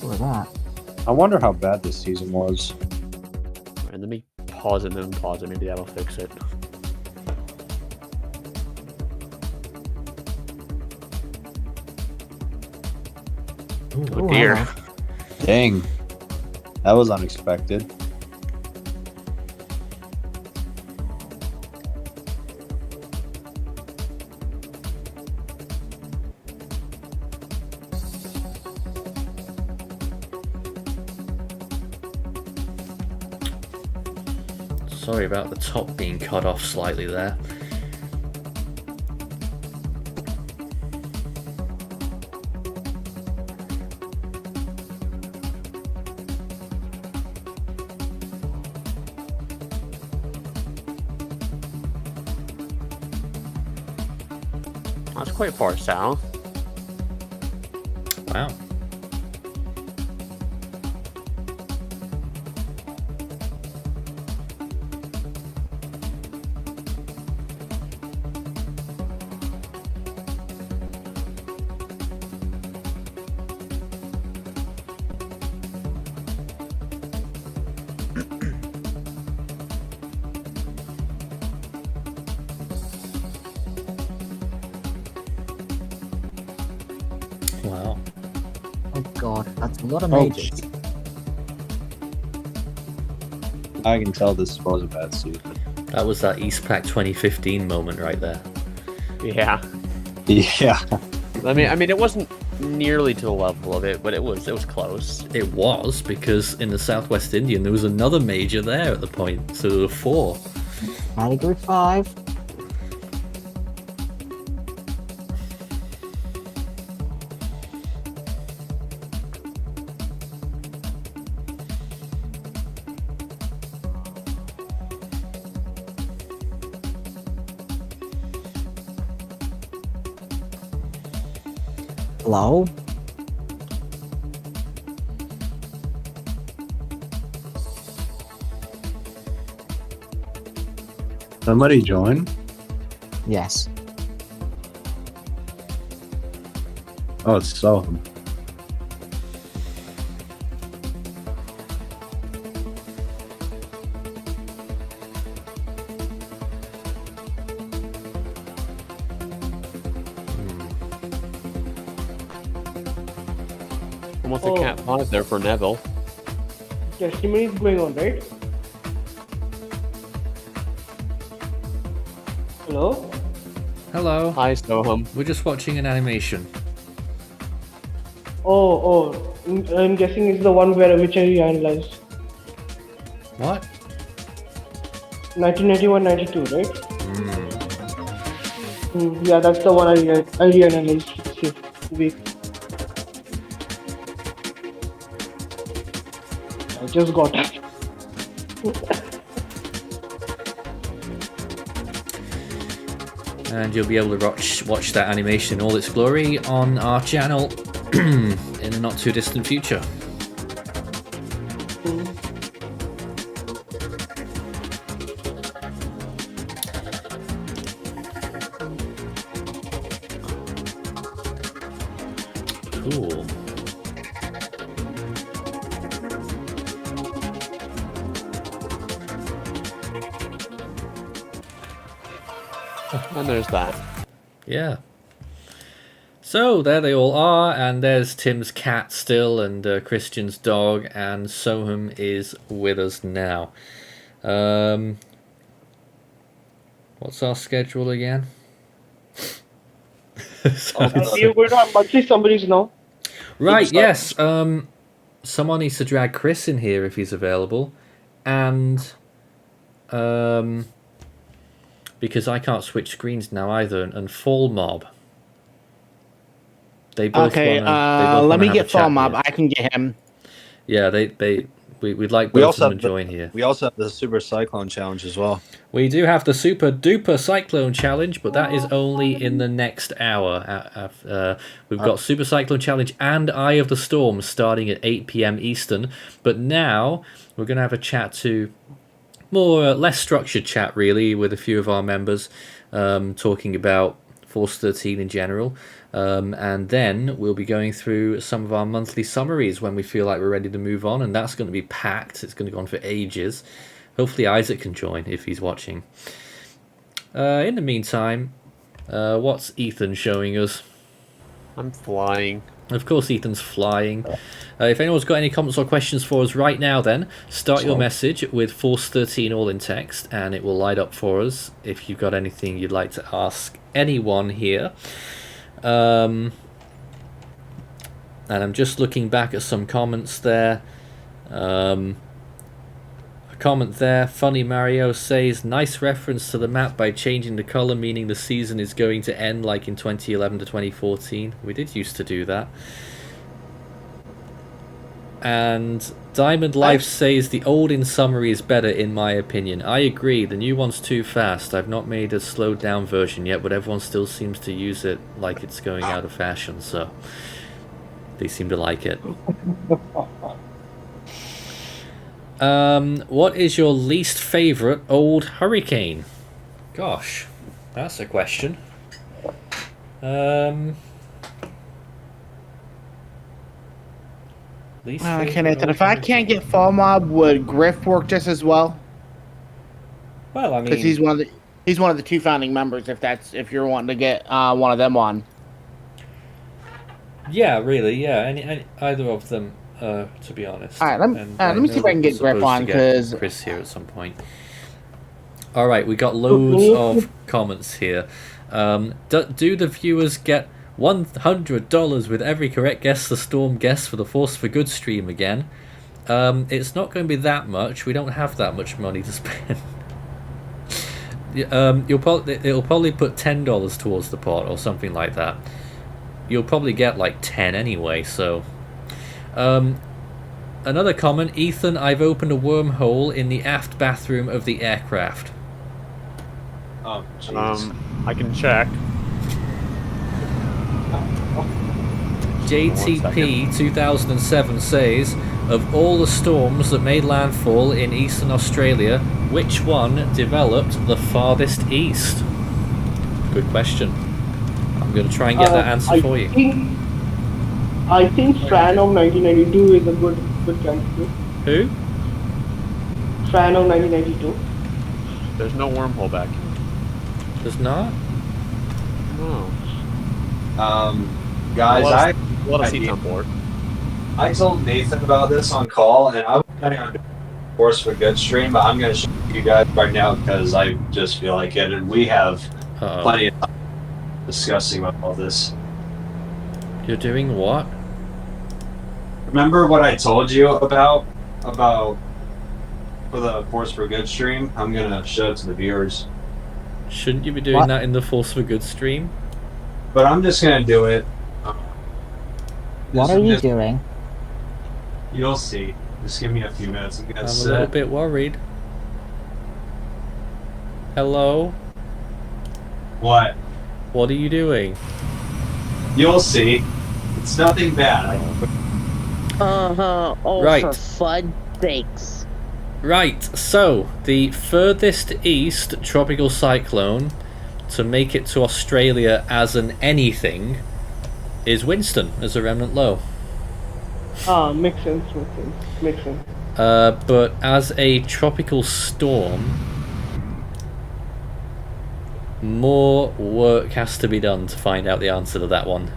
What was that? I wonder how bad this season was. And let me pause it and then pause it. Maybe that'll fix it. Oh dear. Wow. Dang. That was unexpected. Sorry about the top being cut off slightly there. That's quite far south. Wow. Wow. Oh god, that's a lot of Oh, majors. I can tell this was a bad season. That was that Eastpak 2015 moment right there. Yeah. Yeah. I mean, it wasn't nearly to the level of it, but it was close. It was, because in the Southwest Indian there was another major there at the point, so there were 4. Category 5. Hello? Somebody join? Yes. Oh, it's Soham. Almost a cat 5 there for Neville. Testimonies going on, right? Hello? Hello. Hi, Soham. We're just watching an animation. I'm guessing it's the one which I analyzed. What? 1991-92, right? Yeah, that's the one I reanalyzed this week. I just got it. And you'll be able to watch that animation in all its glory on our channel in the not too distant future. Cool. And there's that. Yeah. So there they all are, and there's Tim's cat still, and Christian's dog, and Soham is with us now. What's our schedule again? You're going to have monthly summaries now. Right, yes. Someone needs to drag Chris in here if he's available, and because I can't switch screens now either, and Fall Mob. They both Okay, let me get Fall Mob. I can get him. Yeah, we'd like both of them to join here. We also have the Super Cyclone Challenge as well. We do have the Super Duper Cyclone Challenge, but that is only in the next hour. We've got Super Cyclone Challenge and Eye of the Storm starting at 8 p.m. Eastern. But now we're going to have a chat to less structured chat, really, with a few of our members talking about Force 13 in general. And then we'll be going through some of our monthly summaries when we feel like we're ready to move on, and that's going to be packed. It's going to go on for ages. Hopefully Isaac can join if he's watching. In the meantime, what's Ethan showing us? I'm flying. Of course Ethan's flying. If anyone's got any comments or questions for us right now, then start your message with Force 13 all in text, and it will light up for us if you've got anything you'd like to ask anyone here. And I'm just looking back at some comments there. A comment there, Funny Mario says, nice reference to the map by changing the colour, meaning the season is going to end like in 2011 to 2014. We did used to do that. And Diamond Life says the old in summary is better in my opinion. I agree, the new one's too fast. I've not made a slowed down version yet, but everyone still seems to use it like it's going out of fashion, so they seem to like it. What is your least favourite old hurricane? Gosh, that's a question. Okay, Nathan, if I can't get Fall Mob, would Griff work just as well? Well, I mean, because he's one of the two founding members. If you're wanting to get one of them on. Yeah, really, yeah. Any either of them, to be honest. All right, let me see if I can get Griff on, because Chris here at some point. All right, we got loads of comments here. Do the viewers get $100 with every correct guess the Storm guess for the Force for Good stream again? It's not going to be that much. We don't have that much money to spend. It'll probably put $10 towards the pot or something like that. You'll probably get like 10 anyway. So, another comment, Ethan. I've opened a wormhole in the aft bathroom of the aircraft. Oh, jeez. I can check. JTP 2007 says, of all the storms that made landfall in eastern Australia, which one developed the farthest east? Good question. I'm going to try and get that answer for you. I think Fran of 1992 is a good candidate. Who? Fran of 1992. There's no wormhole back here. There's not? No. Guys, a lot of seats on board. I told Nathan about this on call, and I was planning on doing a Force for Good stream, but I'm going to show you guys right now because I just feel like it, and we have plenty of time discussing about all this. You're doing what? Remember what I told you about for the Force for Good stream? I'm going to show it to the viewers. Shouldn't you be doing that in the Force for Good stream? But I'm just going to do it. What are you doing? You'll see. Just give me a few minutes. I'm a little bit worried. Hello? What? What are you doing? You'll see. It's nothing bad. Oh, right. For fun sakes. Right, so the furthest east tropical cyclone to make it to Australia as an anything is Winston as a remnant low. Makes sense. But as a tropical storm, more work has to be done to find out the answer to that one.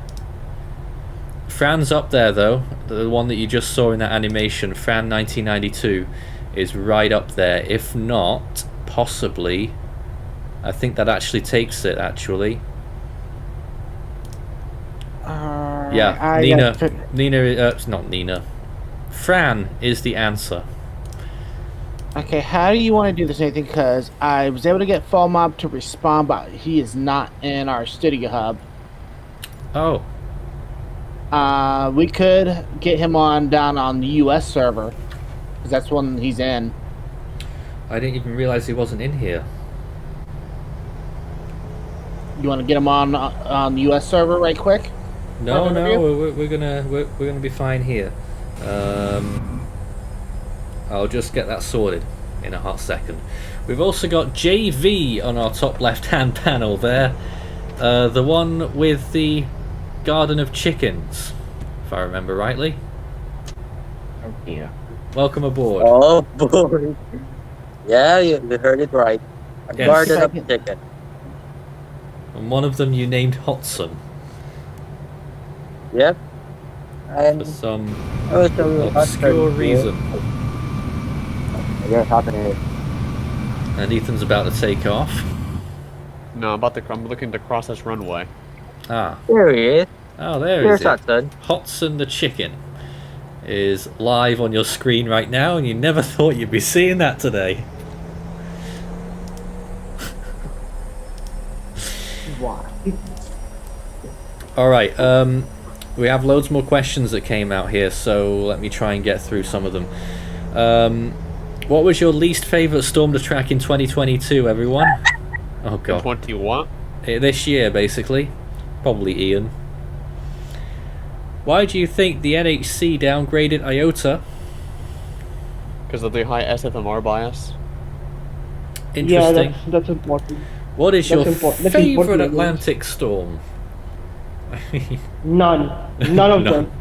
Fran's up there though, the one that you just saw in that animation, Fran 1992, is right up there. If not, possibly, I think that actually takes it actually. Yeah, Nina. Fran is the answer. Okay, how do you want to do this, Nathan? Because I was able to get Fall Mob to respond, but he is not in our studio hub. Oh. We could get him down on the US server, because that's one he's in. I didn't even realize he wasn't in here. You want to get him on the US server right quick? No, we're gonna be fine here. I'll just get that sorted in a hot second. We've also got JV on our top left-hand panel there, the one with the Garden of Chickens, if I remember rightly. Oh dear. Welcome aboard. Oh boy. Yeah, you heard it right. A Yes. garden of chicken. And one of them you named Hotson. Yep. And for some also obscure reason. You're happening. And Ethan's about to take off. No, I'm looking to cross this runway. Ah. There he is. Oh, there Here's he is. Hudson. Hotson the chicken is live on your screen right now, and you never thought you'd be seeing that today. Wow. Alright, we have loads more questions that came out here, so let me try and get through some of them. What was your least favourite storm to track in 2022, everyone? Oh god. 21? This year, basically. Probably Ian. Why do you think the NHC downgraded IOTA? Because of the high SFMR bias. Interesting. Yeah, that's important. What is That's your important. favourite Atlantic storm? None of them.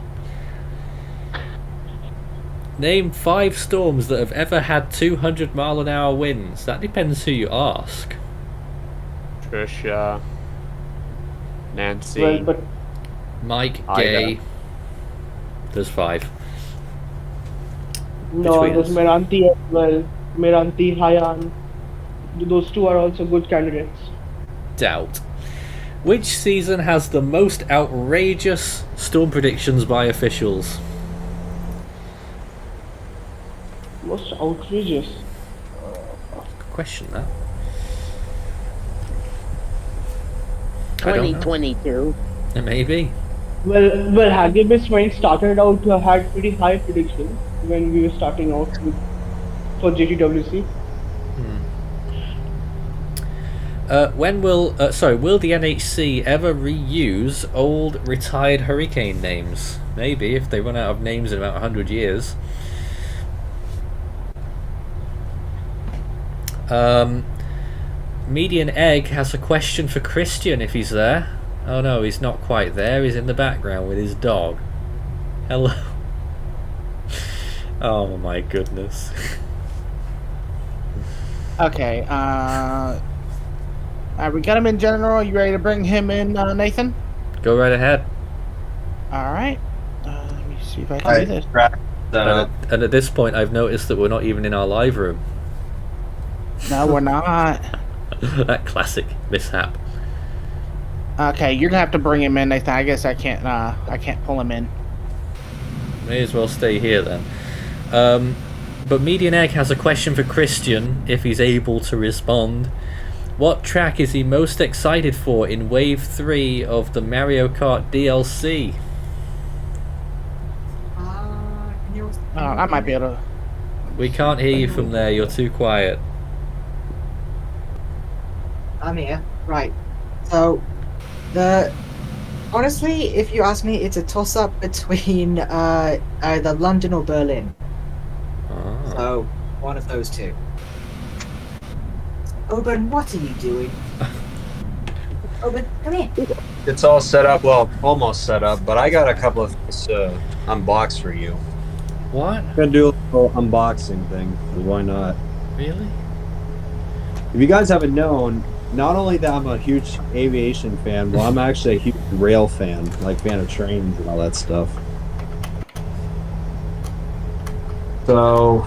Name 5 storms that have ever had 200-mile-an-hour winds. That depends who you ask. Trisha. Nancy. Well, but Mike, Ida. Gay. There's 5. no, Between there's us. Meranti as well. Meranti, Hayan. Those two are also good candidates. Doubt. Which season has the most outrageous storm predictions by officials? Most outrageous. Good question, that. I don't know. 2022. Maybe. Well, Hagebis when it started out had pretty high predictions when we were starting out for JTWC. Will the NHC ever reuse old retired hurricane names? Maybe, if they run out of names in about 100 years. Median Egg has a question for Christian if he's there. Oh no, he's not quite there. He's in the background with his dog. Hello. Oh my goodness. Okay, we got him in general. You ready to bring him in, Nathan? Go right ahead. Alright. Let me see if I can do this. And at this point, I've noticed that we're not even in our live room. No, we're not. That classic mishap. Okay, you're gonna have to bring him in, Nathan. I guess I can't pull him in. May as well stay here then. But Median Egg has a question for Christian, if he's able to respond. What track is he most excited for in Wave 3 of the Mario Kart DLC? I might be able to. We can't hear you from there, you're too quiet. I'm here. Right. So, honestly, if you ask me, it's a toss-up between either London or Berlin. Ah. So, one of those two. Oben, what are you doing? Oben, come here. It's all set up, well, almost set up, but I got a couple of things to unbox for you. What? I'm gonna do a little unboxing thing, 'cause why not? Really? If you guys haven't known, not only that I'm a huge aviation fan, well, I'm actually a huge rail fan, like fan of trains and all that stuff. So,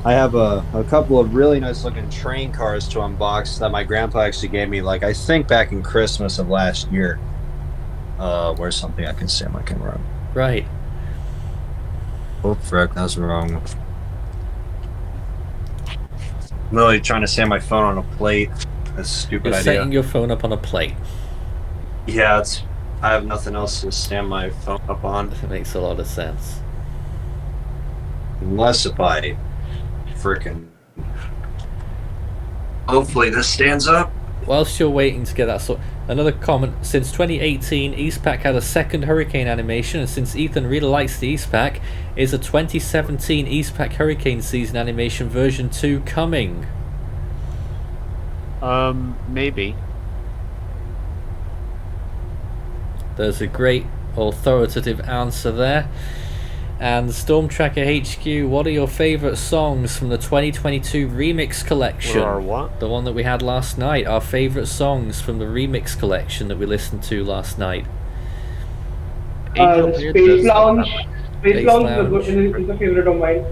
I have a couple of really nice looking train cars to unbox that my grandpa actually gave me, like, I think back in Christmas of last year. Where's something I can see on my camera? Right. Oh, frick, that's wrong. I'm really trying to stand my phone on a plate. That's a stupid You're idea. setting your phone up on a plate. Yeah, I have nothing else to stand my phone up on. That makes a lot of sense. Unless if I frickin'... Hopefully this stands up. Whilst you're waiting to get that sort, another comment. Since 2018, Eastpak had a second hurricane animation, and since Ethan really likes the Eastpak, is a 2017 Eastpak hurricane season animation version 2 coming? Maybe. There's a great authoritative answer there. And Storm Tracker HQ, what are your favourite songs from the 2022 remix collection? Or what? The one that we had last night. Our favourite songs from the remix collection that we listened to last night. Space Lounge. Space Lounge is a favorite of mine.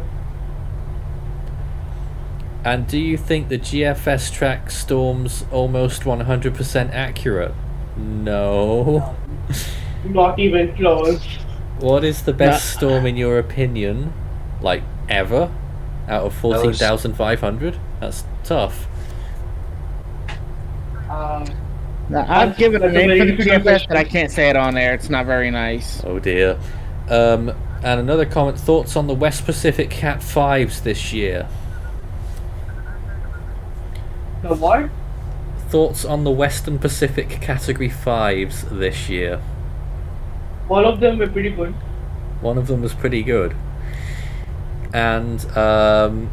And do you think the GFS track Storm's almost 100% accurate? No. Not even close. What is the best Storm in your opinion? Like, ever? Out of 14,500? That's tough. I've given a name for the GFS, but I can't say it on air. It's not very nice. Oh dear. And another comment, thoughts on the West Pacific Cat 5s this year? The what? Thoughts on the Western Pacific Category 5s this year? All of them were pretty good. One of them was pretty good. And the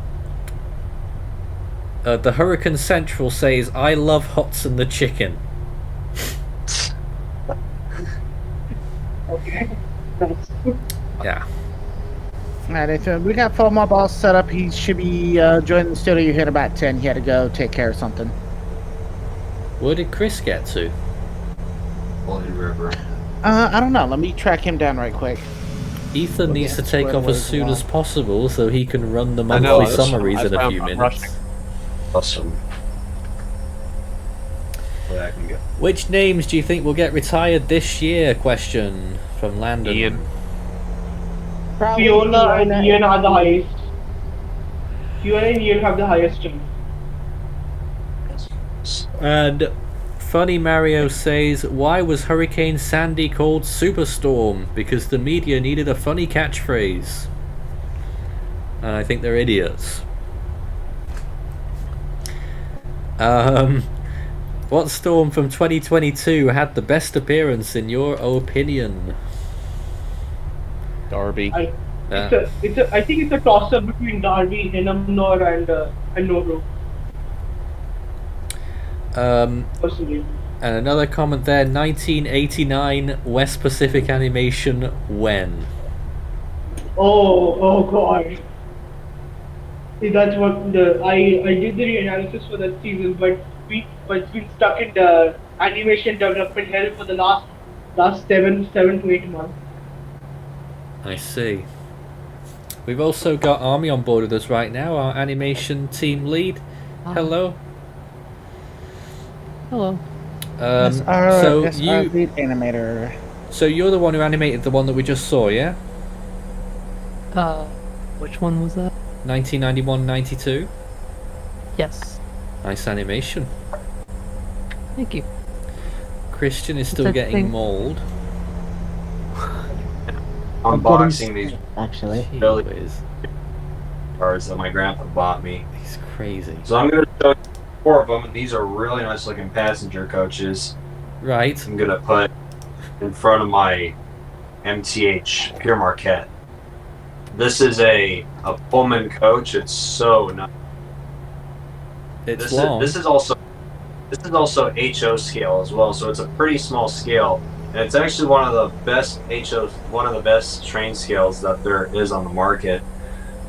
Hurricane Central says, I love Hudson the chicken. Okay. Yeah. Alright, so we got 4 more balls set up. He should be joining the studio here in about 10. He had to go take care of something. Where did Chris get to? Holy River. I don't know. Let me track him down right quick. Ethan needs to take off as soon as possible so he can run the monthly summaries in a few minutes. Awesome. Where I can go. Which names do you think will get retired this year? Question from Landon. Ian. Fiona and Ian are the highest. Fiona and Ian have the highest stream. And Funny Mario says, why was Hurricane Sandy called Superstorm? Because the media needed a funny catchphrase. And I think they're idiots. What storm from 2022 had the best appearance in your opinion? Darby. I think it's a toss-up between Darby, Enamnor, and Noro. Personally. And another comment there, 1989 West Pacific Animation, when? Oh god. See, that's what I did the re-analysis for that season, but it's been stuck in the animation development hell for the last 7 to 8 months. I see. We've also got Army on board with us right now, our animation team lead. Hello. Hello. So our lead animator. So you're the one who animated the one that we just saw, yeah? Which one was that? 1991-92. Yes. Nice animation. Thank you. Christian is still getting mauled. Unboxing these actually cards that my grandpa bought me. He's crazy. So I'm going to show you 4 of them, and these are really nice looking passenger coaches. Right. I'm going to put in front of my MTH Pierre Marquette. This is a Pullman coach. It's so nice. It's long. This is also HO scale as well, so it's a pretty small scale. And it's actually one of the best train scales that there is on the market.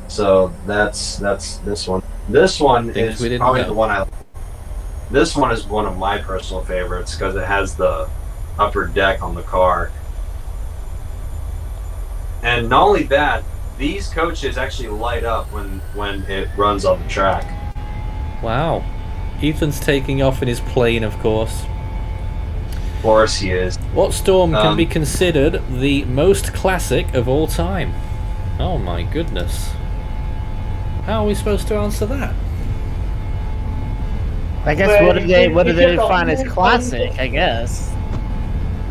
So that's this one. This one is probably the one This one is one of my personal favorites because it has the upper deck on the car. And not only that, these coaches actually light up when it runs on the track. Wow. Ethan's taking off in his plane, of course. Of course he is. What storm can be considered the most classic of all time? Oh my goodness. How are we supposed to answer that? I guess what do they define as classic, I guess?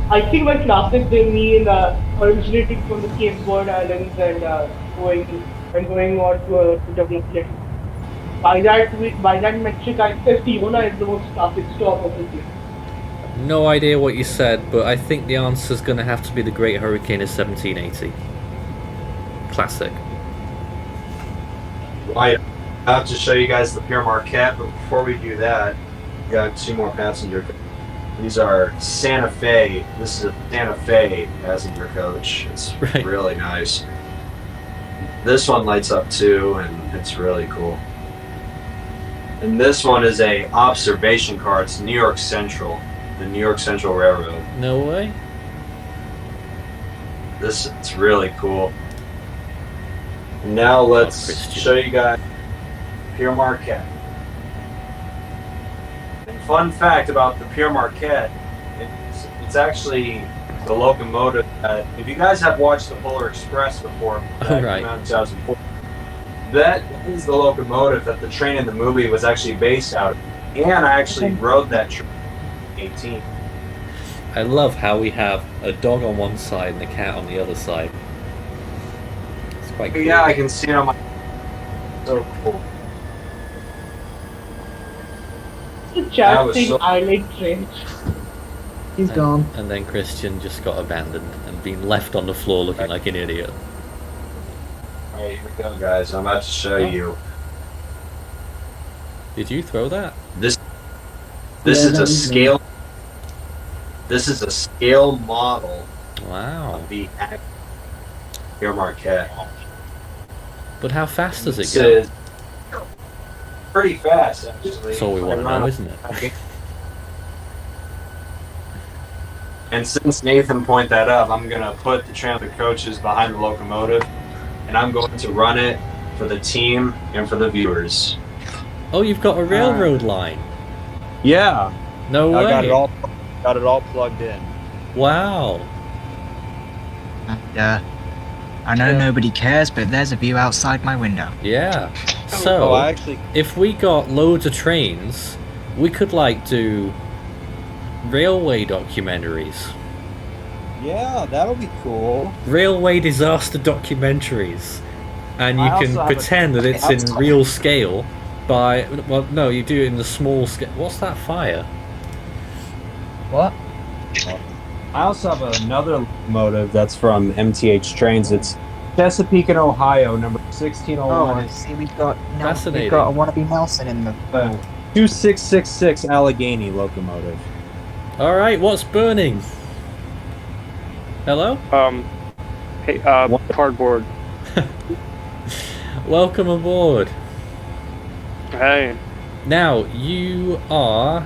I think by classic they mean originating from the Cape Verde Islands and going on to develop it. By that metric, I say Fiona is the most classic storm of this year. No idea what you said, but I think the answer is going to have to be the Great Hurricane of 1780. Classic. I have to show you guys the Pierre Marquette, but before we do that, we got 2 more passenger. These are Santa Fe. This is a Santa Fe passenger coach. It's really nice. This one lights up too, and it's really cool. And this one is a observation car. It's New York Central, the New York Central Railroad. No way. It's really cool. And now let's show you guys Pierre Marquette. And fun fact about the Pierre Marquette, it's actually the locomotive that, if you guys have watched the Polar Express before, that came out in 2004, that is the locomotive that the train in the movie was actually based out of. And I actually rode that train in 18. I love how we have a dog on one side and a cat on the other side. It's quite cool. Yeah, I can see it on my... So cool. Charging island train. He's gone. And then Christian just got abandoned and been left on the floor looking like an idiot. Alright, here we go, guys. I'm about to show you. Did you throw that? This is a scale. This is a scale model. Wow. Of the Pierre Marquette. But how fast does it go? Pretty fast, actually. That's all we want to know, isn't it? And since Nathan pointed that up, I'm going to put the transit coaches behind the locomotive, and I'm going to run it for the team and for the viewers. Oh, you've got a railroad line. Yeah. No way. I got it all plugged in. Wow. I know nobody cares, but there's a view outside my window. Yeah. So, if we got loads of trains, we could like do railway documentaries. Yeah, that'll be cool. Railway disaster documentaries. And you can pretend that it's in real scale by... Well, no, you do it in the small scale. What's that fire? What? I also have another locomotive that's from MTH Trains. It's Chesapeake, Ohio, number 1601. Oh, see, we've got Fascinating. We've got a wannabe Nelson in the 2666 Allegheny locomotive. All right, what's burning? Hello? Hey, cardboard. Welcome aboard. Hey. Now, you are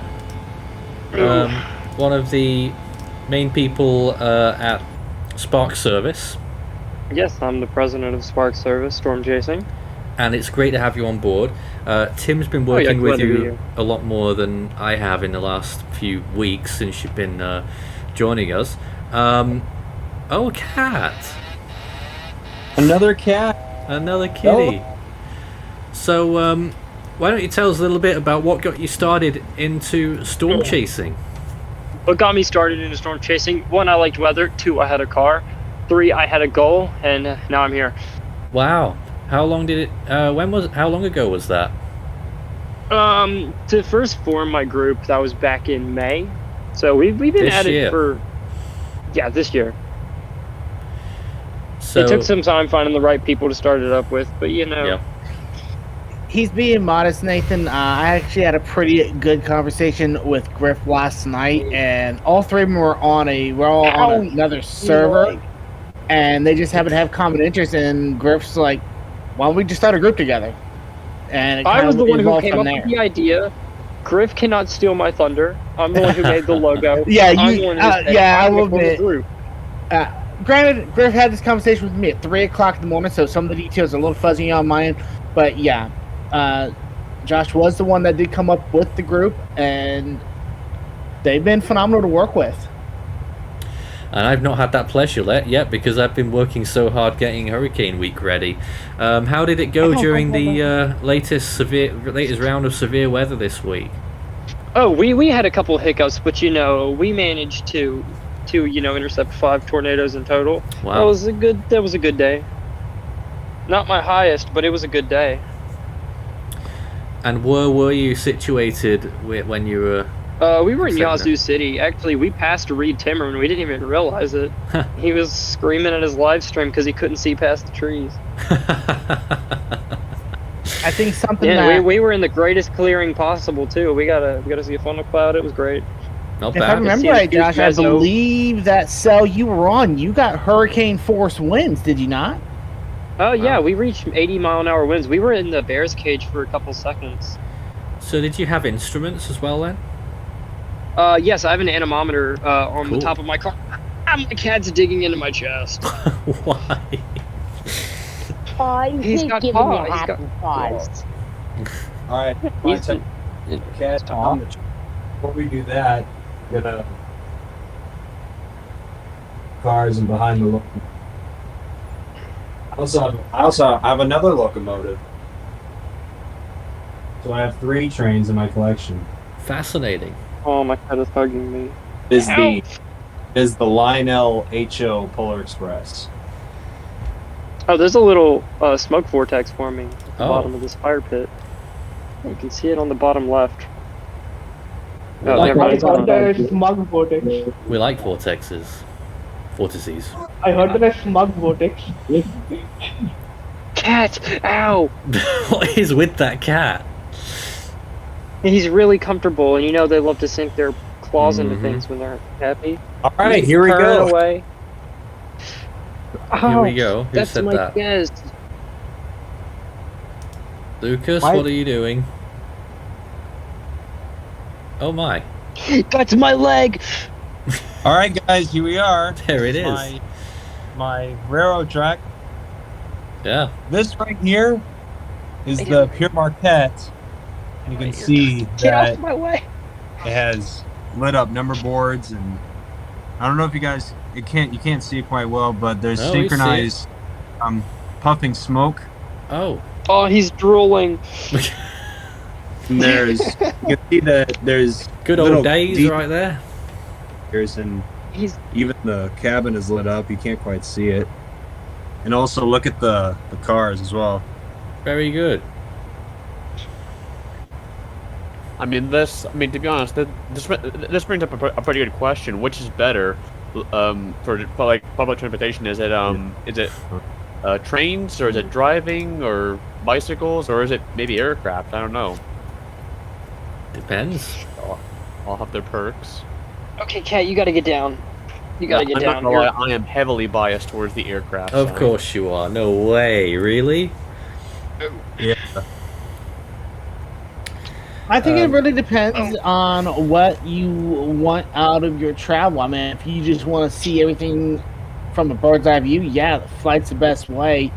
one of the main people at Spark Service. Yes, I'm the president of Spark Service, Storm Chasing. And it's great to have you on board. Tim's been working with you a lot more than I have in the last few weeks since you've been joining us. Oh, cat. Another cat. Another kitty. Oh. So, why don't you tell us a little bit about what got you started into storm chasing? What got me started into storm chasing? 1, I liked weather. 2, I had a car. 3, I had a goal, and now I'm here. Wow. How long did it? How long ago was that? To first form my group, that was back in May. So we've been at it for this year. So it took some time finding the right people to start it up with, but you know. Yeah. He's being modest, Nathan. I actually had a pretty good conversation with Griff last night, and all three of them were on another server, and they just happen to have common interests. And Griff's like, "Why don't we just start a group together?" And I was the one who came up with the idea. Griff cannot steal my thunder. I'm the one who made the logo. I will admit. Granted, Griff had this conversation with me at 3 o'clock in the morning, so some of the details are a little fuzzy on my end. But yeah, Josh was the one that did come up with the group, and they've been phenomenal to work with. And I've not had that pleasure yet because I've been working so hard getting Hurricane Week ready. How did it go during the latest round of severe weather this week? Oh, we had a couple hiccups, but you know, we managed to intercept 5 tornadoes in total. Wow. That was a good day. Not my highest, but it was a good day. And where were you situated when you were? We were in Yazoo City. Actually, we passed Reed Timmer and we didn't even realize it. He was screaming at his live stream because he couldn't see past the trees. I think something. Yeah, we were in the greatest clearing possible too. We got a see a funnel cloud. It was great. Not If I bad. remember right, Josh, I believe that cell you were on, you got hurricane force winds, did you not? Oh yeah, we reached 80-mile-an-hour winds. We were in the bear's cage for a couple seconds. So did you have instruments as well then? Yes, I have an anemometer on the Cool. top of my car. My cat's digging into my chest. Why? He's got paws. He's got paws. All right. Okay. Before we do that, I'm gonna cars and behind the locomotive. I also have another locomotive. So I have 3 trains in my collection. Fascinating. Oh, my cat is hugging me. Is the Lionel HO Polar Express. Oh, there's a little smoke vortex forming at the bottom of this fire pit. You can see it on the bottom left. Oh, like never mind. There's smug vortex. We like vortices. Vortices. I heard there's smug vortex. Cat! Ow! What is with that cat? He's really comfortable, and you know they love to sink their claws into things when they're happy. All right, here we Turn go. away. Here we go. Who That's said my that? guess. Lucas, Why- what are you doing? Oh my. That's my leg! All right, guys, here we are. There it It's is. My railroad track. Yeah. This right here is the Pure Marquette. And you can see Get that off my way! it has lit up number boards, and I don't know if you guys you can't see it quite well, but there's No, we see it. synchronized puffing smoke. Oh. Oh, he's drooling. And there's you can see that there's Good little old days deep right there. fires, and He's even the cabin is lit up. You can't quite see it. And also look at the cars as well. Very good. I mean, to be honest, this brings up a pretty good question. Which is better, for like public transportation? Is it trains, or is it driving, or bicycles, or is it maybe aircraft? I don't know. Depends. All have their perks. Okay, Cat, you gotta get down. You gotta get I'm down. not gonna lie, I am heavily biased towards the aircraft. Of side. course you are. No way. Really? Yeah. I think it really depends on what you want out of your travel. I mean, if you just want to see everything from a bird's eye view, yeah, the flight's the best way.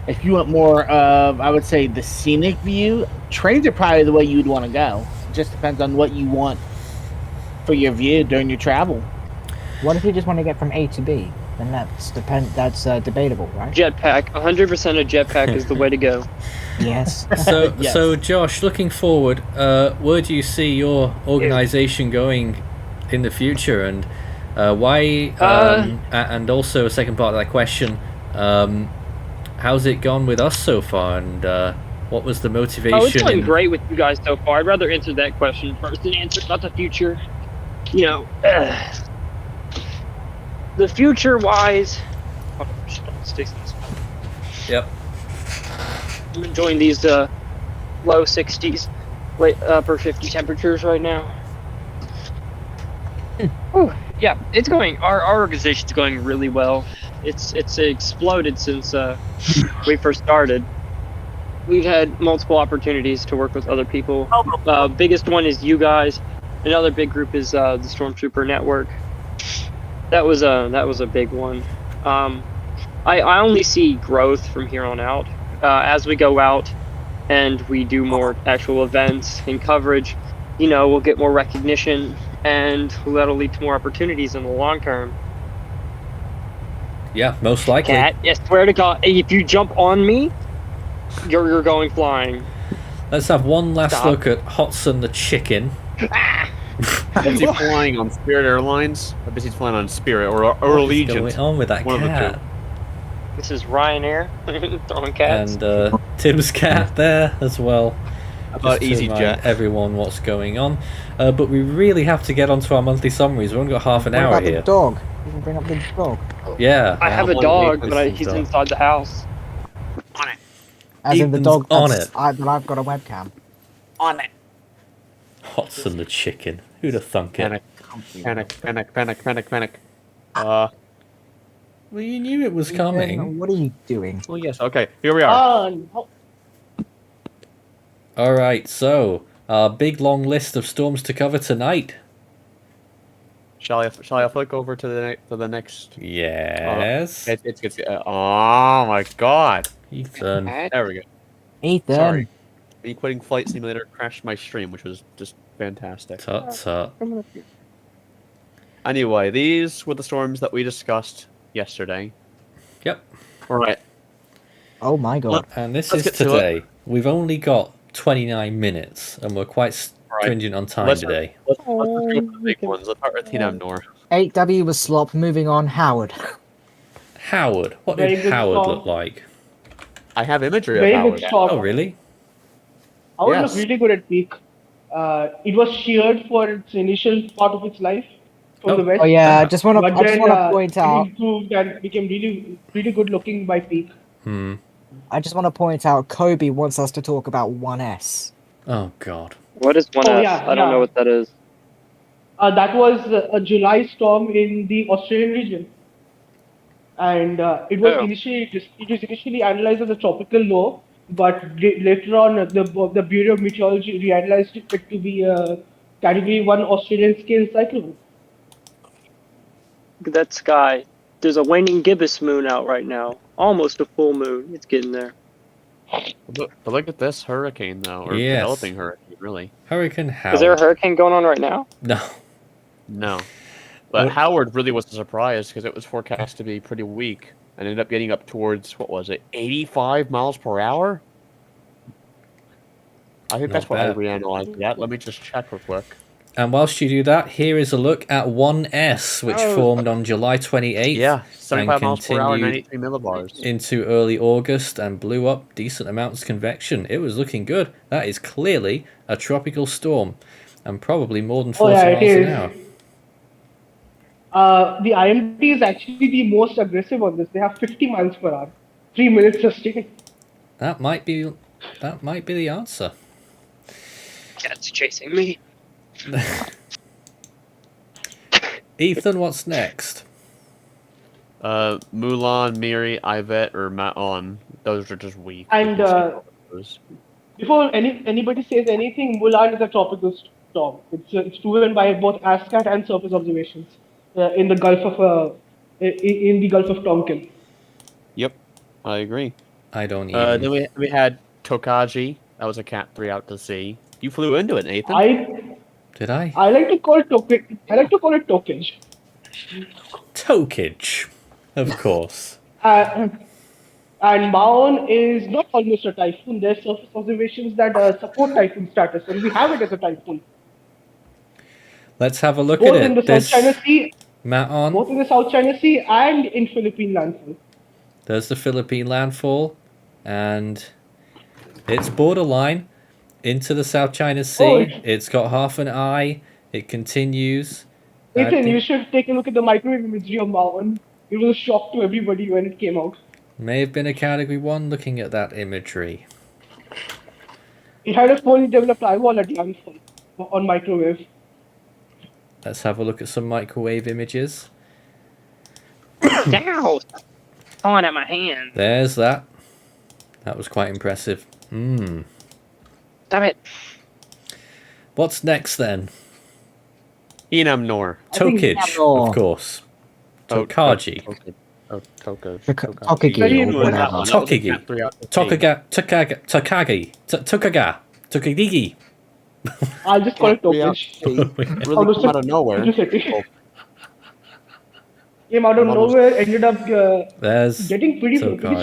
If you want more of, I would say, the scenic view, trains are probably the way you'd want to go. It just depends on what you want for your view during your travel. What if you just want to get from A to B? Then that's debatable, right? Jetpack. 100% a jetpack is the way to go. Yes. So, Yes. so Josh, looking forward, where do you see your organization going in the future, and why? And also, a second part of that question: how's it gone with us so far, and what was the motivation? Oh, it's going in- great with you guys so far. I'd rather answer that question first and answer about the future. You know, the future-wise. Oh, sticks in this one. Yep. I'm enjoying these low 60s, late upper 50 temperatures right now. Whew, yeah, it's going. Our organization's going really well. It's exploded since we first started. We've had multiple opportunities to work with other people. Biggest one is you guys. Another big group is the Stormtrooper Network. That was a big one. I only see growth from here on out. As we go out and we do more actual events and coverage, you know, we'll get more recognition, and that'll lead to more opportunities in the long term. Yeah, most likely. Cat, I swear to God, if you jump on me, you're going flying. Let's have one last Stop. look at Hotson the chicken. Is he flying on Spirit Airlines? I bet he's flying on Spirit or Allegiant. What's going on with that One of the cat? two. This is Ryanair throwing cats. And Tim's cat there as well. About Just to remind EasyJet. everyone what's going on. But we really have to get onto our monthly summaries. We've only got half an What hour about here. the dog? You can bring up the dog. Yeah. I have a one dog, weakness but is he's dog. inside the house. As in the Ethan's dog on that's- it. that I've got a webcam. On it. Hotson the chicken. Who'd have thunk And it? a Panic. Well, you knew it was coming. What are you doing? Well, yes. Okay, here we are. No. All right, so our big long list of storms to cover tonight. Shall I flick over to the next? Yes. It's oh my god. Ethan. There we go. Ethan. Sorry. Me quitting Flight Simulator crashed my stream, which was just fantastic. Tut. Anyway, these were the storms that we discussed yesterday. Yep. All right. Oh my god. And this Let's is get to today. We've only got 29 minutes, and we're quite stringent on time today. Let's go with the big ones. Let's start with Tina Nor. 8W was slop. Moving on. Howard. Howard. What Very did good Howard storm. look like? I have imagery Very of good Howard. storm. Oh, really? Howard Yes. looked really good at peak. It was sheared for its initial part of its life from the west. Oh yeah, I just want But to then, point it out. improved and became really good looking by peak. I just want to point out. Kobe wants us to talk about 1S. Oh, God. What is 1S? Oh, yeah, I don't know what that is. That was a July storm in the Australian region. And it was initially analyzed as a tropical low, but later on the Bureau of Meteorology reanalyzed it to be a Category 1 Australian scale cyclone. Look at that sky. There's a waning gibbous moon out right now. Almost a full moon. It's getting there. But look at this hurricane, though, or Yes. developing hurricane, really. Hurricane Howard. Is there a hurricane going on right now? No. But Howard really was a surprise because it was forecast to be pretty weak and ended up getting up towards, what was it, 85 miles per hour? I think Not that's what bad. I reanalyzed that. Let me just check real quick. And whilst you do that, here is a look at 1S, which formed on July 28th. Yeah, 75 and miles per hour, continued 93 millibars. into early August and blew up decent amounts of convection. It was looking good. That is clearly a tropical storm, and probably more than 40 it miles an is. hour. The IMD is actually the most aggressive on this. They have 50 miles per hour, 3 minutes sustained. That might be the answer. Cat's chasing me. Ethan, what's next? Mulan, Miri, Ivet, or Maon. Those are just weak. And before anybody says anything, Mulan is a tropical storm. It's proven by both ASCAT and surface observations in the Gulf of Tonkin. Yep, I agree. I don't even. Then we had Tokaji. That was a Cat 3 out to sea. You flew into it, Nathan. Did I? I like to call it tokage. Tokage, of course. And Maon is not almost a typhoon. There's surface observations that support typhoon status, and we have it as a typhoon. Let's have a look Both at it. in the South China Sea, Maon. both in the South China Sea and in Philippine landfall. There's the Philippine landfall, and it's borderline into the South China Sea. It's got half an eye. It continues. Nathan, you should take a look at the microwave imagery of Maon. It was a shock to everybody when it came out. May have been a Category 1 looking at that imagery. It had a fully developed eyeball at landfall on microwave. Let's have a look at some microwave images. Ow! Falling at my hand. There's that. That was quite impressive. Stop it. What's next then? Enam Nor. Tokage, of course. Tokaji. Tokage. Tokagigi. I'll just call it tokage. Really came out of nowhere. Came out of nowhere, ended up There's getting pretty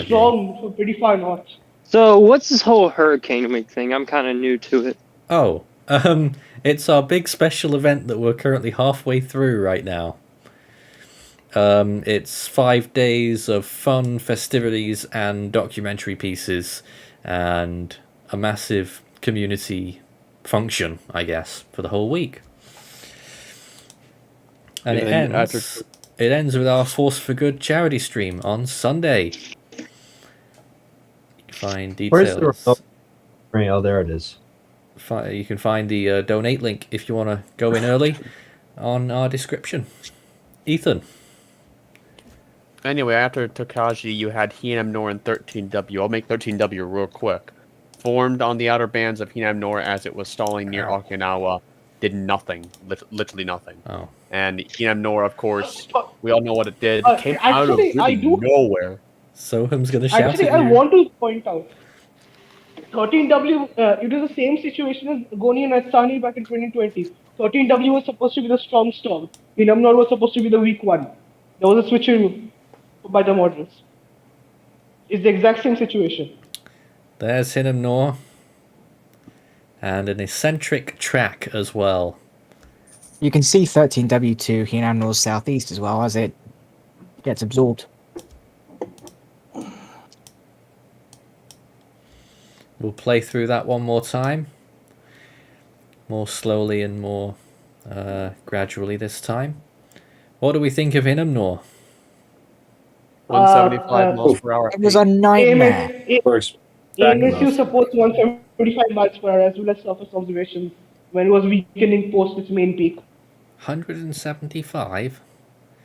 strong for pretty far north. So, what's this whole hurricane week thing? I'm kind of new to it. Oh, it's our big special event that we're currently halfway through right now. It's 5 days of fun, festivities, and documentary pieces, and a massive community function, I guess, for the whole week. And it ends with our Force for Good charity stream on Sunday. You can find details. Where's the oh, there it is. You can find the donate link if you want to go in early. on our description. Ethan. Anyway, after Tokaji, you had Hinam Nor and 13W. I'll make 13W real quick. Formed on the outer bands of Hinam Nor as it was stalling near Okinawa, did nothing, literally nothing. Oh. And Hinam Nor, of course, we all know what it did. Came Actually, out of really nowhere. Soham's gonna shout Actually, at I you. want to point out 13W, it is the same situation as Goni and Astani back in 2020. 13W was supposed to be the strong storm. Hinamnor was supposed to be the weak one. There was a switcheroo by the models. It's the exact same situation. There's Hinam Nor. And an eccentric track as well. You can see 13W to Hinam North southeast as well as it gets absorbed. We'll play through that one more time. More slowly and more gradually this time. What do we think of Hinam Nor? 175 miles per hour. It was a nightmare. AMSU supports 175 miles per hour as well as surface observations when it was weakening post its main peak. 175?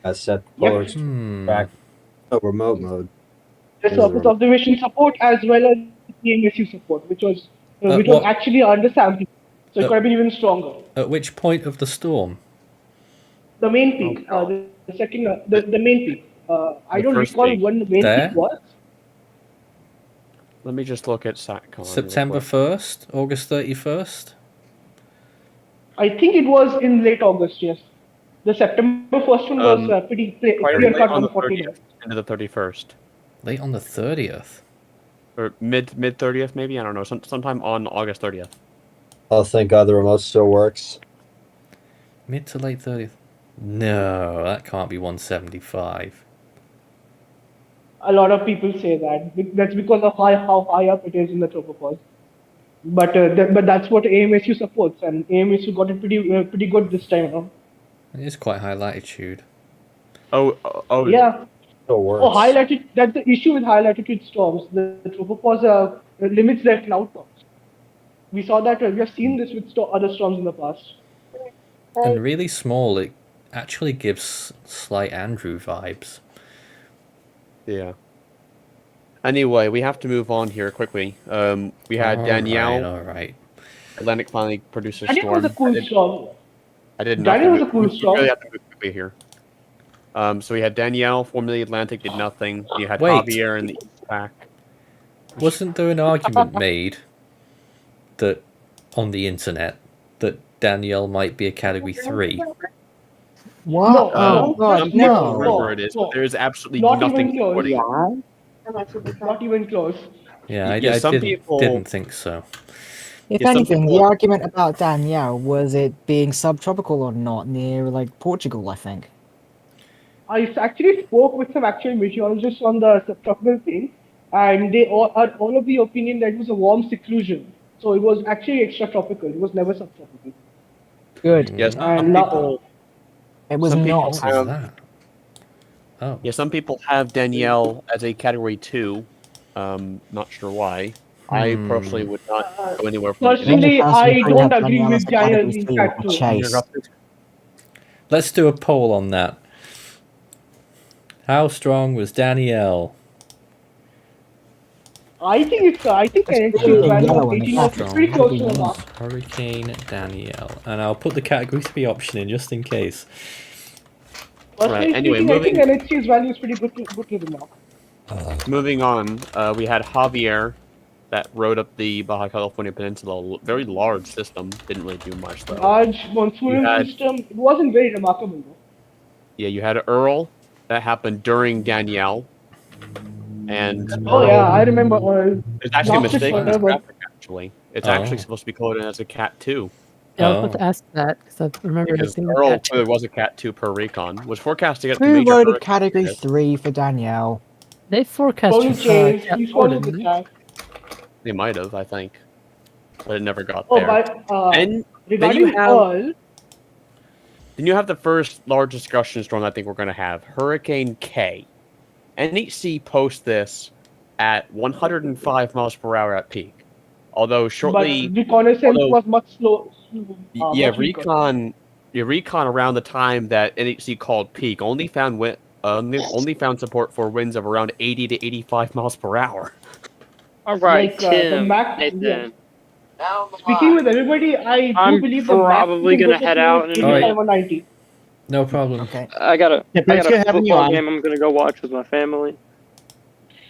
That's set polar track. Oh, remote mode. The surface observation support as well as the AMSU support, which was actually undersampling, so it could have been even stronger. At which point of the storm? The main peak, the main peak. I don't recall when the main peak was. Let me just look at SATCOM. September 1st? August 31st? I think it was in late August, yes. The September 1st one was pretty clear-cut on the 30th, into the 31st. Late on the 30th? Or mid 30th, maybe? I don't know. Sometime on August 30th. Oh, thank God the remote still works. Mid to late 30th? No, that can't be 175. A lot of people say that. That's because of how high up it is in the tropopause. But that's what AMSU supports, and AMSU got it pretty good this time around. It is quite high latitude. Oh. Yeah. Still works. Oh, high latitude. That's the issue with high latitude storms. The tropopause limits their cloud tops. We saw that. We have seen this with other storms in the past. And really small, it actually gives slight Andrew vibes. Yeah. Anyway, we have to move on here quickly. We had Danielle. All right. Atlantic finally produced a Danielle storm. was a cool storm. I didn't. Danielle was a cool storm. We really have to move quickly here. So we had Danielle, formerly Atlantic, did nothing. You had Wait. Javier in the East Pack. Wasn't there an argument made that on the internet that Danielle might be a Category 3? What? Some people remember it is, but there's absolutely nothing supporting it. Not even close. Yeah, I didn't think so. If anything, the argument about Danielle was it being subtropical or not near like Portugal, I think. I actually spoke with some actual meteorologists on the subtropical thing, and they all are all of the opinion that it was a warm seclusion. So it was actually extratropical. It was never subtropical. Good. Yes, some people. It was not. Oh. Yeah, some people have Danielle as a Category 2. Not sure why. I personally would not go anywhere from Personally, I don't agree with Danielle being Cat 2. Let's do a poll on that. How strong was Danielle? I think NHC value of 18 was pretty close to the mark. Hurricane Danielle. And I'll put the Category 3 option in just in case. Personally speaking, I think NHC's value is pretty good to the mark. Moving on, we had Javier that rode up the Baja California Peninsula. Very large system. Didn't really do much though. Large monsoonal system. It wasn't very remarkable though. Yeah, you had Earl that happened during Danielle. And I remember. It's actually a mistake in this graphic, actually. It's actually supposed to be coded as a Cat 2. Yeah, I was about to ask that, because I remember it being Earl Cat 2. clearly was a Cat 2 per recon. Was forecast to get Who rode a Category 3 for Danielle? They forecasted Cat 4, didn't they? They might have, I think. But it never got Oh, there. but and regarding Earl, then you have the first large discussion storm I think we're going to have. Hurricane K. NHC posts this at 105 miles per hour at peak. Although shortly... But reconnaissance was much slow. Recon your recon around the time that NHC called peak only found support for winds of around 80 to 85 miles per hour. All right, Like the Tim, max. Yeah. Nathan. Speaking with everybody, I do I'm believe the max you probably can go gonna for head floor out is in a All right. 85 minute. or 90. No problem. Okay. I got Yeah, but it's a good having you football on. game I'm gonna go watch with my family.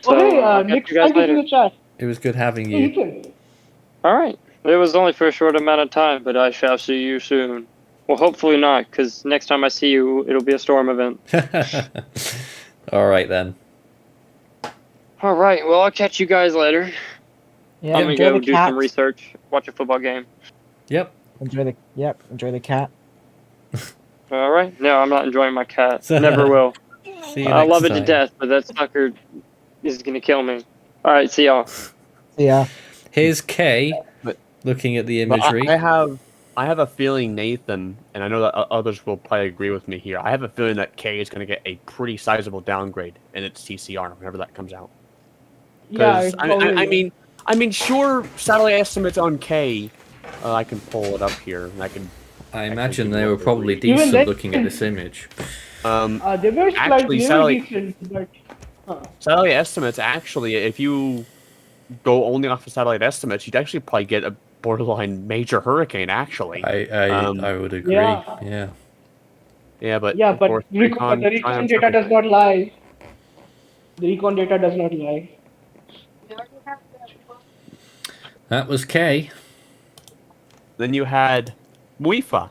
Oh, So hey, I'll catch Nick you guys Frank is in later. the chat. It was good having Hey, you. Ethan. All right. It was only for a short amount of time, but I shall see you soon. Well, hopefully not, because next time I see you, it'll be a storm event. All right then. All right. Well, I'll catch you guys later. Yeah, I'm gonna enjoy go the do cat. some research, watch a football game. Yep. Enjoy the cat. All right. No, I'm not enjoying my cat. Never will. See you I next love it to time. death, but that sucker is gonna kill me. All right. See y'all. Yeah. Here's Kay looking at the But imagery. I have a feeling, Nathan, and I know that others will probably agree with me here. I have a feeling that K is going to get a pretty sizable downgrade in its TCR whenever that comes out. Yeah, Because it probably I mean, sure, satellite estimates on K. I can pull it up here, and I imagine they were give you probably a decent then- looking at this image. they were Actually, slightly decent, but satellite estimates, actually, if you go only off of satellite estimates, you'd actually probably get a borderline major hurricane, actually. I would agree. Yeah. Yeah. But yeah, of but course, the recon triumphs data does everything. not lie. The recon data does not lie. That was Kay. Then you had Muifa.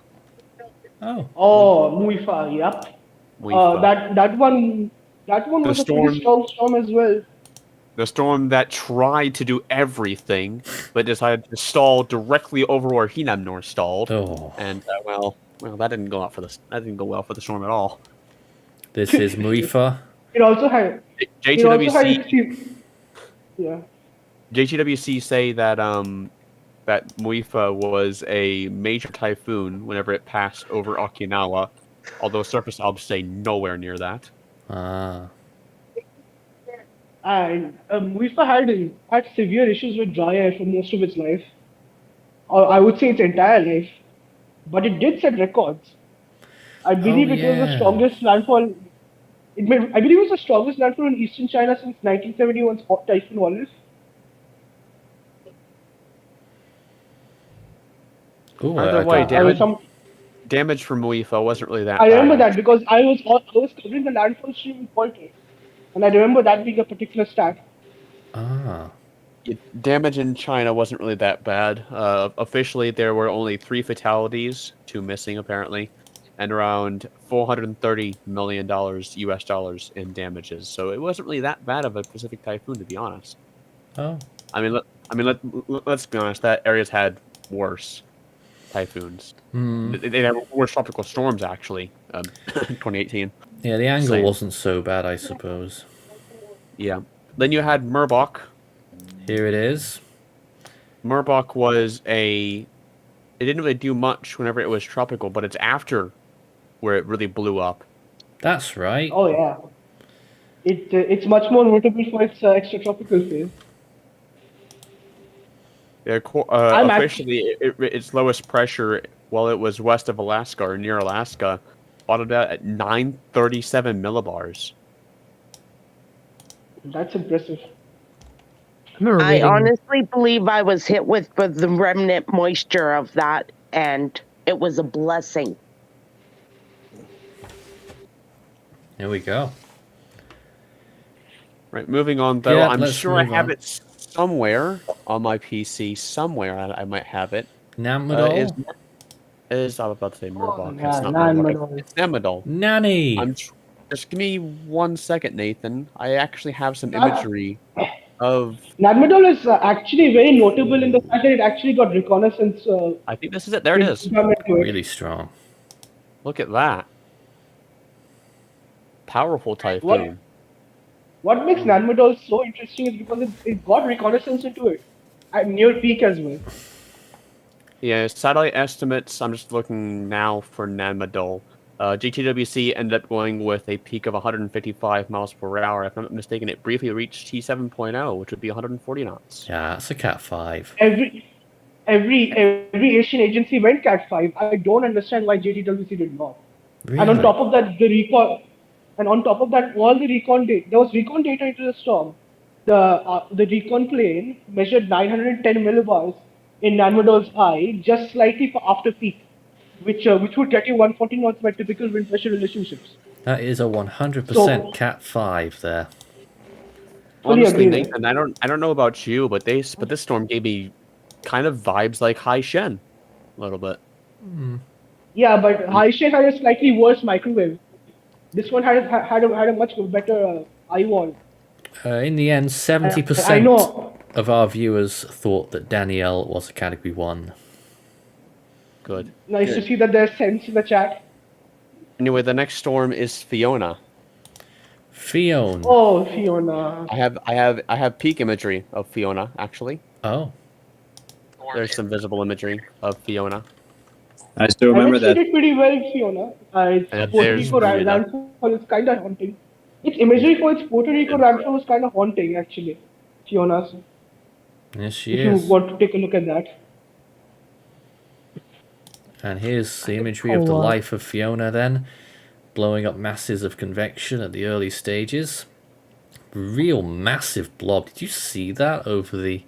Oh, Muifa, yep. Muifa. That one The was a pretty storm- strong storm as well. The storm that tried to do everything, but decided to stall directly over where Hinamnor stalled. Oh. And well, that didn't go well for the storm at all. This is Muifa. It also had JTWC. Yeah. JTWC say that that Muifa was a major typhoon whenever it passed over Okinawa, although surface obs say nowhere near that. Ah. And Muifa had severe issues with dry air for most of its life, or I would say its entire life. But it did set records. I believe it was the strongest landfall. I believe it was the strongest landfall in eastern China since 1971's Typhoon Wallace. Ooh, Either way, damage from Muifa wasn't really that I remember bad. that because I was covering the landfall stream in Polter, and I remember that being a particular stat. Ah. Damage in China wasn't really that bad. Officially, there were only 3 fatalities, 2 missing apparently, and around $430 million US dollars in damages. So it wasn't really that bad of a Pacific typhoon, to be honest. Oh. Let's be honest. That area's had worse typhoons. They had worse tropical storms actually. 2018. Yeah, the angle Same. wasn't so bad, I suppose. Yeah. Then you had Merbok. Here it is. Merbok was it didn't really do much whenever it was tropical, but it's after where it really blew up. That's right. Oh yeah, it's much more notable for its extratropical phase. Yeah, officially, its lowest pressure while it was west of Alaska or near Alaska, bottomed out at 937 millibars. That's impressive. I honestly believe I was hit with the remnant moisture of that, and it was a blessing. Here we go. Right, moving on though. Yeah, I'm let's sure I move have on. it somewhere on my PC. Somewhere I might have it. Namadol? I was about to say Merbok. yeah, It's not Namadol. Merbok. It's Namadol. Nanny. Just give me 1 second, Nathan. I actually have some imagery of. Nadmadol is actually very notable in the fact that it actually got reconnaissance. I think this is it. There it is. Really strong. Look at that. Powerful typhoon. What makes Nadmadol so interesting is because it got reconnaissance into it at near peak as well. Yeah, satellite estimates. I'm just looking now for Namadol. GTWC ended up going with a peak of 155 miles per hour. If I'm not mistaken, it briefly reached T7.0, which would be 140 knots. Yeah, that's a Cat 5. every Asian agency went Cat 5. I don't understand why JTWC did not. And on Really? top of that, the recon, and on top of that, all the recon data, there was recon data into the storm. The recon plane measured 910 millibars in Nanmadol's eye, just slightly after peak, which would get you 140 knots by typical wind pressure relationships. That is a 100% So, Cat 5 there. fully Honestly, agree there. Nathan, I don't know about you, but this storm gave me kind of vibes like Hai Shen a little bit. Yeah, but Haishen had a slightly worse microwave. This one had a much better eye wall. In the end, I 70% know. of our viewers thought that Danielle was a Category 1. Good. Nice to see that there's sense in the chat. Anyway, the next storm is Fiona. Fiona. Oh, Fiona. I have peak imagery of Fiona, actually. Oh. There's some visible imagery of Fiona. I still remember MHC that. did pretty well, Fiona. Its Puerto Rico landfall is kind of haunting. Its imagery for its Puerto Rico landfall was kind of haunting, actually. Fiona's. Yes, she if is. you want to take a look at that. And here's the imagery of the life of Fiona then, blowing up masses of convection at the early stages. Real massive blob. Did you see that over the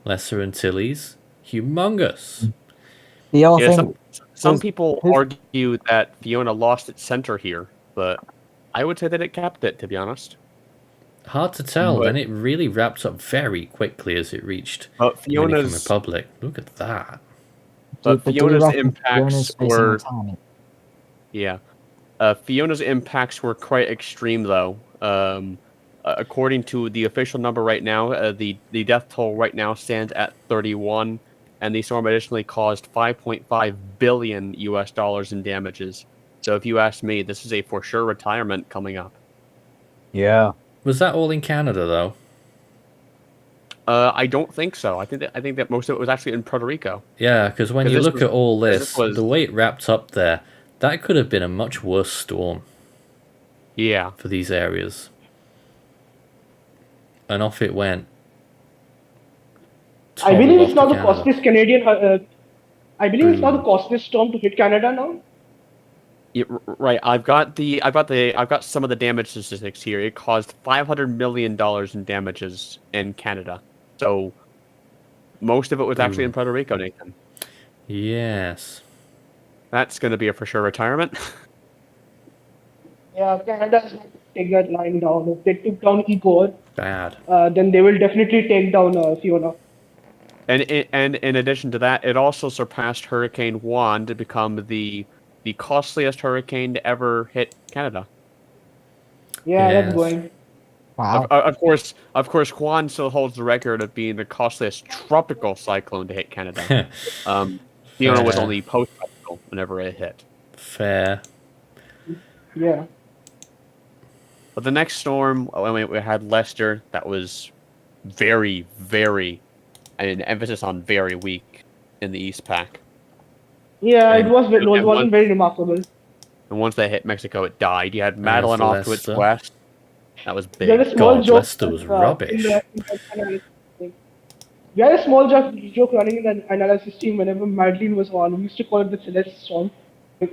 Lesser Antilles? Humongous. Some people argue that Fiona lost its center here, but I would say that it kept it, to be honest. Hard to tell. Then it really wrapped up very quickly as it reached Dominican Republic. Look at that. But Fiona's impacts were... Yeah. Fiona's impacts were quite extreme, though. According to the official number right now, the death toll right now stands at 31, and the storm additionally caused $5.5 billion in damages. So if you ask me, this is a for sure retirement coming up. Yeah. Was that all in Canada, though? I don't think so. I think that most of it was actually in Puerto Rico. Yeah, because when you look at all this, the way it wrapped up there, that could have been a much worse storm. Yeah. For these areas. And off it went. I believe it's now the costliest Canadian. I believe it's now the costliest storm to hit Canada now. Yeah, right. I've got some of the damage statistics here. It caused $500 million in damages in Canada. So most of it was actually in Puerto Rico, Nathan. Yes. That's going to be a for sure retirement. Yeah, Canada's going to take that line down. If they took down Igor, bad. Then they will definitely take down Fiona. And in addition to that, it also surpassed Hurricane Juan to become the costliest hurricane to ever hit Canada. Yeah, that's going. Wow. Of course, Juan still holds the record of being the costliest tropical cyclone to hit Canada. Fiona was only post-tropical whenever it hit. Fair. Yeah. But the next storm, we had Lester. That was very, very, and an emphasis on very weak in the East Pac. Yeah, it wasn't very remarkable. And once they hit Mexico, it died. You had Madeline off to its west. That was big. There was a small joke. Lester was rubbish. We had a small joke running in the analysis team whenever Madeline was on. We used to call it the Celeste storm,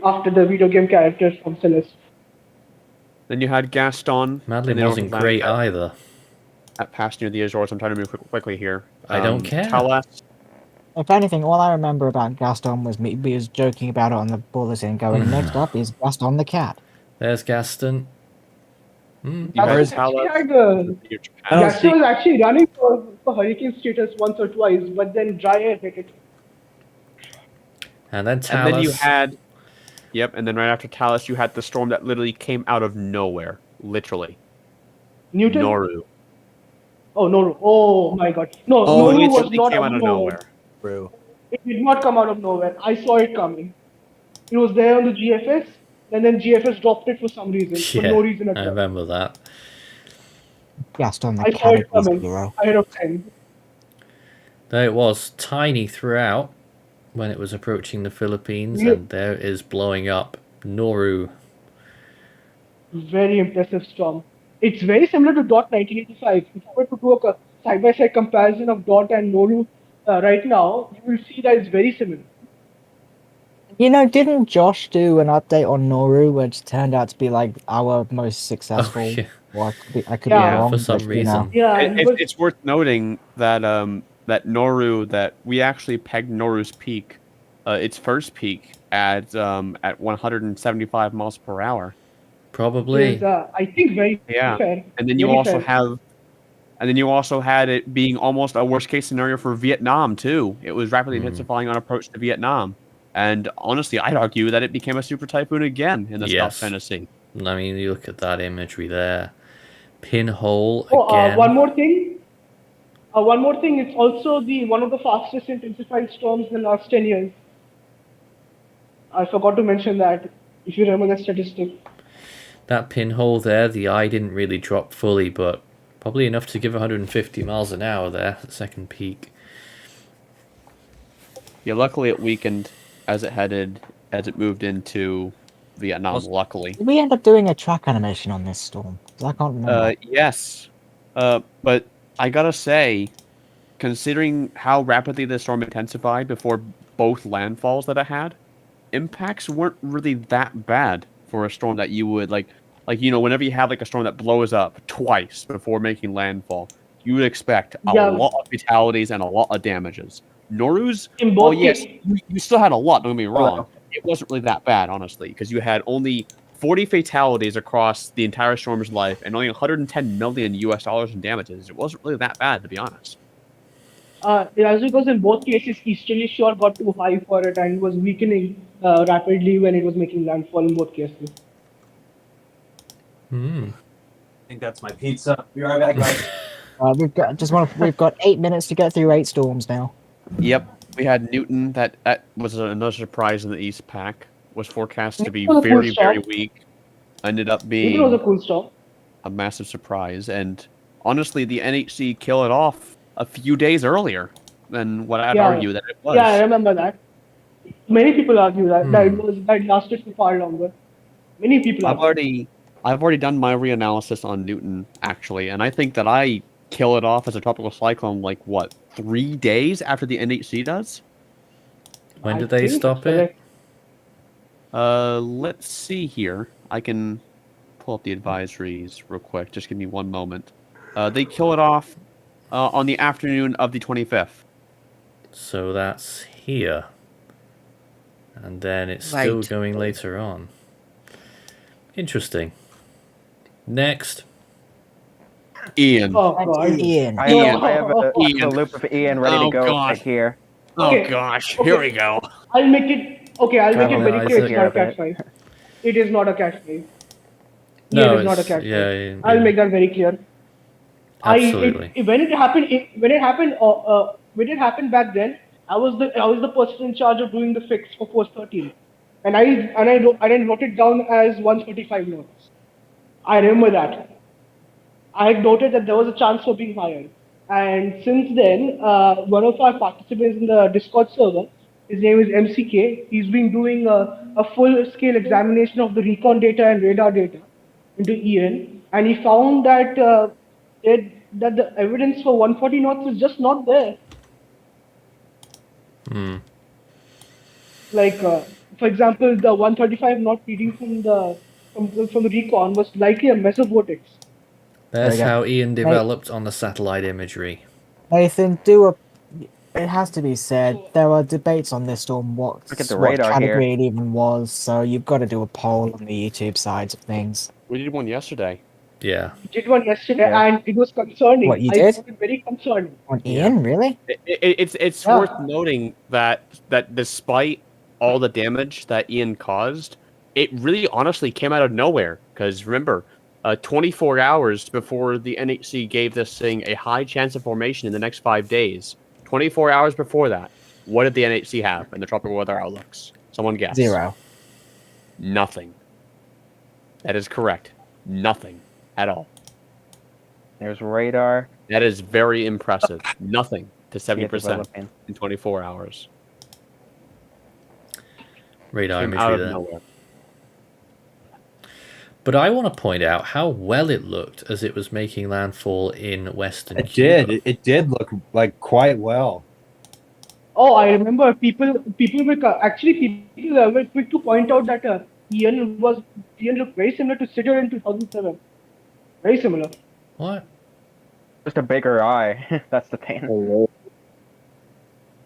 after the video game character from Celeste. Then you had Gaston. Madeline wasn't great either. That passed near the Azores. I'm trying to move quickly here. I don't care. Talas. If anything, all I remember about Gaston was me was joking about it on the bulletin, going, next up is Gaston the cat. There's Gaston. Gaston was actually running for hurricane status once or twice, but then dry air hit it. And then Talas. And then you had... Yep, and then right after Talas, you had the storm that literally came out of nowhere. Literally. Newton? Noru. Oh, Noru. Oh, my God. No, Noru was not out of nowhere. It did not come out of nowhere. I saw it coming. It was there on the GFS, and then GFS dropped it for some reason. For no reason at all. I remember that. Gaston the I saw it coming. Ahead of time. There it was, tiny throughout when it was approaching the Philippines, and there it is blowing up. Noru. Very impressive storm. It's very similar to DOT 1985. If I were to do a side-by-side comparison of DOT and Noru, right now, you will see that it's very similar. You know, didn't Josh do an update on Noru, which turned out to be like our most successful? yeah. Well, I could be wrong, For some but reason. It's worth noting that that Noru, that we actually pegged Noru's peak, its first peak at 175 miles per hour. Probably. Is, I think very fair. And then you Very also fair. had it being almost a worst case scenario for Vietnam too. It was rapidly intensifying on approach to Vietnam. And honestly, I'd argue that it became a super typhoon again in the South Tennessee. I mean, you look at that imagery there. Pinhole Oh, again. one more thing. It's also one of the fastest intensified storms in the last 10 years. I forgot to mention that. If you remember that statistic. That pinhole there, the eye didn't really drop fully, but probably enough to give 150 miles an hour there, the second peak. Yeah, luckily it weakened as it moved into Vietnam, luckily. Did we end up doing a track animation on this storm? I can't remember. Yes. But I gotta say, considering how rapidly the storm intensified before both landfalls that it had, impacts weren't really that bad for a storm that you would whenever you have like a storm that blows up twice before making landfall, you would expect a lot of fatalities and a lot of damages. Noru's, you still had a lot, don't get me wrong. It wasn't really that bad, honestly, because you had only 40 fatalities across the entire storm's life and only $110 million in damages. It wasn't really that bad, to be honest. As because in both cases, easterly shore got too high for it and was weakening rapidly when it was making landfall in both cases. I think that's my pizza. Be right back, guys. We've got 8 minutes to get through 8 storms now. Yep, we had Newton. That was another surprise in the East Pac. Was forecast to be very weak. Ended up being It was a cool storm. A massive surprise, and honestly, the NHC killed it off a few days earlier than what I'd argue that it was. Yeah, I remember that. Many people argue that that lasted for far longer. Many people. I've already done my reanalysis on Newton actually, and I think that I kill it off as a tropical cyclone like what, 3 days after the NHC does? When did they stop it? Let's see here. I can pull up the advisories real quick. Just give me one moment. They kill it off on the afternoon of the 25th. So that's here. And then it's still going later on. Interesting. Next. Ian. Oh, God. Ian. I have a loop of Ian ready to go right here. Oh gosh, here we go. I'll make it very clear. It's not a catch 5. It is not a catch 5. No, Ian is not a catch 5. Yeah. I'll make that very clear. Absolutely. When it happened back then, I was the person in charge of doing the fix for post 13, and I then wrote it down as 135 knots. I remember that. I had noted that there was a chance for being higher, and since then, one of our participants in the Discord server, his name is MCK. He's been doing a full-scale examination of the recon data and radar data into Ian, and he found that that the evidence for 140 knots is just not there. Like, for example, the 135 knot reading from the recon was likely a mesovortex. That's how Ian developed on the satellite imagery. Nathan, it has to be said, there are debates on this storm what category it even was, so you've got to do a poll on the YouTube sides of things. We did one yesterday. Yeah. We did one yesterday, and it was concerning. What, you did? I found it very concerning. On Ian, really? It's worth noting that despite all the damage that Ian caused, it really honestly came out of nowhere. Because remember, 24 hours before the NHC gave this thing a high chance of formation in the next 5 days, 24 hours before that, what did the NHC have in the tropical weather outlooks? Someone guess. 0. Nothing. That is correct. Nothing at all. There's radar. That is very impressive. Nothing to 70% in 24 hours. Radar imagery there. Nowhere. But I want to point out how well it looked as it was making landfall in Western Cuba. It did look like quite well. Oh, I remember people were actually people were quick to point out that Ian looked very similar to Sidor in 2007. Very similar. What? Just a bigger eye. That's the thing.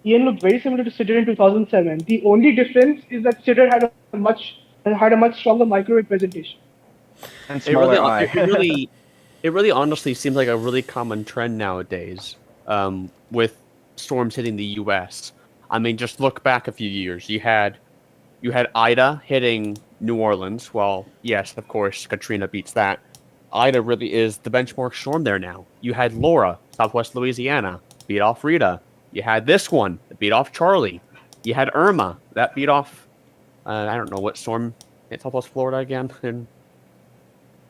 Ian looked very similar to Sidor in 2007. The only difference is that Sidor had a much stronger microwave presentation. And It really, smaller eye. it really honestly seems like a really common trend nowadays, with storms hitting the U.S. I mean, just look back a few years. You had Ida hitting New Orleans. Well, yes, of course, Katrina beats that. Ida really is the benchmark storm there now. You had Laura, Southwest Louisiana, beat off Rita. You had this one that beat off Charlie. You had Irma that beat off. I don't know what storm hit Southwest Florida again. And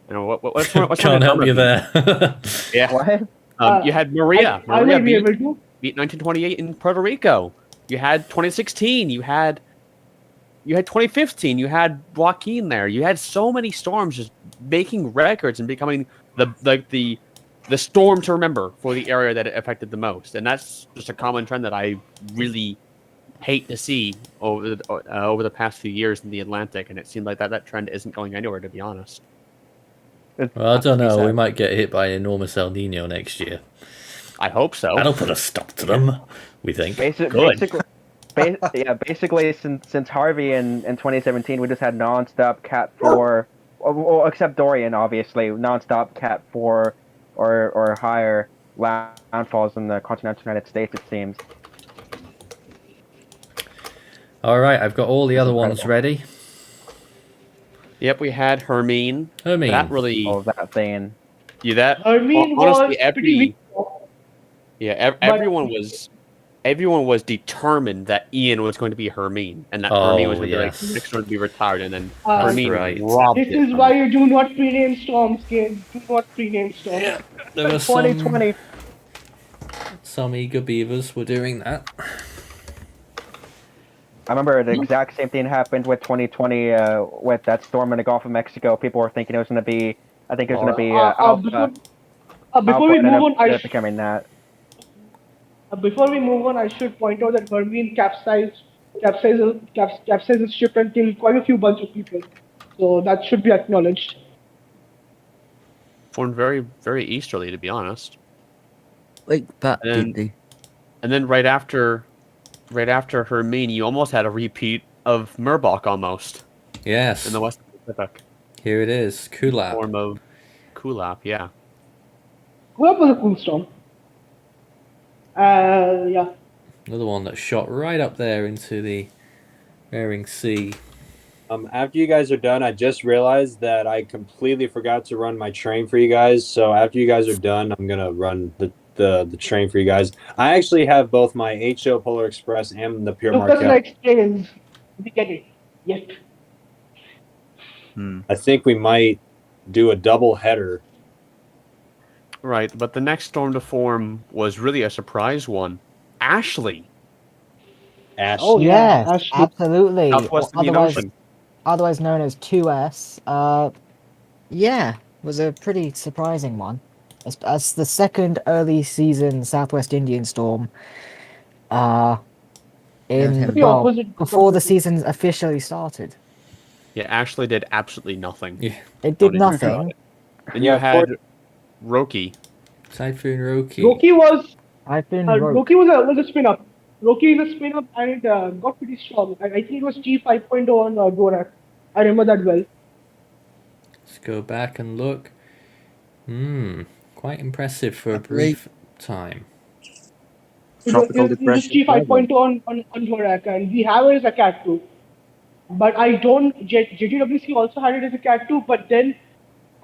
you know what storm? What storm Can't did help Irma you beat? there. Yeah. What? You had Maria. I may be Maria able to. beat 1928 in Puerto Rico. You had 2016. You had 2015. You had Joaquin there. You had so many storms just making records and becoming the storm to remember for the area that it affected the most. And that's just a common trend that I really hate to see over the past few years in the Atlantic. And it seems like that trend isn't going anywhere, to be honest. Well, I don't know. We might get hit by an enormous El Nino next year. I hope so. That'll put a stop to them. We think. Basically, since Harvey in 2017, we just had nonstop Cat 4, well, except Dorian, obviously, nonstop Cat 4 or higher landfalls in the continental United States, it seems. All right, I've got all the other ones ready. Yep, we had Hermine. Hermine. That really. Oh, that thing. Yeah, that. Hermine honestly, was pretty weak. Everyone was determined that Ian was going to be Hermine, and that Hermine was going to be like next one to be retired, and then Hermine robbed This is why you do not prename storms, kids. Do not prename storms. Yeah, there were 2020. Some eager beavers were doing that. I remember the exact same thing happened with 2020 with that storm in the Gulf of Mexico. People were thinking it was going to be, I think it was going to be Alpha. Before we move on, becoming that. Before we move on, I should point out that Hermine capsized his ship and killed quite a few bunch of people. So that should be acknowledged. Formed very, very easterly, to be honest. Like that, and did they? And then right after Hermine, you almost had a repeat of Murbach almost. Yes. In the West Pacific. Here it is, Kulap. Form of Kulap, yeah. Kulap was a cool storm. Yeah. Another one that shot right up there into the Bering Sea. After you guys are done, I just realized that I completely forgot to run my train for you guys. So after you guys are done, I'm gonna run the train for you guys. I actually have both my HO Polar Express and the Pure Marquette. Trains. We get it. Yes. I think we might do a double header. Right, but the next storm to form was really a surprise one. Ashley. Oh yes, absolutely. Southwest Indian Ocean. Otherwise known as 2S. Yeah, was a pretty surprising one. As the second early season Southwest Indian storm. Before the season officially started. Yeah, Ashley did absolutely nothing. Yeah. It did nothing. And you had Roki. Typhoon Roki. Roki was Roki was a spin up. Roki is a spin up and it got pretty strong. I think it was G 5.0 on Gorak. I remember that well. Let's go back and look. Quite impressive for a brief time. Tropical depression. It was G 5.0 on Gorak, and we have it as a Cat 2. But I don't. JTWC also had it as a Cat 2, but then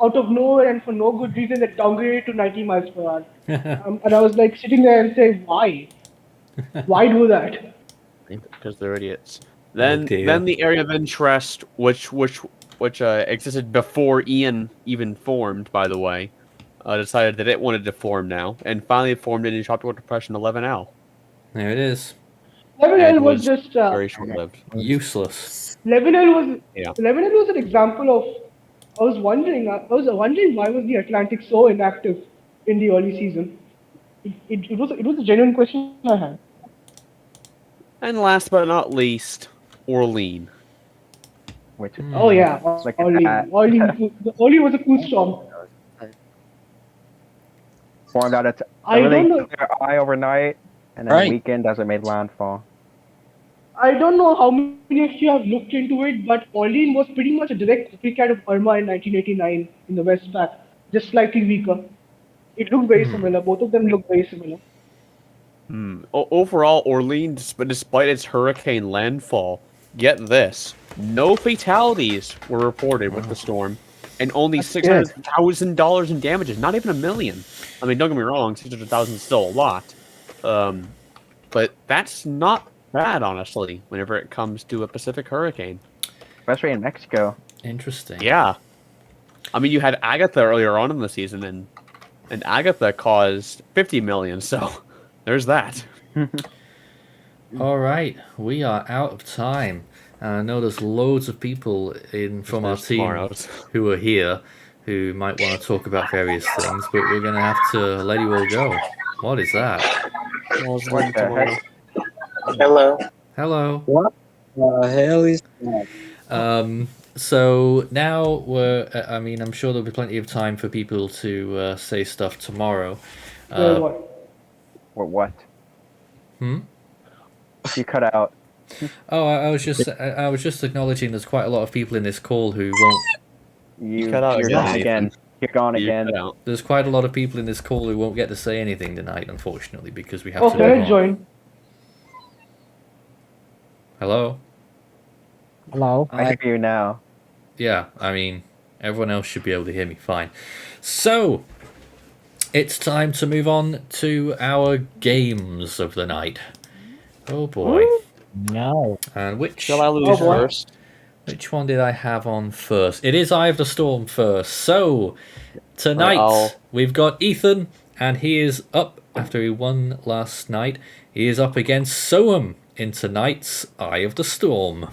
out of nowhere and for no good reason, they downgraded to 90 miles per hour. And I was like sitting there and saying, why? Why do that? Because they're idiots. Then the area of interest, which existed before Ian even formed, by the way, decided that it wanted to form now, and finally formed in Tropical Depression 11L. There it is. 11L was just very short-lived. Useless. 11L was an example of. I was wondering why was the Atlantic so inactive in the early season. It was a genuine question I had. And last but not least, Orlean. Which Oh yeah, Orlean. Orlean was a cool storm. Formed out a I really don't know. clear eye overnight, and then the weekend as it made landfall. I don't know how many of you have looked into it, but Orlean was pretty much a direct copycat of Irma in 1989 in the West Pac, just slightly weaker. It looked very similar. Both of them look very similar. Overall, Orlean, despite its hurricane landfall, get this: no fatalities were reported with the storm, and only $600,000 in damages. Not even $1 million. I mean, don't get me wrong, 600,000 is still a lot, but that's not bad, honestly. Whenever it comes to a Pacific hurricane, especially in Mexico. Interesting. Yeah, I mean, you had Agatha earlier on in the season, and Agatha caused 50 million. So. There's that. All right, we are out of time. I know there's loads of people from our team who are here who might want to talk about various things, but we're going to have to let you all go. What is that? What the heck? Hello. Hello. What the hell is that? So now I mean, I'm sure there'll be plenty of time for people to say stuff tomorrow. What? Hmm? You cut out. Oh, I was just acknowledging there's quite a lot of people in this call who won't. You cut out. You're gone again. You're gone again. There's quite a lot of people in this call who won't get to say anything tonight, unfortunately, because we have to. Okay, join. Hello. Hello. I can hear you now. Yeah, I mean, everyone else should be able to hear me fine. So, it's time to move on to our games of the night. Oh boy. No. And which shall I lose first? Which one did I have on first? It is Eye of the Storm first. So tonight we've got Ethan, and he is up after he won last night. He is up against Soam in tonight's Eye of the Storm.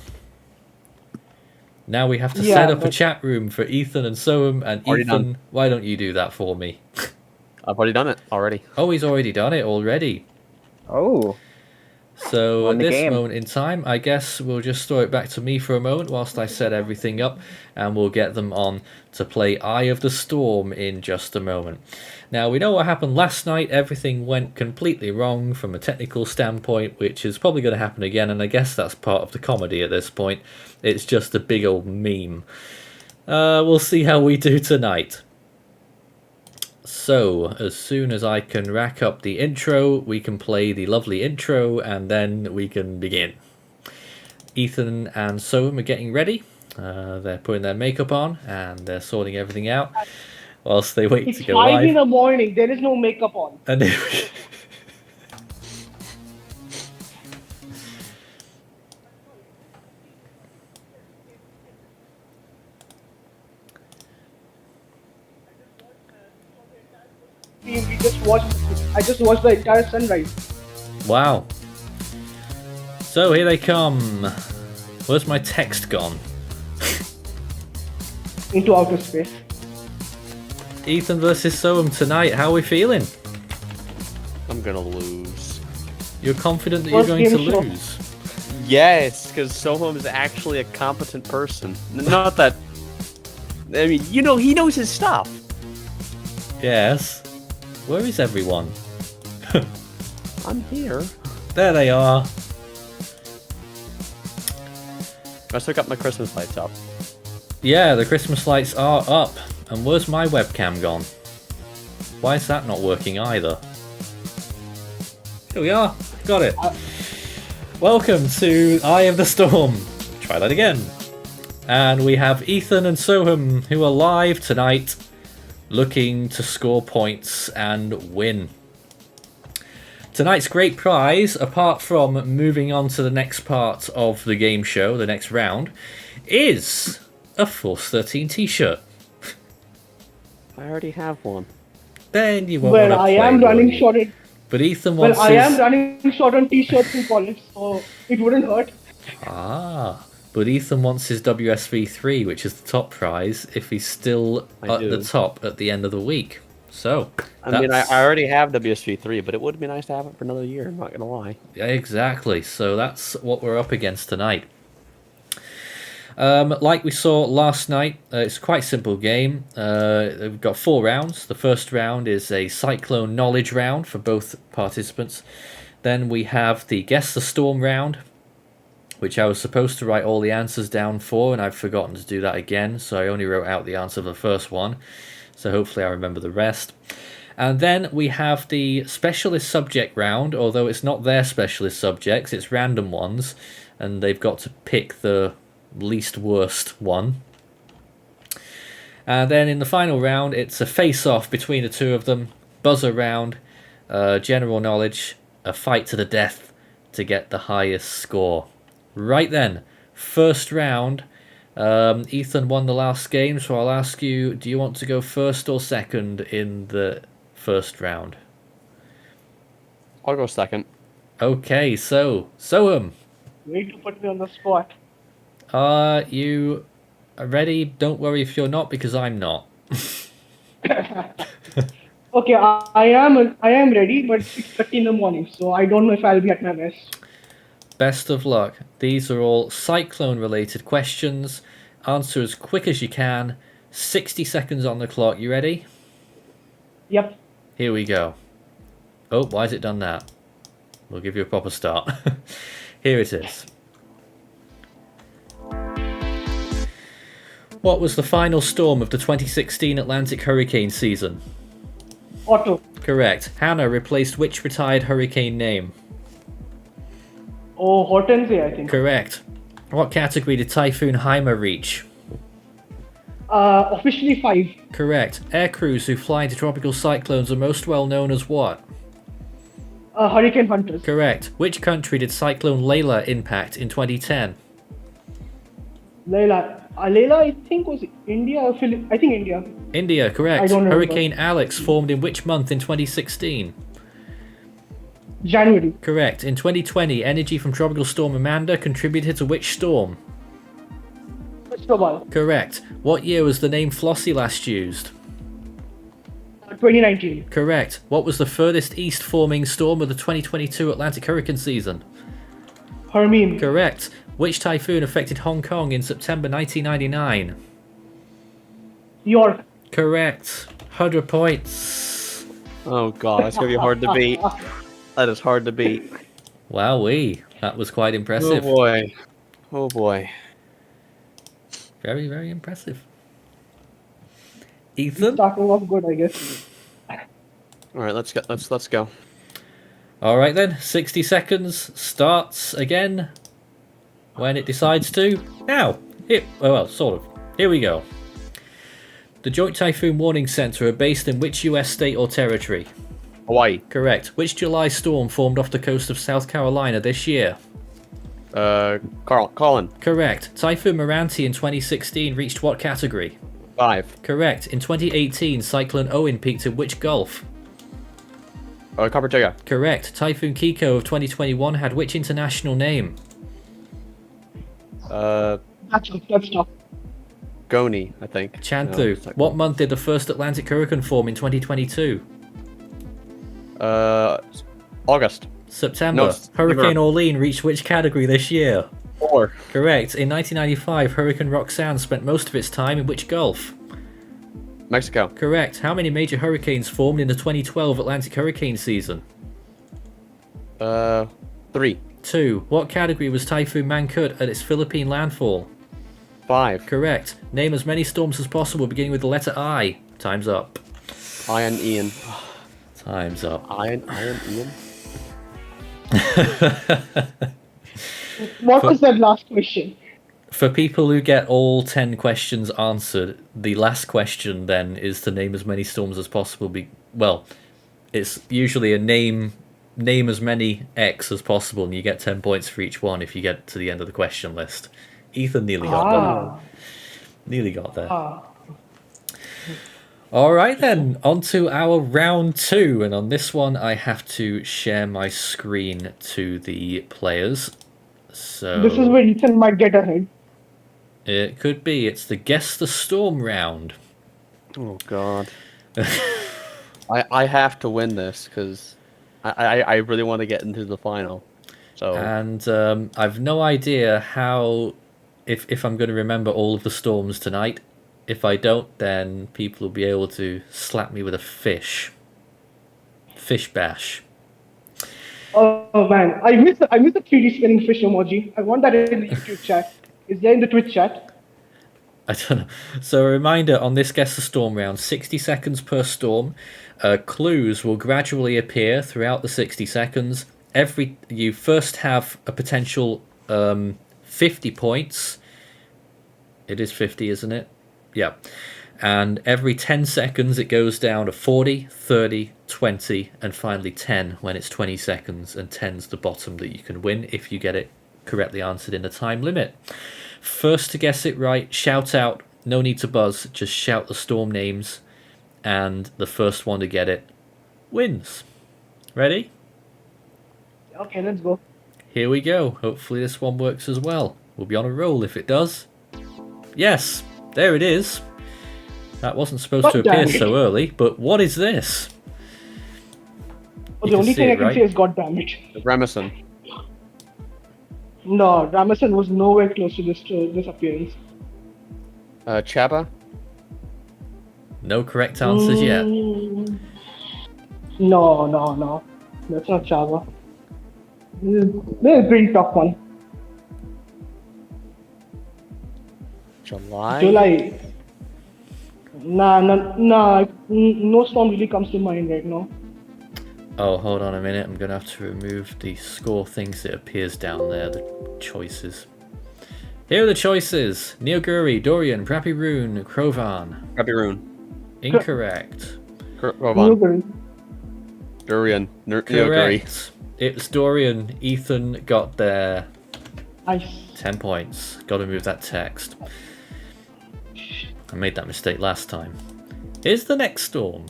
Now we have to set up a chat room for Ethan and Soam, and Ethan, why don't you do that for me? I've already done it already. Oh, he's already done it already. Oh. So at this moment in time, I guess we'll just throw it back to me for a moment whilst I set everything up, and we'll get them on to play Eye of the Storm in just a moment. Now, we know what happened last night. Everything went completely wrong from a technical standpoint, which is probably going to happen again, and I guess that's part of the comedy at this point. It's just a big old meme. We'll see how we do tonight. So, as soon as I can rack up the intro, we can play the lovely intro, and then we can begin. Ethan and Soam are getting ready. They're putting their makeup on, and they're sorting everything out, whilst they wait to go live. It's 5 in the morning, there is no makeup on. And I just watched the entire sunrise. Wow. So here they come. Where's my text gone? Into outer space. Ethan versus Soam tonight. How are we feeling? I'm gonna lose. You're confident that you're going to lose? Yes, because Soam is actually a competent person. Not that. I mean, you know, he knows his stuff. Yes. Where is everyone? I'm here. There they are. I still got my Christmas lights up. Yeah, the Christmas lights are up. And where's my webcam gone? Why is that not working either? Here we are. Got it. Welcome to Eye of the Storm. Try that again. And we have Ethan and Soam who are live tonight, looking to score points and win. Tonight's great prize, apart from moving on to the next part of the game show, the next round, is a Force 13 t-shirt. I already have one. Then you won't want to play. I am running short. But Ethan wants I am running short on t-shirts in college, so it wouldn't hurt. Ah. But Ethan wants his WSV3, which is the top prize, if he's still at the top at the end of the week. So, I mean, I already have WSG3, but it would be nice to have it for another year, I'm not going to lie. Exactly. So that's what we're up against tonight. Like we saw last night, it's a quite simple game. We've got 4 rounds. The first round is a Cyclone knowledge round for both participants. Then we have the Guess the Storm round, which I was supposed to write all the answers down for, and I've forgotten to do that again, so I only wrote out the answer for the first one. So hopefully I remember the rest. And then we have the specialist subject round, although it's not their specialist subjects, it's random ones, and they've got to pick the least worst one. And then in the final round, it's a face-off between the two of them, buzzer round, general knowledge, a fight to the death to get the highest score. Right then, first round. Ethan won the last game, so I'll ask you, do you want to go first or second in the first round? I'll go second. Okay, so Soham, Way to put me on the spot. are you ready? Don't worry if you're not, because I'm not. Okay, I am ready, but it's 6:30 in the morning, so I don't know if I'll be at my best. Best of luck. These are all Cyclone-related questions. Answer as quick as you can. 60 seconds on the clock. You ready? Yep. Here we go. Oh, why has it done that? We'll give you a proper start. Here it is. What was the final storm of the 2016 Atlantic hurricane season? Otto. Correct. Hannah replaced which retired hurricane name? Oh, Hortense, I think. Correct. What category did Typhoon Haima reach? Officially 5. Correct. Air crews who fly into tropical cyclones are most well known as what? Hurricane Hunters. Correct. Which country did Cyclone Layla impact in 2010? Layla, I think was India or I think India. India, correct. I don't remember. Hurricane Alex formed in which month in 2016? January. Correct. In 2020, energy from Tropical Storm Amanda contributed to which storm? Cristobal. Correct. What year was the name Flossie last used? 2019. Correct. What was the furthest east forming storm of the 2022 Atlantic hurricane season? Hermine. Correct. Which typhoon affected Hong Kong in September 1999? York. Correct. 100 points. Oh god, that's going to be hard to beat. That is hard to beat. Wowee. That was quite impressive. Oh boy. Oh boy. Very, very impressive. Ethan? Starting off good, I guess. Alright, let's go. Alright then, 60 seconds starts again when it decides to. Now! Well, sort of. Here we go. The Joint Typhoon Warning Center are based in which US state or territory? Hawaii. Correct. Which July storm formed off the coast of South Carolina this year? Colin. Correct. Typhoon Meranti in 2016 reached what category? 5. Correct. In 2018, Cyclone Owen peaked in which Gulf? Carpetega. Correct. Typhoon Kiko of 2021 had which international name? That's tough. Goni, I think. Chanthu. No, what month did the first Atlantic hurricane form in 2022? August. September. No, Hurricane Orlene reached which category this year? 4. Correct. In 1995, Hurricane Roxanne spent most of its time in which Gulf? Mexico. Correct. How many major hurricanes formed in the 2012 Atlantic hurricane season? 3. 2. What category was Typhoon Mangkhut at its Philippine landfall? 5. Correct. Name as many storms as possible beginning with the letter I. Time's up. Ian Ian. Time's up. Ian Ian. What was that last question? For people who get all 10 questions answered, the last question then is to name as many storms as possible. Well, it's usually a name as many X as possible, and you get 10 points for each one if you get to the end of the question list. Ethan nearly got there. Nearly got there. All right then, on to our round 2, and on this one I have to share my screen to the players. So This is where Ethan might get ahead. It could be. It's the Guess the Storm round. Oh god. I have to win this because I really want to get into the final. So And I've no idea how if I'm going to remember all of the storms tonight. If I don't, then people will be able to slap me with a fish bash. Oh man, I miss the 3D spinning fish emoji. I want that in the YouTube chat. Is there in the Twitch chat? I don't know. So a reminder on this Guess the Storm round, 60 seconds per storm. Clues will gradually appear throughout the 60 seconds. You first have a potential 50 points. It is 50, isn't it? Yeah. And every 10 seconds it goes down to 40, 30, 20, and finally 10 when it's 20 seconds, and 10's the bottom that you can win if you get it correctly answered in the time limit. First to guess it right, shout out. No need to buzz, just shout the storm names, and the first one to get it wins. Ready? Okay, let's go. Here we go. Hopefully this one works as well. We'll be on a roll if it does. Yes, there it is. That wasn't supposed to appear so early, but what is this? The only thing I can say is God damn it. Ramison. No, Ramison was nowhere close to this appearance. Chaba? No correct answers yet. No. That's not Chaba. This is a pretty tough one. July. Nah. No storm really comes to mind right now. Oh, hold on a minute. I'm going to have to remove the score things that appears down there, the choices. Here are the choices. Neoguri, Dorian, Prappy Rune, Krovan. Prappy Rune. Incorrect. Krovan. Dorian. Correct. It's Dorian. Ethan got there. Nice. 10 points. Got to move that text. I made that mistake last time. Here's the next storm.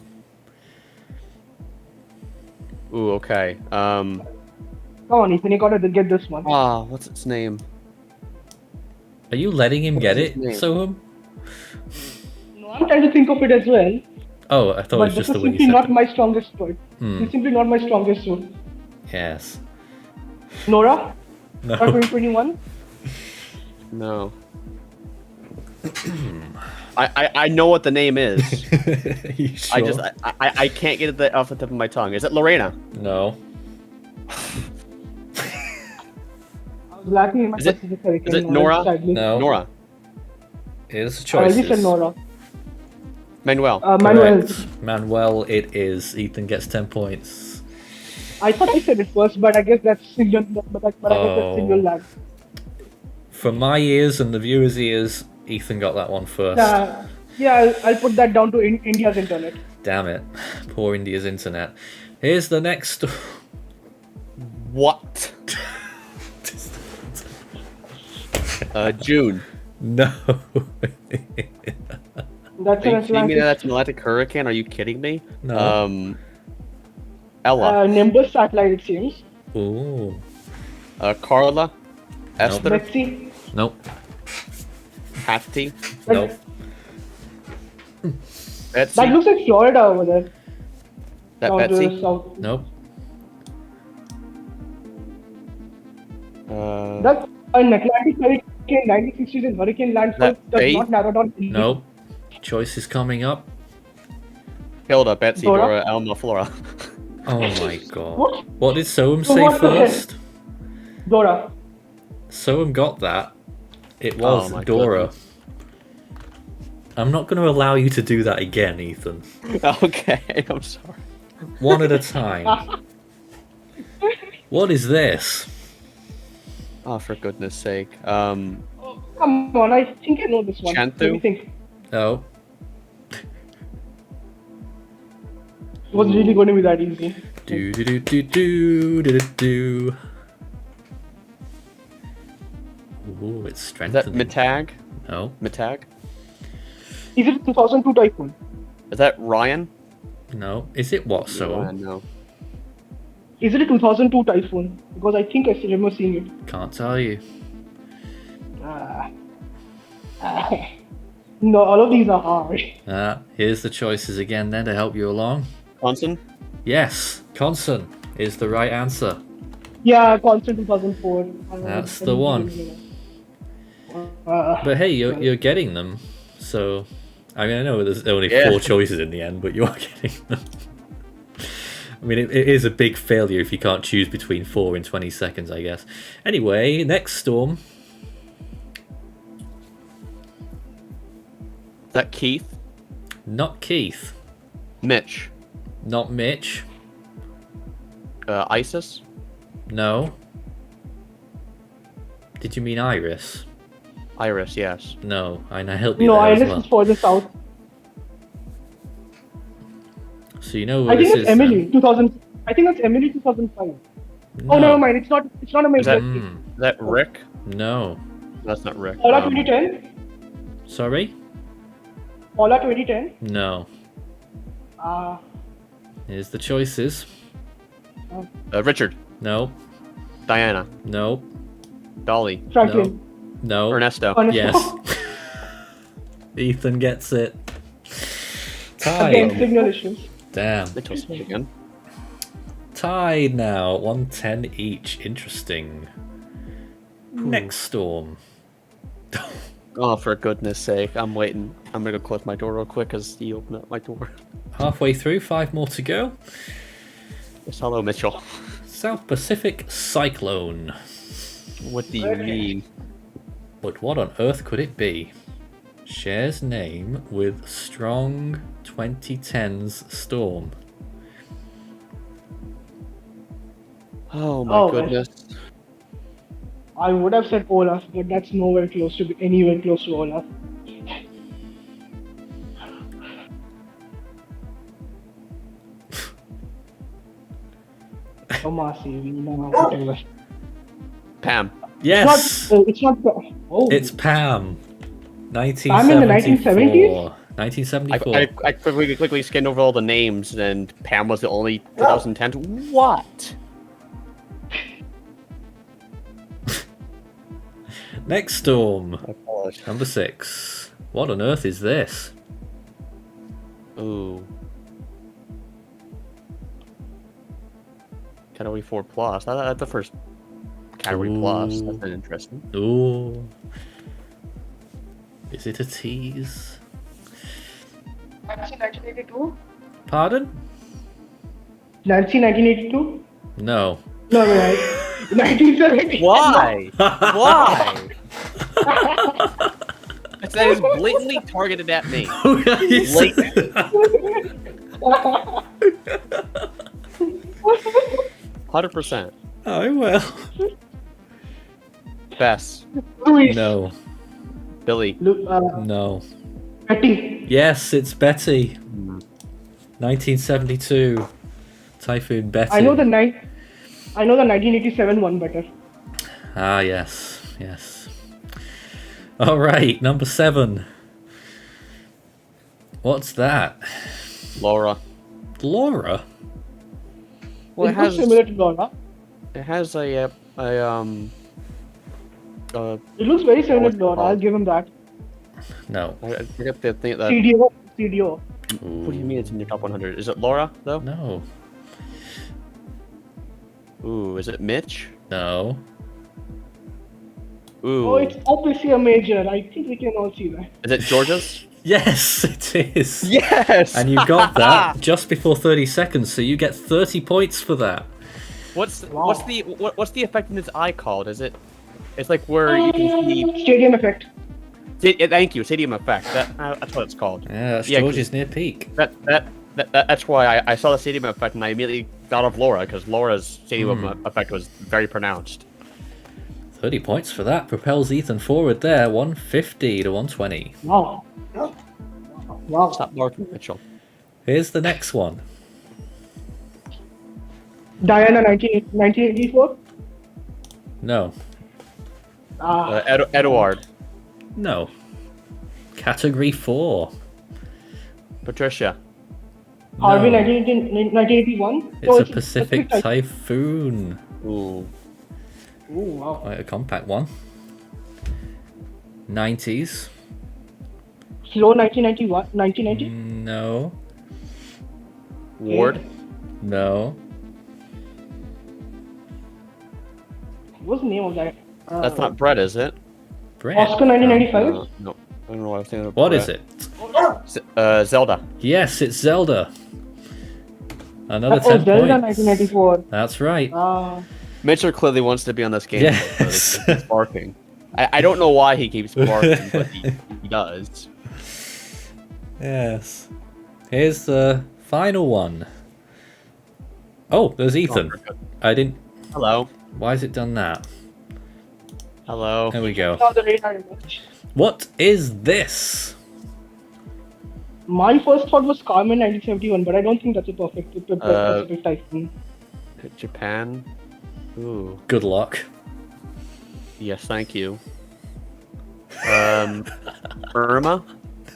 Ooh, okay. Come on, Ethan, you gotta get this one. What's its name? Are you letting him get it, Soham? No, I'm trying to think of it as well. Oh, I thought it was just the way you said it. But this is simply not my strongest suit. It's simply not my strongest suit. Yes. Nora? No. 2021? No. I know what the name is. You sure? I can't get it off the tip of my tongue. Is it Lorena? No. I was lacking in my Pacific Hurricane. Is it Nora? No. Nora. Here's the I choices. already said Nora. Manuel. Manuel. Manuel, it is. Ethan gets 10 points. I thought I said it first, but I guess that's single. But I guess that's single lag. From my ears and the viewers' ears, Ethan got that one first. Yeah, I'll put that down to India's internet. Damn it. Poor India's internet. Here's the next. What? June. No. That's Are you kidding me? That's an Atlantic hurricane? Are you kidding me? No. Ella. Nimbus satellite, it seems. Ooh. Carla. Esther. Betsy. Nope. Hattie. Nope. Betsy. That looks like Florida over there. That South, Betsy? South. Nope. That's an Atlantic hurricane, 1960s and hurricane landfall does not narrow down. Nope. Choice is coming up. Hilda, Betsy, Dora, Elma, Flora. Oh my god. What did Soham say first? Dora. Soham got that. It was Dora. Goodness. I'm not going to allow you to do that again, Ethan. Okay, I'm sorry. One at a time. What is this? Oh, for goodness sake. Come on, I think I know this one. Chanthu? Let me think. No. It was really going to be that easy. Do do do do do do do. Ooh, it's strengthening. Is that Mitag? No. Mitag? Is it 2002 typhoon? Is that Ryan? No. Is it what, so? No. Is it a 2002 typhoon? Because I think I still remember seeing it. Can't tell you. No, all of these are hard. Here's the choices again then to help you along. Conson? Yes, Conson is the right answer. Yeah, Constant 2004. That's the one. But hey, you're getting them, so I mean I know there's only 4 choices in the end, but you are getting them. I mean it is a big failure if you can't choose between 4 in 20 seconds, I guess. Anyway, next storm. Is that Keith? Not Keith. Mitch? Not Mitch. Isis? No. Did you mean Iris? Iris, yes. No, I help you No, there Iris as well. is further south. So you know I what think this it's is. Emily 2000. I think that's Emily 2005. No. Oh, never mind. It's not a major. Is that Rick? No. That's not Rick. Paula 2010. Sorry? Paula 2010. No. Here's the choices. Richard? No. Diana? No. Dolly? Franklin? No. Ernesto? Yes. Ethan gets it. Tied. Again, signal issues. Damn. Again. Tied now. 110 each. Interesting. Next storm. Oh, for goodness sake. I'm waiting. I'm going to close my door real quick because he opened up my door. Halfway through. 5 more to go. Yes, hello, Mitchell. South Pacific Cyclone. What do you mean? But what on earth could it be? Shares name with strong 2010s storm. Oh my goodness. I would have said Olaf, but that's anywhere close to Olaf. Pam. Yes. It's not. Oh. It's Pam. 1974. Pam in the 1970s? 1974. I quickly skimmed over all the names, and Pam was the only 2010. What? Next storm. Number 6. What on earth is this? Ooh. Category 4 plus. That's the first category plus. That's been interesting. Ooh. Is it a tease? 1982? Pardon? 1982? No. No, 1970. Why? Why? That is blatantly targeted at me. Blatant. 100%. Oh, well. Bess. No. Billy. No. Betty. Yes, it's Betty. 1972. Typhoon Betty. I know the 1987 one better. Ah, yes. Yes. Alright, number 7. What's that? Laura. Laura? Well, it looks similar to Laura. It has it looks very similar to Laura. I'll give him that. No. I forget the thing that. CDO. What do you mean it's in your top 100? Is it Laura though? No. Ooh, is it Mitch? No. Ooh. Oh, it's obviously a major. I think we can all see that. Is it Georgia's? Yes, it is. Yes! And you got that just before 30 seconds, so you get 30 points for that. What's the effect in its eye called? Is it? It's like where you can see stadium effect. Thank you, stadium effect. That's what it's called. Yeah, that's Georgia's near peak. That's why I saw the stadium effect and I immediately thought of Laura because Laura's stadium effect was very pronounced. 30 points for that propels Ethan forward there, 150 to 120. Wow. Wow. Stop marking Mitchell. Here's the next one. Diana 1984? No. Eduard. No. Category 4. Patricia. Harvey 1981? It's a Pacific Typhoon. Ooh. Ooh, wow. Quite a compact one. 90s. Slow 1990? No. Ward. No. What's the name of that? That's not Brett, is it? Brett. Oscar 1995? No. I don't know why I was thinking of What Brett. is it? Zelda. Yes, it's Zelda. Another 10 Zelda points. 1994. That's right. Mitchell clearly wants to be on this game. Yes. He keeps barking. I don't know why he keeps barking, but he does. Yes. Here's the final one. Oh, there's Ethan. I didn't... Hello. Why has it done that? Hello. There we go. Not the radar image. What is this? My first thought was Carmen 1971, but I don't think that's a perfect typhoon. Japan. Ooh. Good luck. Yes, thank you. Irma?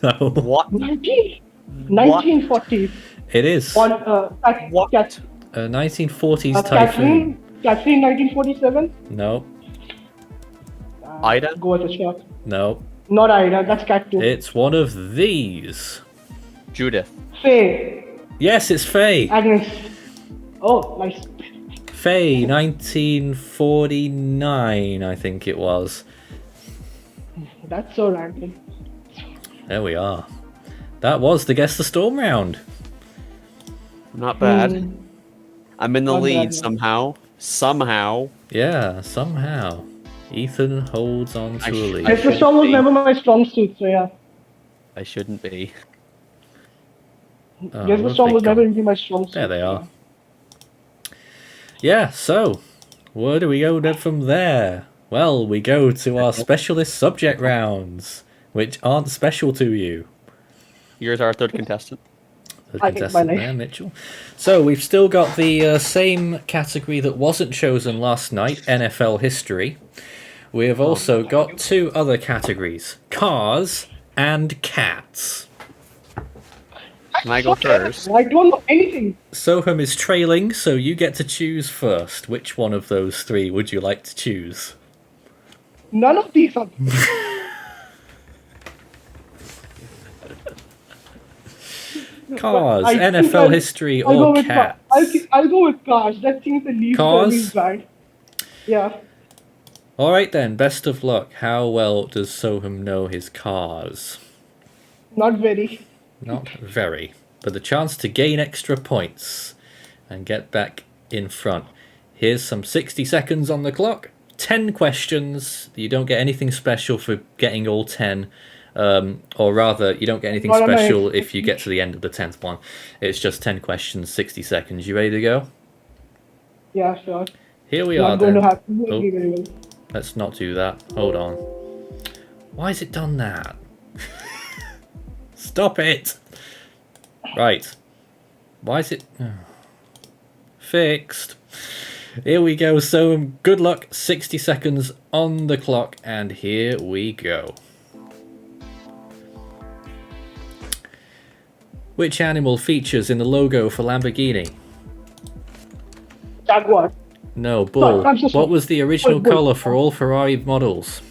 No. What? 1940. It is. What? 1940s typhoon. Catherine 1947? No. Ida? Go with a shot. No. Not Ida, that's Cat 2. It's one of these. Judith. Faye. Yes, it's Faye. Agnes. Oh, nice. Faye, 1949, I think it was. That's so random. There we are. That was the Guess the Storm round. Not bad. I'm in the Not lead bad. somehow. Yeah, somehow. Ethan holds on to a lead. Guess the Storm was never my strong suit, so yeah. I shouldn't be. Oh, Guess the where've Storm they was gone? never really my strong suit. There they are. Yeah, so where do we go then from there? Well, we go to our specialist subject rounds, which aren't special to you. Here's our third contestant. Contestant there, Mitchell. So we've still got the same category that wasn't chosen last night, NFL history. We have also got two other categories, cars and cats. Can I go first? I don't know anything. Soham is trailing, so you get to choose first. Which one of those three would you like to choose? None of these are. Cars, I think NFL history, I'll go or with cats? I'll go with cars. That seems the least Cars? bad. Yeah. Alright then, best of luck. How well does Soham know his cars? Not very. Not very. But the chance to gain extra points and get back in front. Here's some 60 seconds on the clock. 10 questions. You don't get anything special for getting all 10. Or rather, you don't get anything What am I special if you get to the end of the 10th one. It's just 10 questions, 60 seconds. You ready to go? Yeah, sure. Here we Not are going then. to happen very well. Let's not do that. Hold on. Why has it done that? Stop it! Right. Why is it... Fixed. Here we go. So good luck. 60 seconds on the clock. And here we go. Which animal features in the logo for Lamborghini? Jaguar. No, bull. No, I'm so sorry. What was the original Bull. colour for all Ferrari models?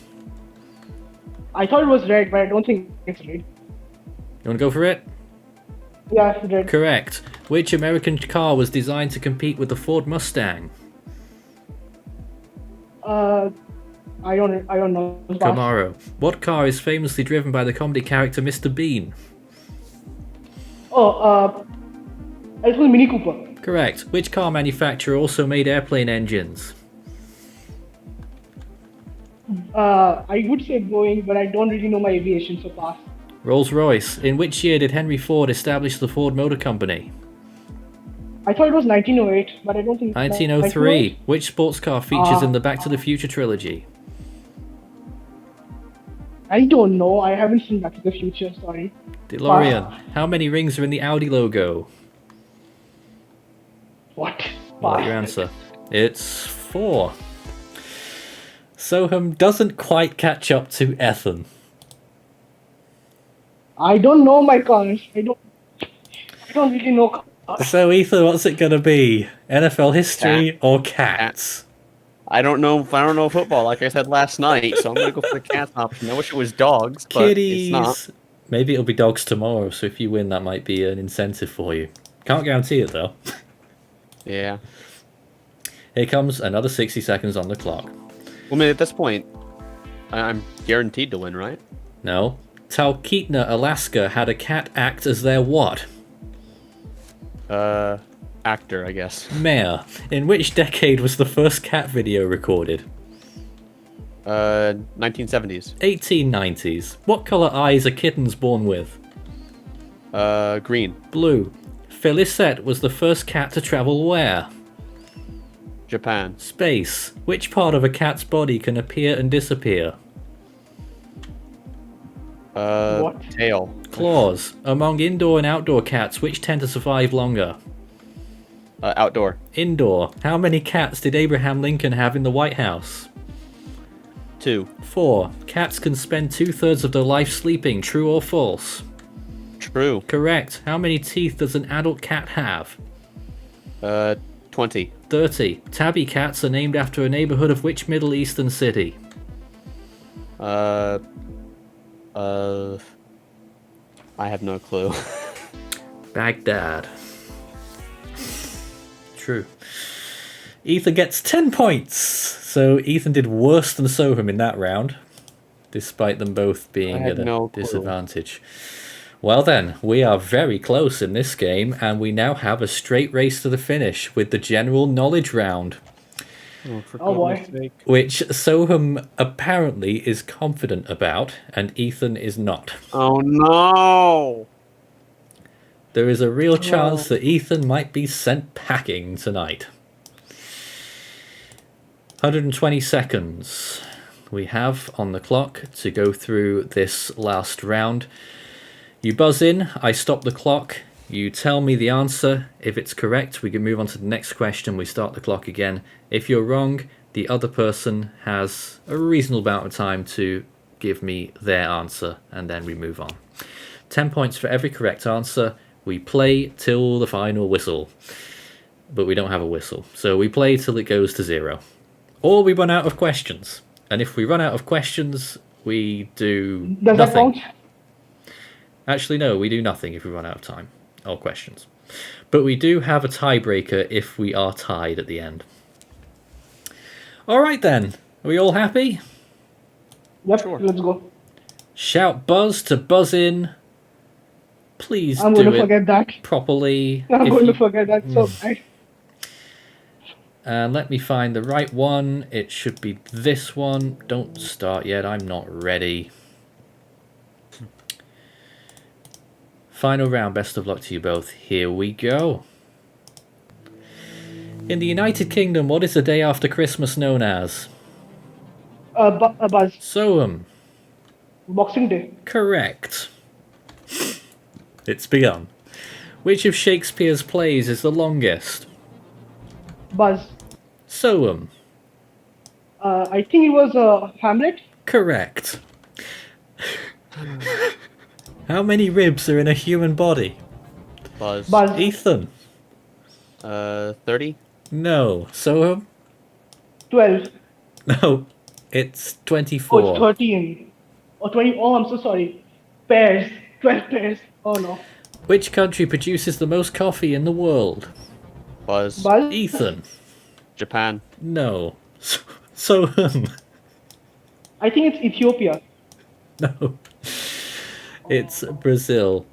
I thought it was red, but I don't think it's red. You want to go for it? Yeah, it's red. Correct. Which American car was designed to compete with the Ford Mustang? I don't know. Camaro. What car is famously driven by the comedy character Mr. Bean? It was Mini Cooper. Correct. Which car manufacturer also made airplane engines? I would say Boeing, but I don't really know my aviation, so pass. Rolls-Royce. In which year did Henry Ford establish the Ford Motor Company? I thought it was 1908, but I don't think. 1903. Which sports car features in the Back to the Future trilogy? I don't know. I haven't seen Back to the Future. Sorry. DeLorean. How many rings are in the Audi logo? What? What's your answer? It's 4. Soham doesn't quite catch up to Ethan. I don't know my cars. I don't really know cars. So Ethan, what's it gonna be? NFL history or cats? I don't know football, like I said last night, so I'm gonna go for the cat option. I wish it was dogs, but Kitties. it's not. Maybe it'll be dogs tomorrow, so if you win that might be an incentive for you. Can't guarantee it, though. Yeah. Here comes another 60 seconds on the clock. Well, I mean, at this point, I'm guaranteed to win, right? No. Talkeetna, Alaska had a cat act as their what? Actor, I guess. Mayor. In which decade was the first cat video recorded? 1970s. 1890s. What colour eyes are kittens born with? Green. Blue. Felicette was the first cat to travel where? Japan. Space. Which part of a cat's body can appear and disappear? What? Tail. Claws. Among indoor and outdoor cats, which tend to survive longer? Outdoor. Indoor. How many cats did Abraham Lincoln have in the White House? 2. 4. Cats can spend 2/3 of their life sleeping. True or false? True. Correct. How many teeth does an adult cat have? 20. 30. Tabby cats are named after a neighborhood of which Middle Eastern city? I have no clue. Baghdad. True. Ethan gets 10 points. So Ethan did worse than Soham in that round, despite them both being at a disadvantage. Well then, we are very close in this game, and we now have a straight race to the finish with the general knowledge round. Oh boy. Which Soham apparently is confident about, and Ethan is not. Oh no! There is a real chance that Ethan might be sent packing tonight. 120 seconds we have on the clock to go through this last round. You buzz in, I stop the clock, you tell me the answer. If it's correct, we can move on to the next question, we start the clock again. If you're wrong, the other person has a reasonable amount of time to give me their answer, and then we move on. 10 points for every correct answer. We play till the final whistle, but we don't have a whistle, so we play till it goes to 0. Or we run out of questions, and if we run out of questions, we do Does that nothing. count? Actually, no, we do nothing if we run out of time or questions. But we do have a tiebreaker if we are tied at the end. Alright then, are we all happy? Yep, sure. Let's go. Shout buzz to buzz in. Please I'm do going to it forget that. properly. I'm if going you- to forget that so bad. And let me find the right one. It should be this one. Don't start yet, I'm not ready. Final round, best of luck to you both. Here we go. In the United Kingdom, what is the day after Christmas known as? Buzz. Soham. Boxing Day. Correct. It's begun. Which of Shakespeare's plays is the longest? Buzz. Soham. I think it was Hamlet. Correct. How many ribs are in a human body? Buzz. Buzz. Ethan. 30? No. Soham? 12. No. It's Oh, 24. it's 13. Or 20. Oh, I'm so sorry. Pairs. 12 pairs. Oh no. Which country produces the most coffee in the world? Buzz. Buzz. Ethan. Japan. No. Soham. I think it's Ethiopia. No. It's Brazil.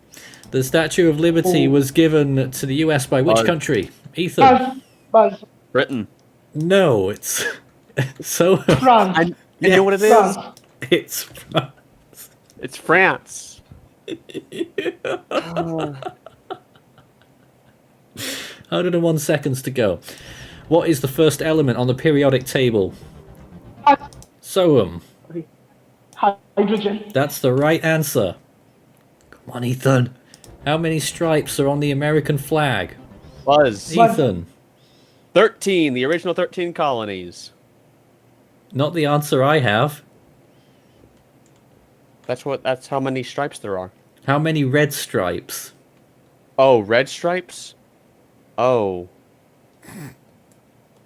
The Statue of Liberty was given to the US by which Buzz. country? Ethan. Buzz. Britain. No, it's Soham. France. I know what it is. France. It's France. It's France. 101 seconds to go. What is the first element on the periodic table? Soham. Hydrogen. That's the right answer. Come on, Ethan. How many stripes are on the American flag? Buzz. Ethan. 13. The original 13 colonies. Not the answer I have. That's how many stripes there are. How many red stripes? Oh, red stripes? Oh.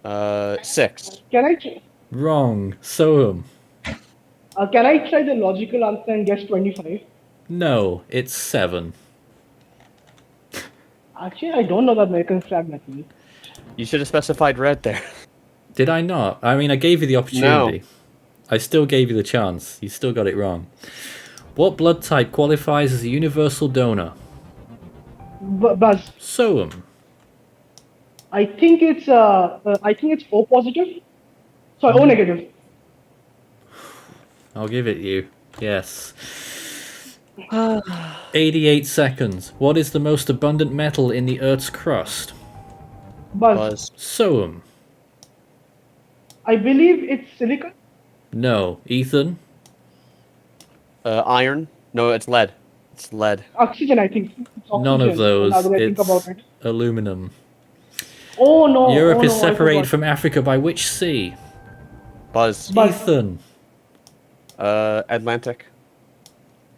6. Can I try? Wrong. Soham. Can I try the logical answer and guess 25? No, it's 7. Actually, I don't know the American flag, Matthew. You should have specified red there. Did I not? I mean, I gave you the opportunity. No. I still gave you the chance. You still got it wrong. What blood type qualifies as a universal donor? Buzz. Soam. I think it's O positive. Sorry, O negative. I'll give it you. Yes. 88 seconds. What is the most abundant metal in the Earth's crust? Buzz. Soam. I believe it's silicon. No. Ethan? Iron? No, it's lead. It's lead. Oxygen, I think. Oxygen. None of those. Now that I think It's about it. aluminum. Oh no. Europe is separated from Africa by which sea? Buzz. Ethan. Atlantic.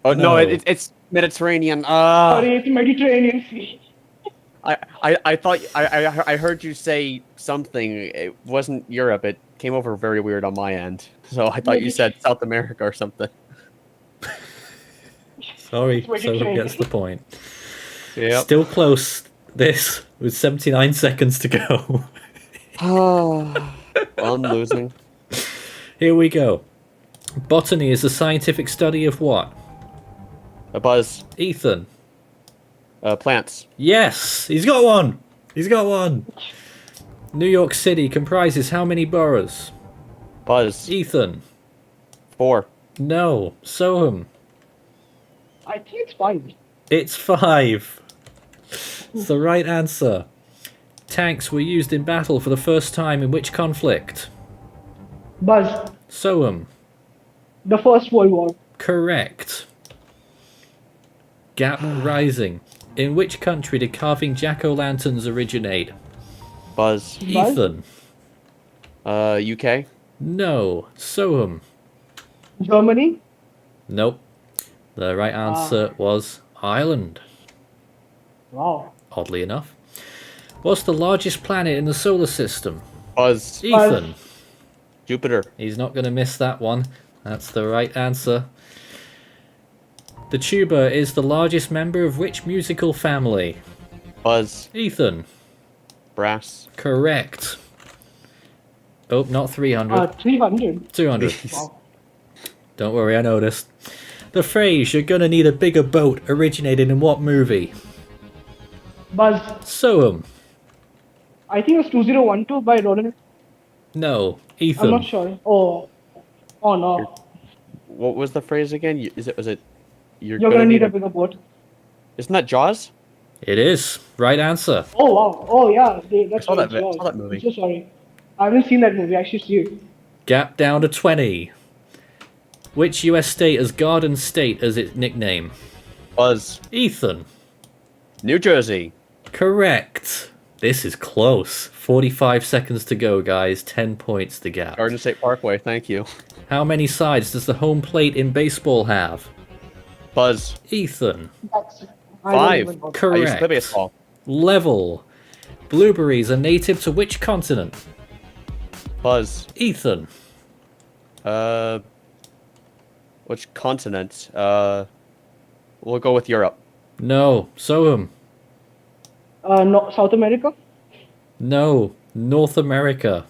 Oh no, it's Mediterranean. Sorry, it's Mediterranean Sea. I thought I heard you say something. It wasn't Europe. It came over very weird on my end. So I thought you said South America or something. Sorry, so gets the point. Yep. Still close. This with 79 seconds to go. I'm losing. Here we go. Botany is the scientific study of what? A Buzz. Ethan. Plants. Yes, he's got one. He's got one. New York City comprises how many boroughs? Buzz. Ethan. 4. No, Soham. I think it's 5. It's 5. It's the right answer. Tanks were used in battle for the first time in which conflict? Buzz. Soham. The First World War. Correct. Gap rising. In which country did carving jack-o'-lanterns originate? Buzz. Ethan. UK? No. Soham. Germany? Nope. The right answer was Ireland. Wow. Oddly enough. What's the largest planet in the solar system? Buzz. Ethan. Jupiter. He's not going to miss that one. That's the right answer. The tuba is the largest member of which musical family? Buzz. Ethan. Brass. Correct. Oh, not 300. 300. 200. Wow. Don't worry, I noticed. The phrase, you're gonna need a bigger boat, originated in what movie? Buzz. Soham. I think it was 2012 by Roland. No. Ethan. I'm not sure. Oh no. What was the phrase again? Was it you're gonna need a bigger boat? Isn't that Jaws? It is. Right answer. Oh wow. Oh yeah. That's I saw right. that movie. I'm so sorry. I haven't seen that movie. I should see it. Gap down to 20. Which US state has Garden State as its nickname? Buzz. Ethan. New Jersey. Correct. This is close. 45 seconds to go, guys. 10 points to gap. Garden State Parkway, thank you. How many sides does the home plate in baseball have? Buzz. Ethan. 5. Correct. I used to play baseball. Level. Blueberries are native to which continent? Buzz. Ethan. Which continent? We'll go with Europe. No. Soham. No, South America? No. North America.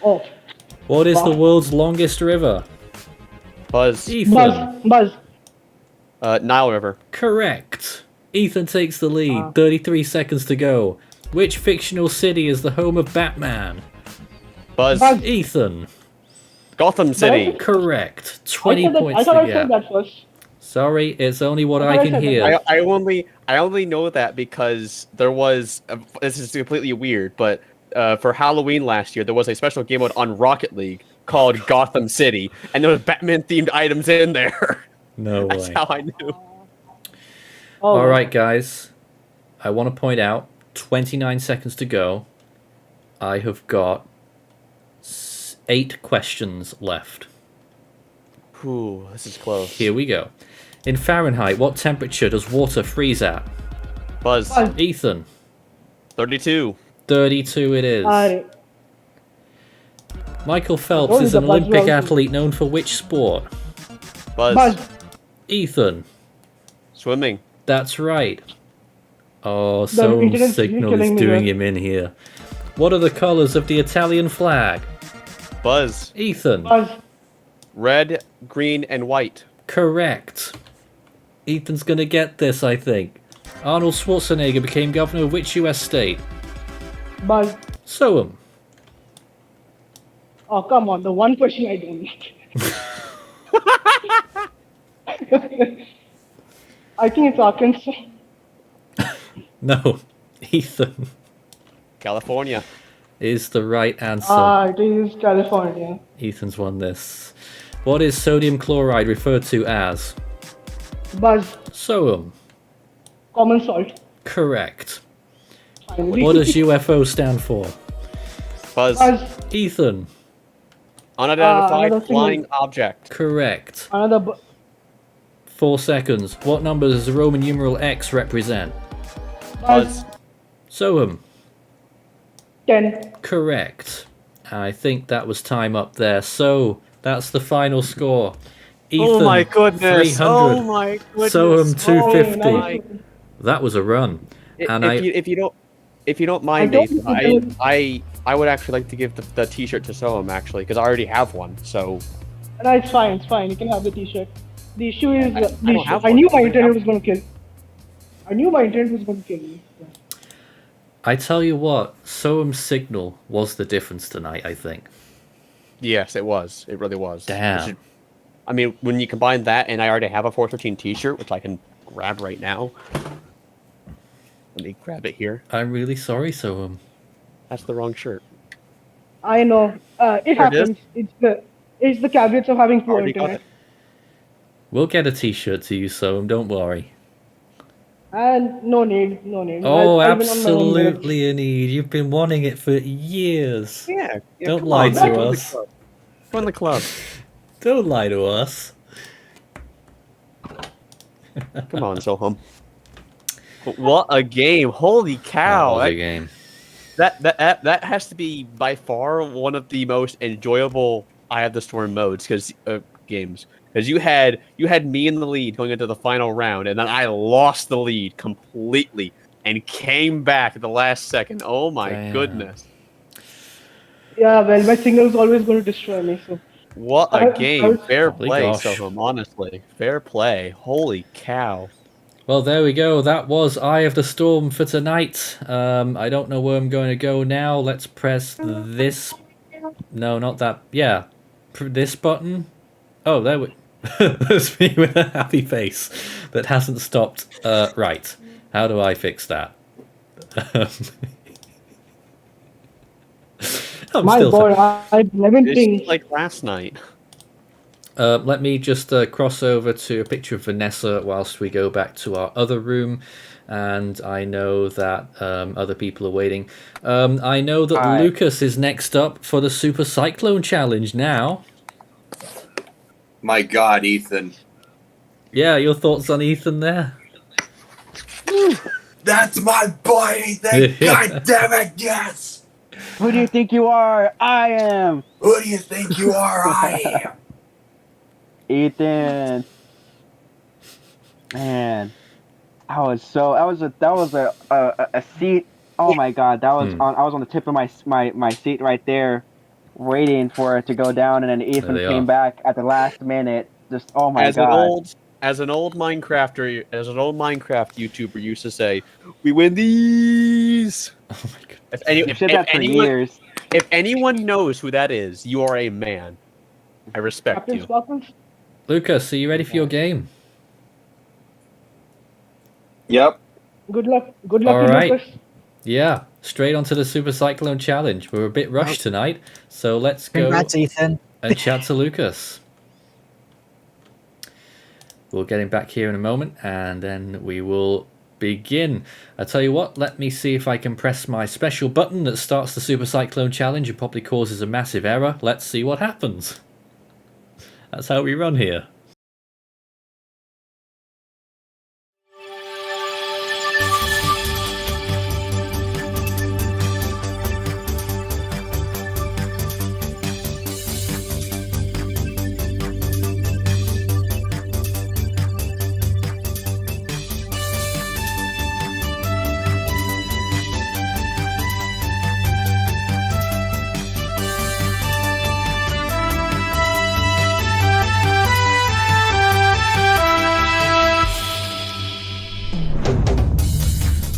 Oh. What is the world's longest river? Buzz. Ethan. Buzz. Nile River. Correct. Ethan takes the lead. 33 seconds to go. Which fictional city is the home of Batman? Buzz. Ethan. Gotham City. Correct. 20 points I thought to I said gap. that first. Sorry, it's only what I can hear. I only know that because there was this is completely weird, but for Halloween last year there was a special game mode on Rocket League called Gotham City, and there was Batman themed items in there. No That's way. how I knew. All right, guys. I want to point out 29 seconds to go. I have got 8 questions left. Ooh, this is close. Here we go. In Fahrenheit, what temperature does water freeze at? Buzz. Ethan. 32. 32 it is. Michael Phelps is an Olympic athlete known for which sport? Buzz. Ethan. Swimming. That's right. Oh, The Soam's internet's signal is killing me doing here. him in here. What are the colours of the Italian flag? Buzz. Ethan. Buzz. Red, green, and white. Correct. Ethan's gonna get this, I think. Arnold Schwarzenegger became governor of which US state? Buzz. Soam. Oh, come on. The one question I don't know. I think it's Arkansas. No. Ethan. California. Is the right answer. It is California. Ethan's won this. What is sodium chloride referred to as? Buzz. Soam. Common salt. Correct. Finally. What does UFO stand for? Buzz. Ethan. Unidentified another flying single- object. Correct. Another 4 seconds. What number does the Roman numeral X represent? Buzz. Soam. 10. Correct. I think that was time up there. So that's the final score. Ethan, Oh my goodness. 300. Oh my goodness. Soam, 250. Oh my. That was a run. And If you don't mind, I don't Nathan, think I would actually like to give the T-shirt to Soam actually, because I already have one. So No, it's fine. It's fine. You can have the T-shirt. The issue is, I don't have I one. knew my I don't internet have was going to kill. I knew my internet was going to kill me. I tell you what, Soam's signal was the difference tonight, I think. yes, it was. It really was. Damn. I mean, when you combine that and I already have a 413 T-shirt, which I can grab right now. Let me grab it here. I'm really sorry, Soam. That's the wrong shirt. I know. It Here it happens. It's the caveats of having poor Already got internet. it. We'll get a T-shirt to you, Soam. Don't worry. And no need. Oh, I've been on my own minute. absolutely a need. You've been wanting it for years. Yeah. Don't come lie on, to join the us. club. Join the club. Don't lie to us. Come on, Soham. What a game! Holy cow! That was a game. That has to be by far one of the most enjoyable Eye of the Storm modes games, because you had me in the lead going into the final round, and then I lost the lead completely and came back at the last second. Oh my goodness! Yeah, well, my signal is always going to destroy me. So. What a game! Fair Holy play, gosh. Soham. Honestly, fair play. Holy cow! Well, there we go. That was Eye of the Storm for tonight. I don't know where I'm going to go now. Let's press this. No, not that. Yeah. This button. Oh, there we... That's me with a happy face that hasn't stopped. Right. How do I fix that? I'm My still boy, I'm 11 This pings. is like last night. Let me just cross over to a picture of Vanessa whilst we go back to our other room. And I know that other people are waiting. I know that Lucas is next up for the Super Cyclone Challenge now. My God, Ethan. Yeah, your thoughts on Ethan there? That's my boy, Ethan. God damn it, yes. Who do you think you are? I am. Who do you think you are? I am. Ethan. Man, that was a seat. Oh my God, that was I was on the tip of my seat right there, waiting for it to go down, and then Ethan came back at the last minute. Just oh my God. As an old Minecraft YouTuber used to say, "We win these." Oh my God! If anyone knows who that is, you are a man. I respect you. Lucas, are you ready for your game? Yep. Good luck. Good All luck, right. Lucas. Yeah, straight onto the Super Cyclone Challenge. We're a bit rushed tonight, so let's go Congrats, Ethan. and chat to Lucas. We'll get him back here in a moment, and then we will begin. I tell you what, let me see if I can press my special button that starts the Super Cyclone Challenge and probably causes a massive error. Let's see what happens. That's how we run here.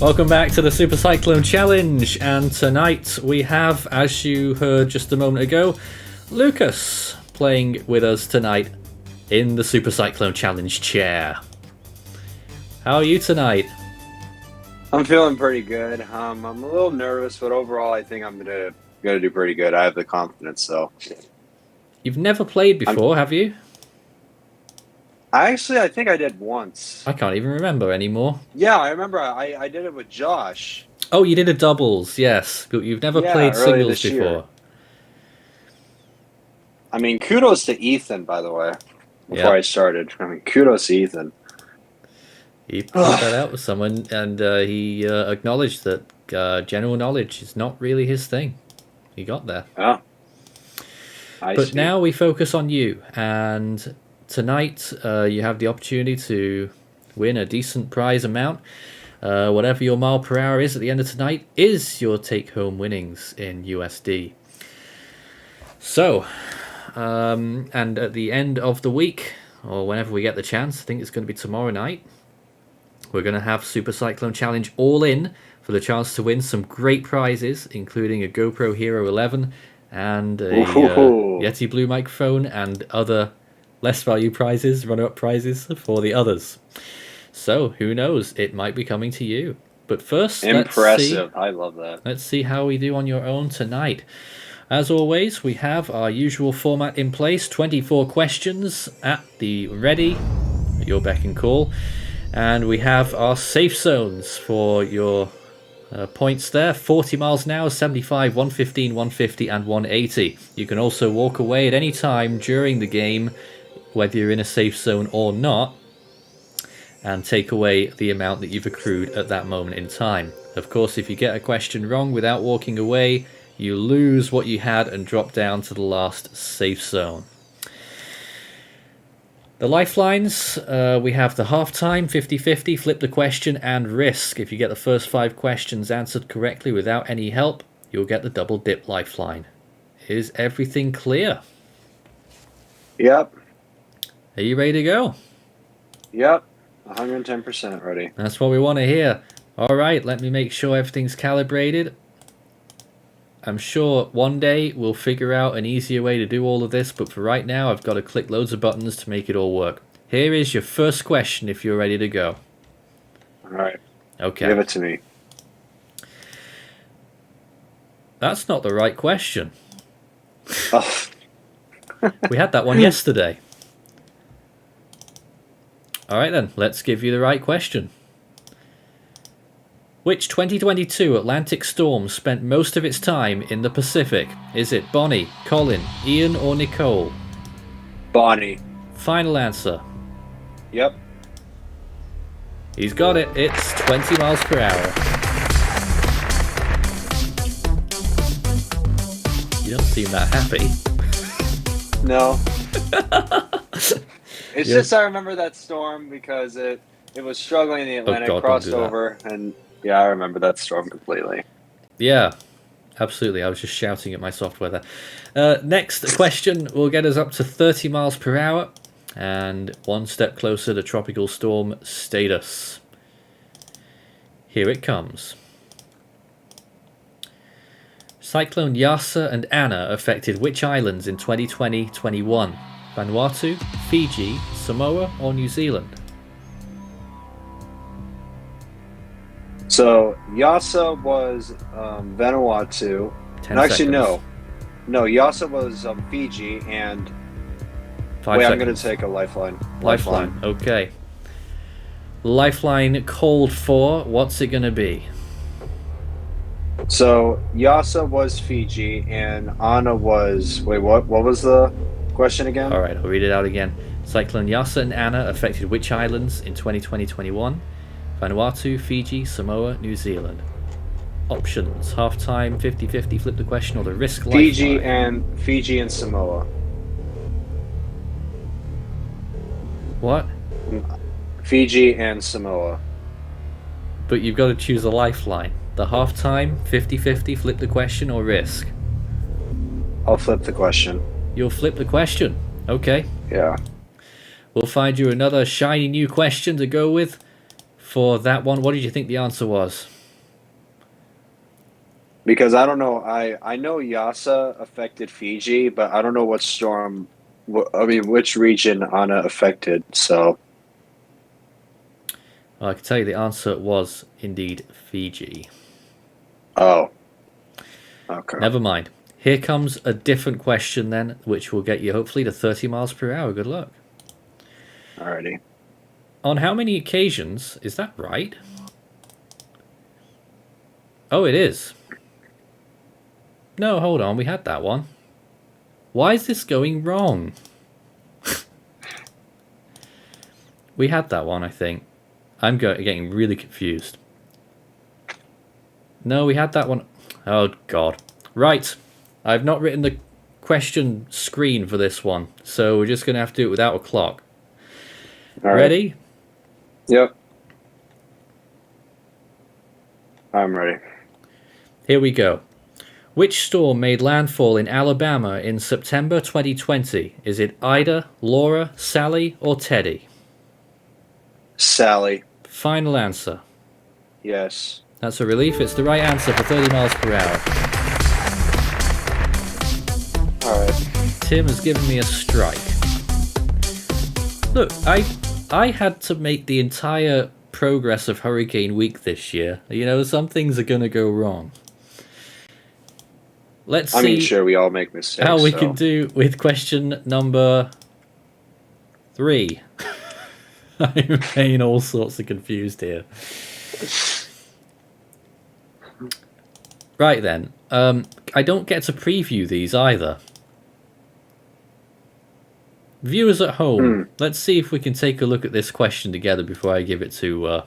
Welcome back to the Super Cyclone Challenge, and tonight we have, as you heard just a moment ago, Lucas playing with us tonight in the Super Cyclone Challenge chair. How are you tonight? I'm feeling pretty good. I'm a little nervous, but overall I think I'm gonna do pretty good. I have the confidence, so. You've never played before, have you? I think I did once. I can't even remember anymore. Yeah, I remember I did it with Josh. Oh, you did a doubles, yes, but you've never played singles before. Year. I mean, kudos to Ethan, by the way, before I started. I mean, kudos to Ethan. He put that out with someone, and he acknowledged that general knowledge is not really his thing. He got there. Oh. But now we focus on you, and tonight you have the opportunity to win a decent prize amount. Whatever your mile per hour is at the end of tonight is your take-home winnings in USD. So, and at the end of the week, or whenever we get the chance, I think it's going to be tomorrow night, we're going to have Super Cyclone Challenge all in for the chance to win some great prizes, including a GoPro Hero 11 and a Yeti Blue microphone and other less value prizes, runner-up prizes for the others. So, who knows? It might be coming to you. But first, impressive. I love that. Let's see how we do on your own tonight. As always, we have our usual format in place, 24 questions at the ready, at your beck and call. And we have our safe zones for your points there, 40 miles an hour, 75, 115, 150 and 180. You can also walk away at any time during the game, whether you're in a safe zone or not, and take away the amount that you've accrued at that moment in time. Of course, if you get a question wrong without walking away, you lose what you had and drop down to the last safe zone. The lifelines, we have the half-time, 50-50, flip the question, and risk. If you get the first 5 questions answered correctly without any help, you'll get the double dip lifeline. Is everything clear? Yep. Are you ready to go? Yep. 110% ready. That's what we want to hear. All right, let me make sure everything's calibrated. I'm sure one day we'll figure out an easier way to do all of this, but for right now I've got to click loads of buttons to make it all work. Here is your first question if you're ready to go. All right. Okay. Give it to me. That's not the right question. Oh. We had that one yesterday. All right then, let's give you the right question. Which 2022 Atlantic storm spent most of its time in the Pacific? Is it Bonnie, Colin, Ian or Nicole? Bonnie. Final answer. Yep. He's got it. It's 20 miles per hour. You don't seem that happy. No. It's just I remember that storm because it was struggling in the Atlantic, crossed over, and yeah, I remember that storm completely. Yeah, absolutely. I was just shouting at my software there. Next question will get us up to 30 miles per hour and one step closer to tropical storm status. Here it comes. Cyclone Yasa and Anna affected which islands in 2020-21? Vanuatu, Fiji, Samoa or New Zealand? So Yasa was Vanuatu. Actually, no. Yasa was Fiji, and 5 wait, seconds. I'm going to take a lifeline. Lifeline. Okay. Lifeline called for. What's it going to be? So Yasa was Fiji, and Anna was. Wait, what? What was the question again? All right, I'll read it out again. Cyclone Yasa and Anna affected which islands in 2020-21? Vanuatu, Fiji, Samoa, New Zealand. Options: half-time, 50-50, flip the question, or the risk lifeline. Fiji and Samoa. What? Fiji and Samoa. But you've got to choose a lifeline. The half-time, 50-50, flip the question, or risk. I'll flip the question. You'll flip the question. Okay. Yeah. We'll find you another shiny new question to go with for that one. What did you think the answer was? Because I don't know. I know Yasa affected Fiji, but I don't know what storm. Which region Anna affected. So Well, I can tell you the answer was indeed Fiji. Oh. Okay. Never mind. Here comes a different question then, which will get you hopefully to 30 miles per hour. Good luck. Alrighty. On how many occasions, is that right? Oh, it is. No, hold on, we had that one. Why is this going wrong? We had that one, I think. I'm getting really confused. No, we had that one. Oh, God. Right. I've not written the question screen for this one, so we're just going to have to do it without a clock. All right. Ready? Yep. I'm ready. Here we go. Which storm made landfall in Alabama in September 2020? Is it Ida, Laura, Sally, or Teddy? Sally. Final answer. Yes. That's a relief. It's the right answer for 30 miles per hour. Alright. Tim has given me a strike. Look, I had to make the entire progress of Hurricane Week this year. You know, some things are going to go wrong. Let's see sure we all make mistakes. how we can do with question number 3. I'm getting all sorts of confused here. Right then, I don't get to preview these either. Viewers at home, let's see if we can take a look at this question together before I give it to...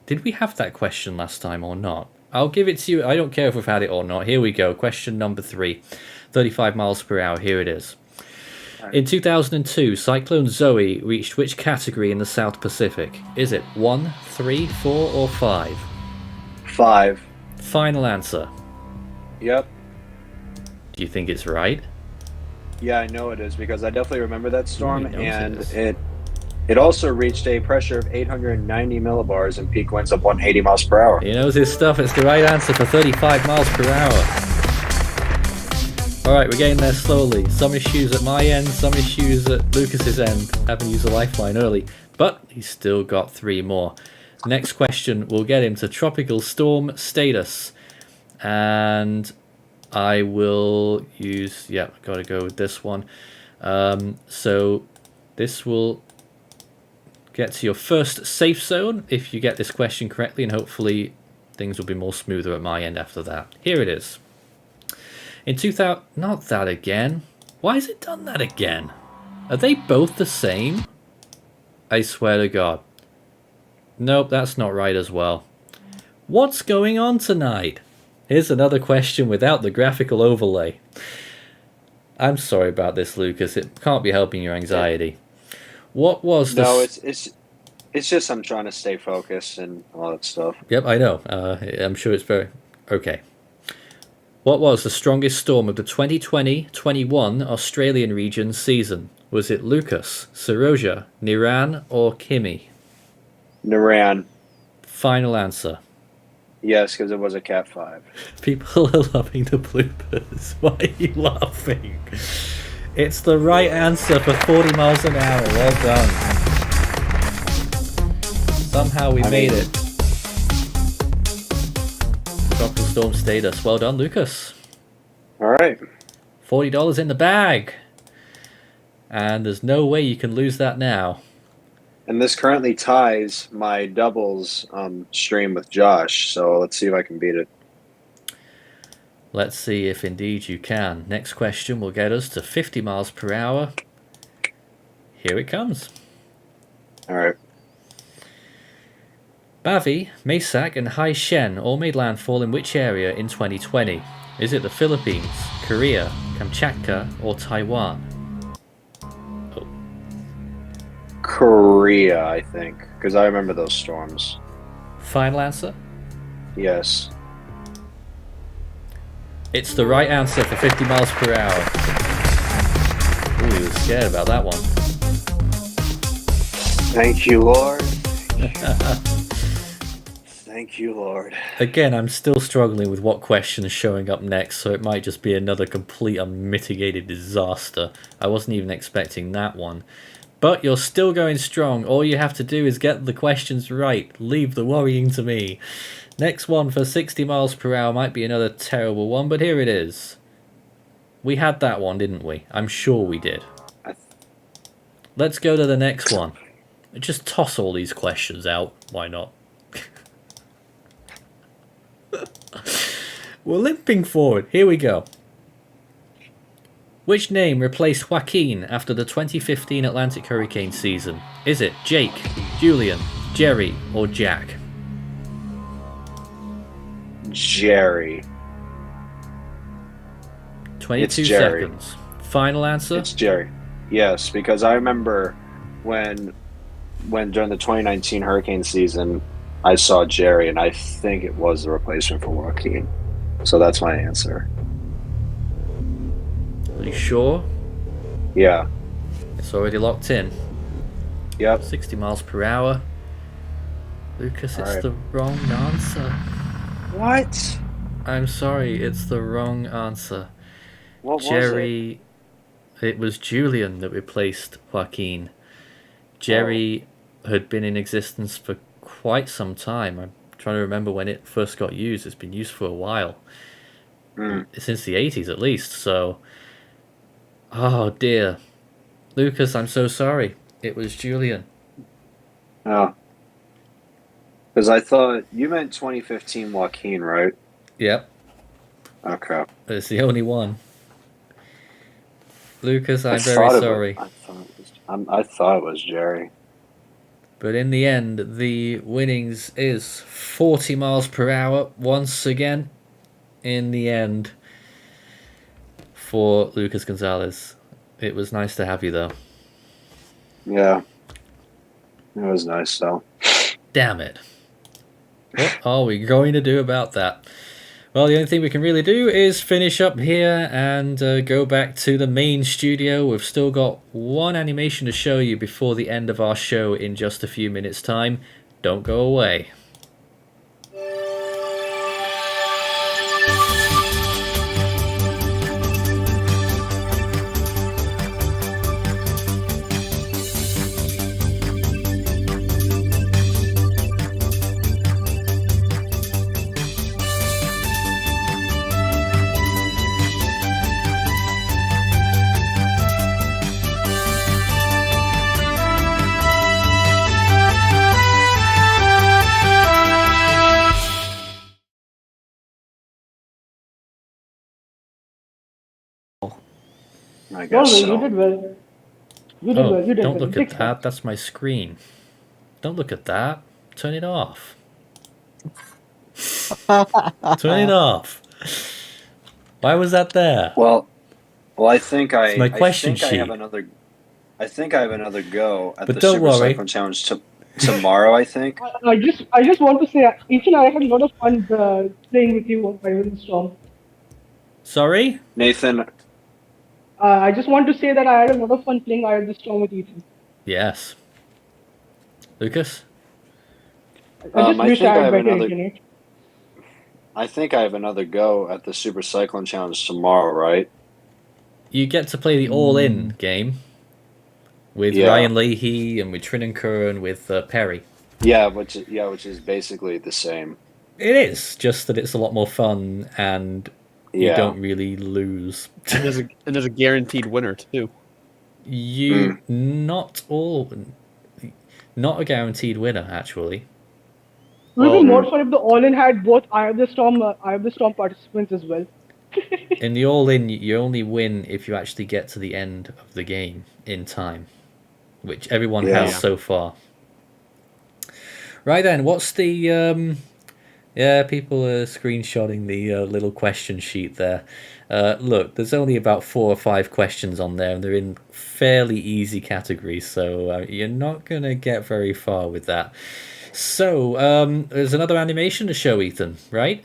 Did we have that question last time or not? I'll give it to you. I don't care if we've had it or not. Here we go. Question number 3. 35 miles per hour. Here it is. In 2002, Cyclone Zoe reached which category in the South Pacific? Is it 1, 3, 4, or 5? 5. Final answer. Yep. Do you think it's right? Yeah, I know it is because I definitely remember that storm, and it also reached a pressure of 890 millibars and peak winds of 180 miles per hour. He knows his stuff. It's the right answer for 35 miles per hour. Alright, we're getting there slowly. Some issues at my end, some issues at Lucas's end. Haven't used a lifeline early, but he's still got 3 more. Next question will get him to tropical storm status. And I will use... yeah, got to go with this one. So this will get to your first safe zone if you get this question correctly, and hopefully things will be more smoother at my end after that. Here it is. In 2000... not that again. Why has it done that again? Are they both the same? I swear to God. Nope, that's not right as well. What's going on tonight? Here's another question without the graphical overlay. I'm sorry about this, Lucas. It can't be helping your anxiety. What was the... No, it's just I'm trying to stay focused and all that stuff. Yep, I know. I'm sure it's very... okay. What was the strongest storm of the 2020-21 Australian region season? Was it Lucas, Saroja, Niran, or Kimi? Niran. Final answer. Yes, because it was a Cat 5. People are loving the bloopers. Why are you laughing? It's the right answer for 40 miles an hour. Well done. Somehow we made it. Tropical storm status. Well done, Lucas. Alright. $40 in the bag. And there's no way you can lose that now. And this currently ties my doubles stream with Josh, so let's see if I can beat it. Let's see if indeed you can. Next question will get us to 50 miles per hour. Here it comes. Alright. Bavi, Mesak, and Hai Shen all made landfall in which area in 2020? Is it the Philippines, Korea, Kamchatka, or Taiwan? Korea, I think, because I remember those storms. Final answer? Yes. It's the right answer for 50 miles per hour. Ooh, he was scared about that one. Thank you, Lord. Thank you, Lord. Again, I'm still struggling with what question is showing up next, so it might just be another complete unmitigated disaster. I wasn't even expecting that one. But you're still going strong. All you have to do is get the questions right. Leave the worrying to me. Next one for 60 miles per hour might be another terrible one, but here it is. We had that one, didn't we? I'm sure we did. Let's go to the next one. Just toss all these questions out. Why not? We're limping forward. Here we go. Which name replaced Joaquin after the 2015 Atlantic hurricane season? Is it Jake, Julian, Jerry, or Jack? Jerry. 22 Jerry. seconds. Final answer? It's Jerry. Yes, because I remember when during the 2019 hurricane season, I saw Jerry, and I think it was the replacement for Joaquin. So that's my answer. Are you sure? Yeah. It's already locked in. Yep. 60 miles per hour. Lucas, it's the wrong answer. What? I'm sorry, it's the wrong answer. What Jerry, it was Julian that replaced Joaquin. Jerry had been in existence for quite some time. I'm trying to remember when it first got used. It's been used for a while. Since the 80s at least, so... Oh dear. Lucas, I'm so sorry. It was Julian. Oh. Because I thought you meant 2015 Joaquin, right? Yep. Okay. It's the only one. Lucas, I'm very sorry. I thought it was Jerry. But in the end, the winnings is 40 miles per hour once again. In the end, for Lucas Gonzalez. It was nice to have you, though. Yeah. It was nice, though. Damn it. What are we going to do about that? Well, the only thing we can really do is finish up here and go back to the main studio. We've still got one animation to show you before the end of our show in just a few minutes' time. Don't go away. I guess so. You did well. You did well. You did Don't well. look at that. That's my screen. Don't look at that. Turn it off. Turn it off. Why was that there? Well, I think It's my question I sheet. have another. I think I have another go at But the don't Super worry. Cyclone Challenge tomorrow. I think. I just want to say, Ethan, I had a lot of fun playing with you on Fire in the Storm. Sorry? Nathan. I just want to say that I had a lot of fun playing Fire in the Storm with Ethan. Yes. Lucas? I just wish I had better internet. I think I have another go at the Super Cyclone Challenge tomorrow, right? You get to play the all-in game with Ryan Leahy and with Trinanker and with Perry. Yeah, which is basically the same. It is, just that it's a lot more fun and you don't really lose. And there's a guaranteed winner too. Not a guaranteed winner actually. It would be more fun if the All-In had both Eye of the Storm participants as well. In the all-in, you only win if you actually get to the end of the game in time, which everyone has so far. Right then, what's the people are screenshotting the little question sheet there. Look, there's only about 4 or 5 questions on there, and they're in fairly easy categories, so you're not going to get very far with that. So, there's another animation to show, Ethan, right?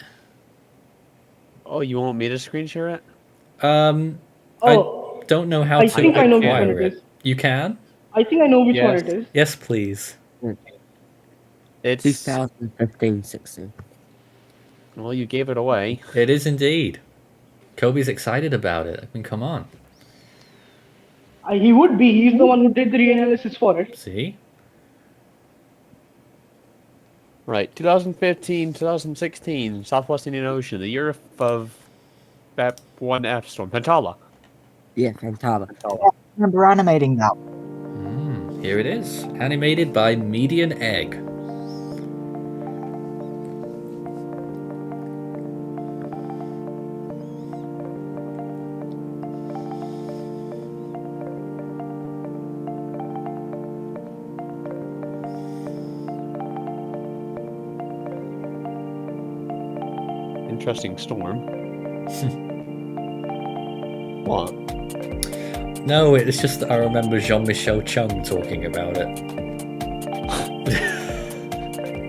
Oh, you want me to screen share it? I don't know how to acquire it. You can? I think I know which one it is. Yes, please. It's 2015-16. Well, you gave it away. It is indeed. Kobe's excited about it. I mean, come on. He would be. He's the one who did the reanalysis for it. See? Right, 2015, 2016, Southwest Indian Ocean, the year of that one F storm, Pantala. Yeah, Pantala. I remember animating that. Here it is. Animated by Median Egg. Interesting storm. What? No, it's just that I remember Jean-Michel Chung talking about it.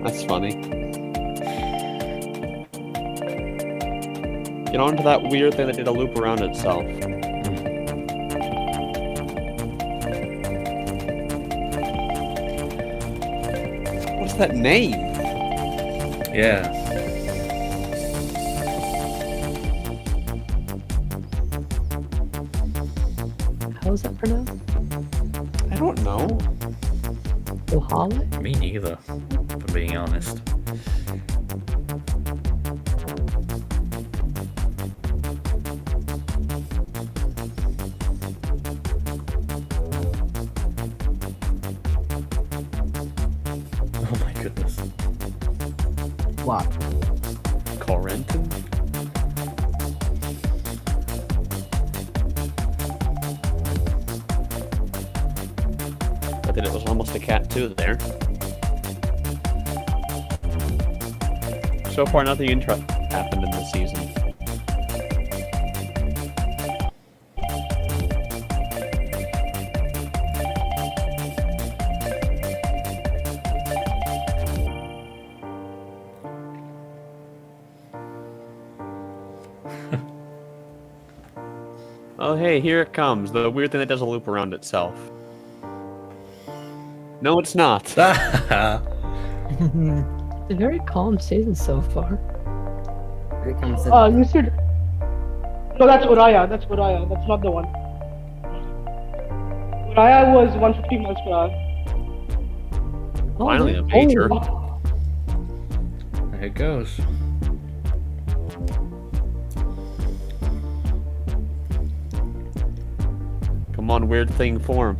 That's funny. Get on to that weird thing that did a loop around itself. What's that name? Yeah. How is that pronounced? I don't know. Ohale? Me neither, for being honest. Oh my goodness. What? Corentin? But then it was almost a cat too there. So far, nothing interesting happened in this season. Oh hey, here it comes. The weird thing that does a loop around itself. No, it's not. It's a very calm season so far. You said. No, that's Uraya. That's Uraya. That's not the one. Uraya was 150 miles per hour. Finally, a major. There it goes. Come on, weird thing form.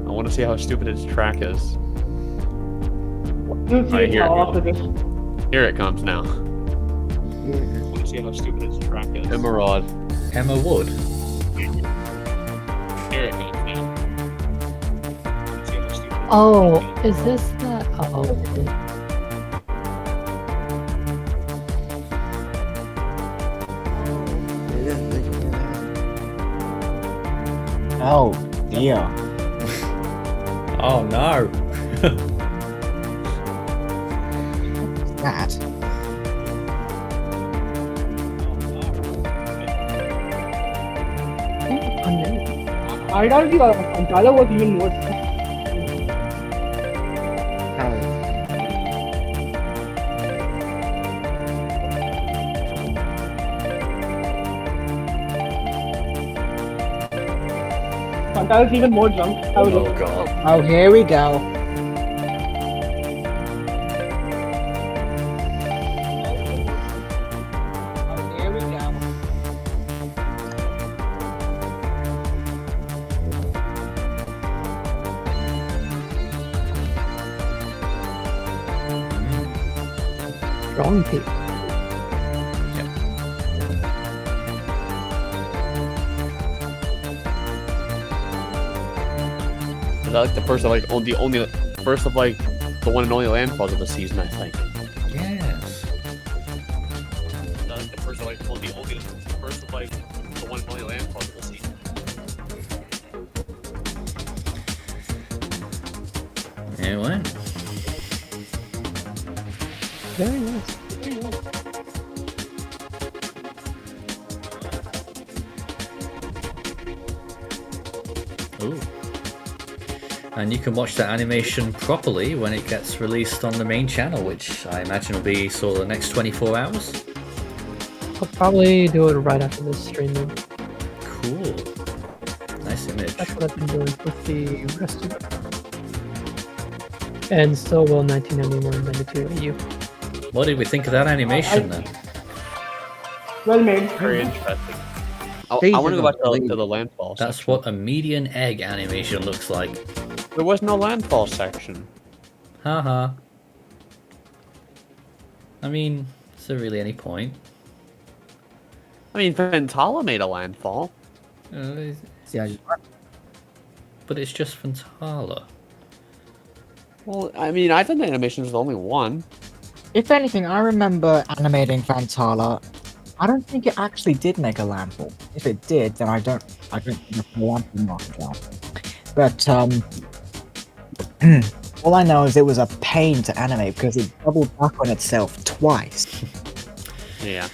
I want to see how stupid its track is. Right, here it comes now. I want to see how stupid its track is. Emerald. Emma Wood. Here it comes now. Oh, is this the... Oh, Oh, dear. Oh no. That. I'd argue Pantala was even worse. Pantala's even more drunk. Oh god. Oh, here we go. strong people. Is that like the first of like the only first of like the one and only landfalls of the season, I think. Yes. Is that like the first of like the only first of like the one and only landfalls of the season. Anyway. Very nice. and you can watch that animation properly when it gets released on the main channel, which I imagine will be sort of the next 24 hours. I'll probably do it right after this stream then. Cool. Nice image. That's what I've been doing with the rest of it. And so will 1991 92 AU. What did we think of that animation then? Well made. Very interesting. I want to go back to the landfall. That's what a median egg animation looks like. There was no landfall section. Haha. I mean, is there really any point? I mean, Ventala made a landfall. But it's just Ventala. Well, I mean, I thought the animation was only one. If anything, I remember animating Vantala. I don't think it actually did make a landfall. If it did, then I don't know the landfall market out. But all I know is it was a pain to animate because it doubled back on itself twice. Yeah.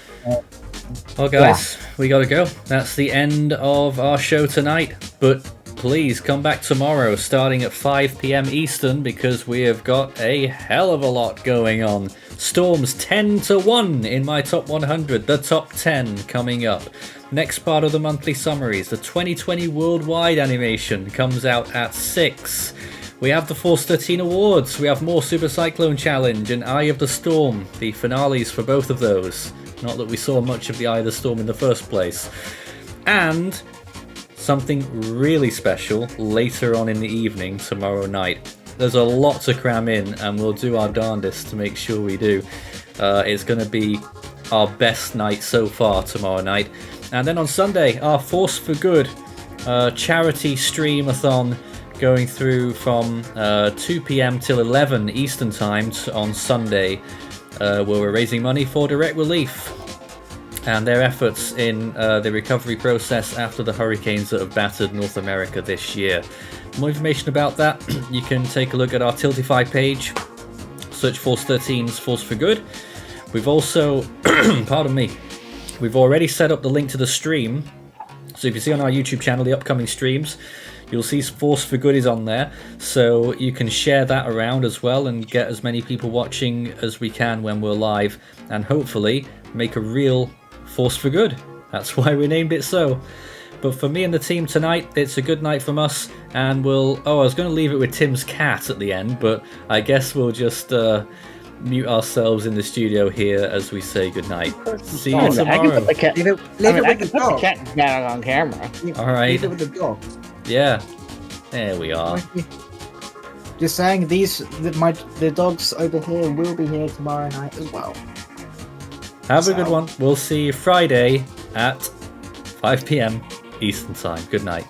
Well, guys, we gotta go. That's the end of our show tonight. But please come back tomorrow starting at 5 PM Eastern because we have got a hell of a lot going on. Storms 10-1 in my top 100, the top 10 coming up. Next part of the monthly summaries, the 2020 worldwide animation comes out at 6. We have the Force 13 awards, we have more Super Cyclone Challenge and Eye of the Storm, the finales for both of those. Not that we saw much of the Eye of the Storm in the first place. And something really special later on in the evening tomorrow night. There's a lot to cram in and we'll do our darndest to make sure we do. It's going to be our best night so far tomorrow night. And then on Sunday, our Force for Good charity stream-a-thon going through from 2 PM till 11 Eastern Time on Sunday, where we're raising money for Direct Relief and their efforts in the recovery process after the hurricanes that have battered North America this year. More information about that, you can take a look at our Tiltify page, search Force 13's Force for Good. We've also, pardon me, we've already set up the link to the stream. So if you see on our YouTube channel the upcoming streams, you'll see Force for Good is on there. So you can share that around as well and get as many people watching as we can when we're live. And hopefully make a real Force for Good. That's why we named it so. But for me and the team tonight, it's a good night from us. And we'll... Oh, I was going to leave it with Tim's cat at the end, but I guess we'll just mute ourselves in the studio here as we say goodnight. See you tomorrow. I can put the cat, Leave it with the dog. cat down on camera. Alright. Leave it with the dog. Yeah. There we are. Just saying, the dogs over here will be here tomorrow night as well. Have a good one. We'll see you Friday at 5 PM Eastern Time. Good night.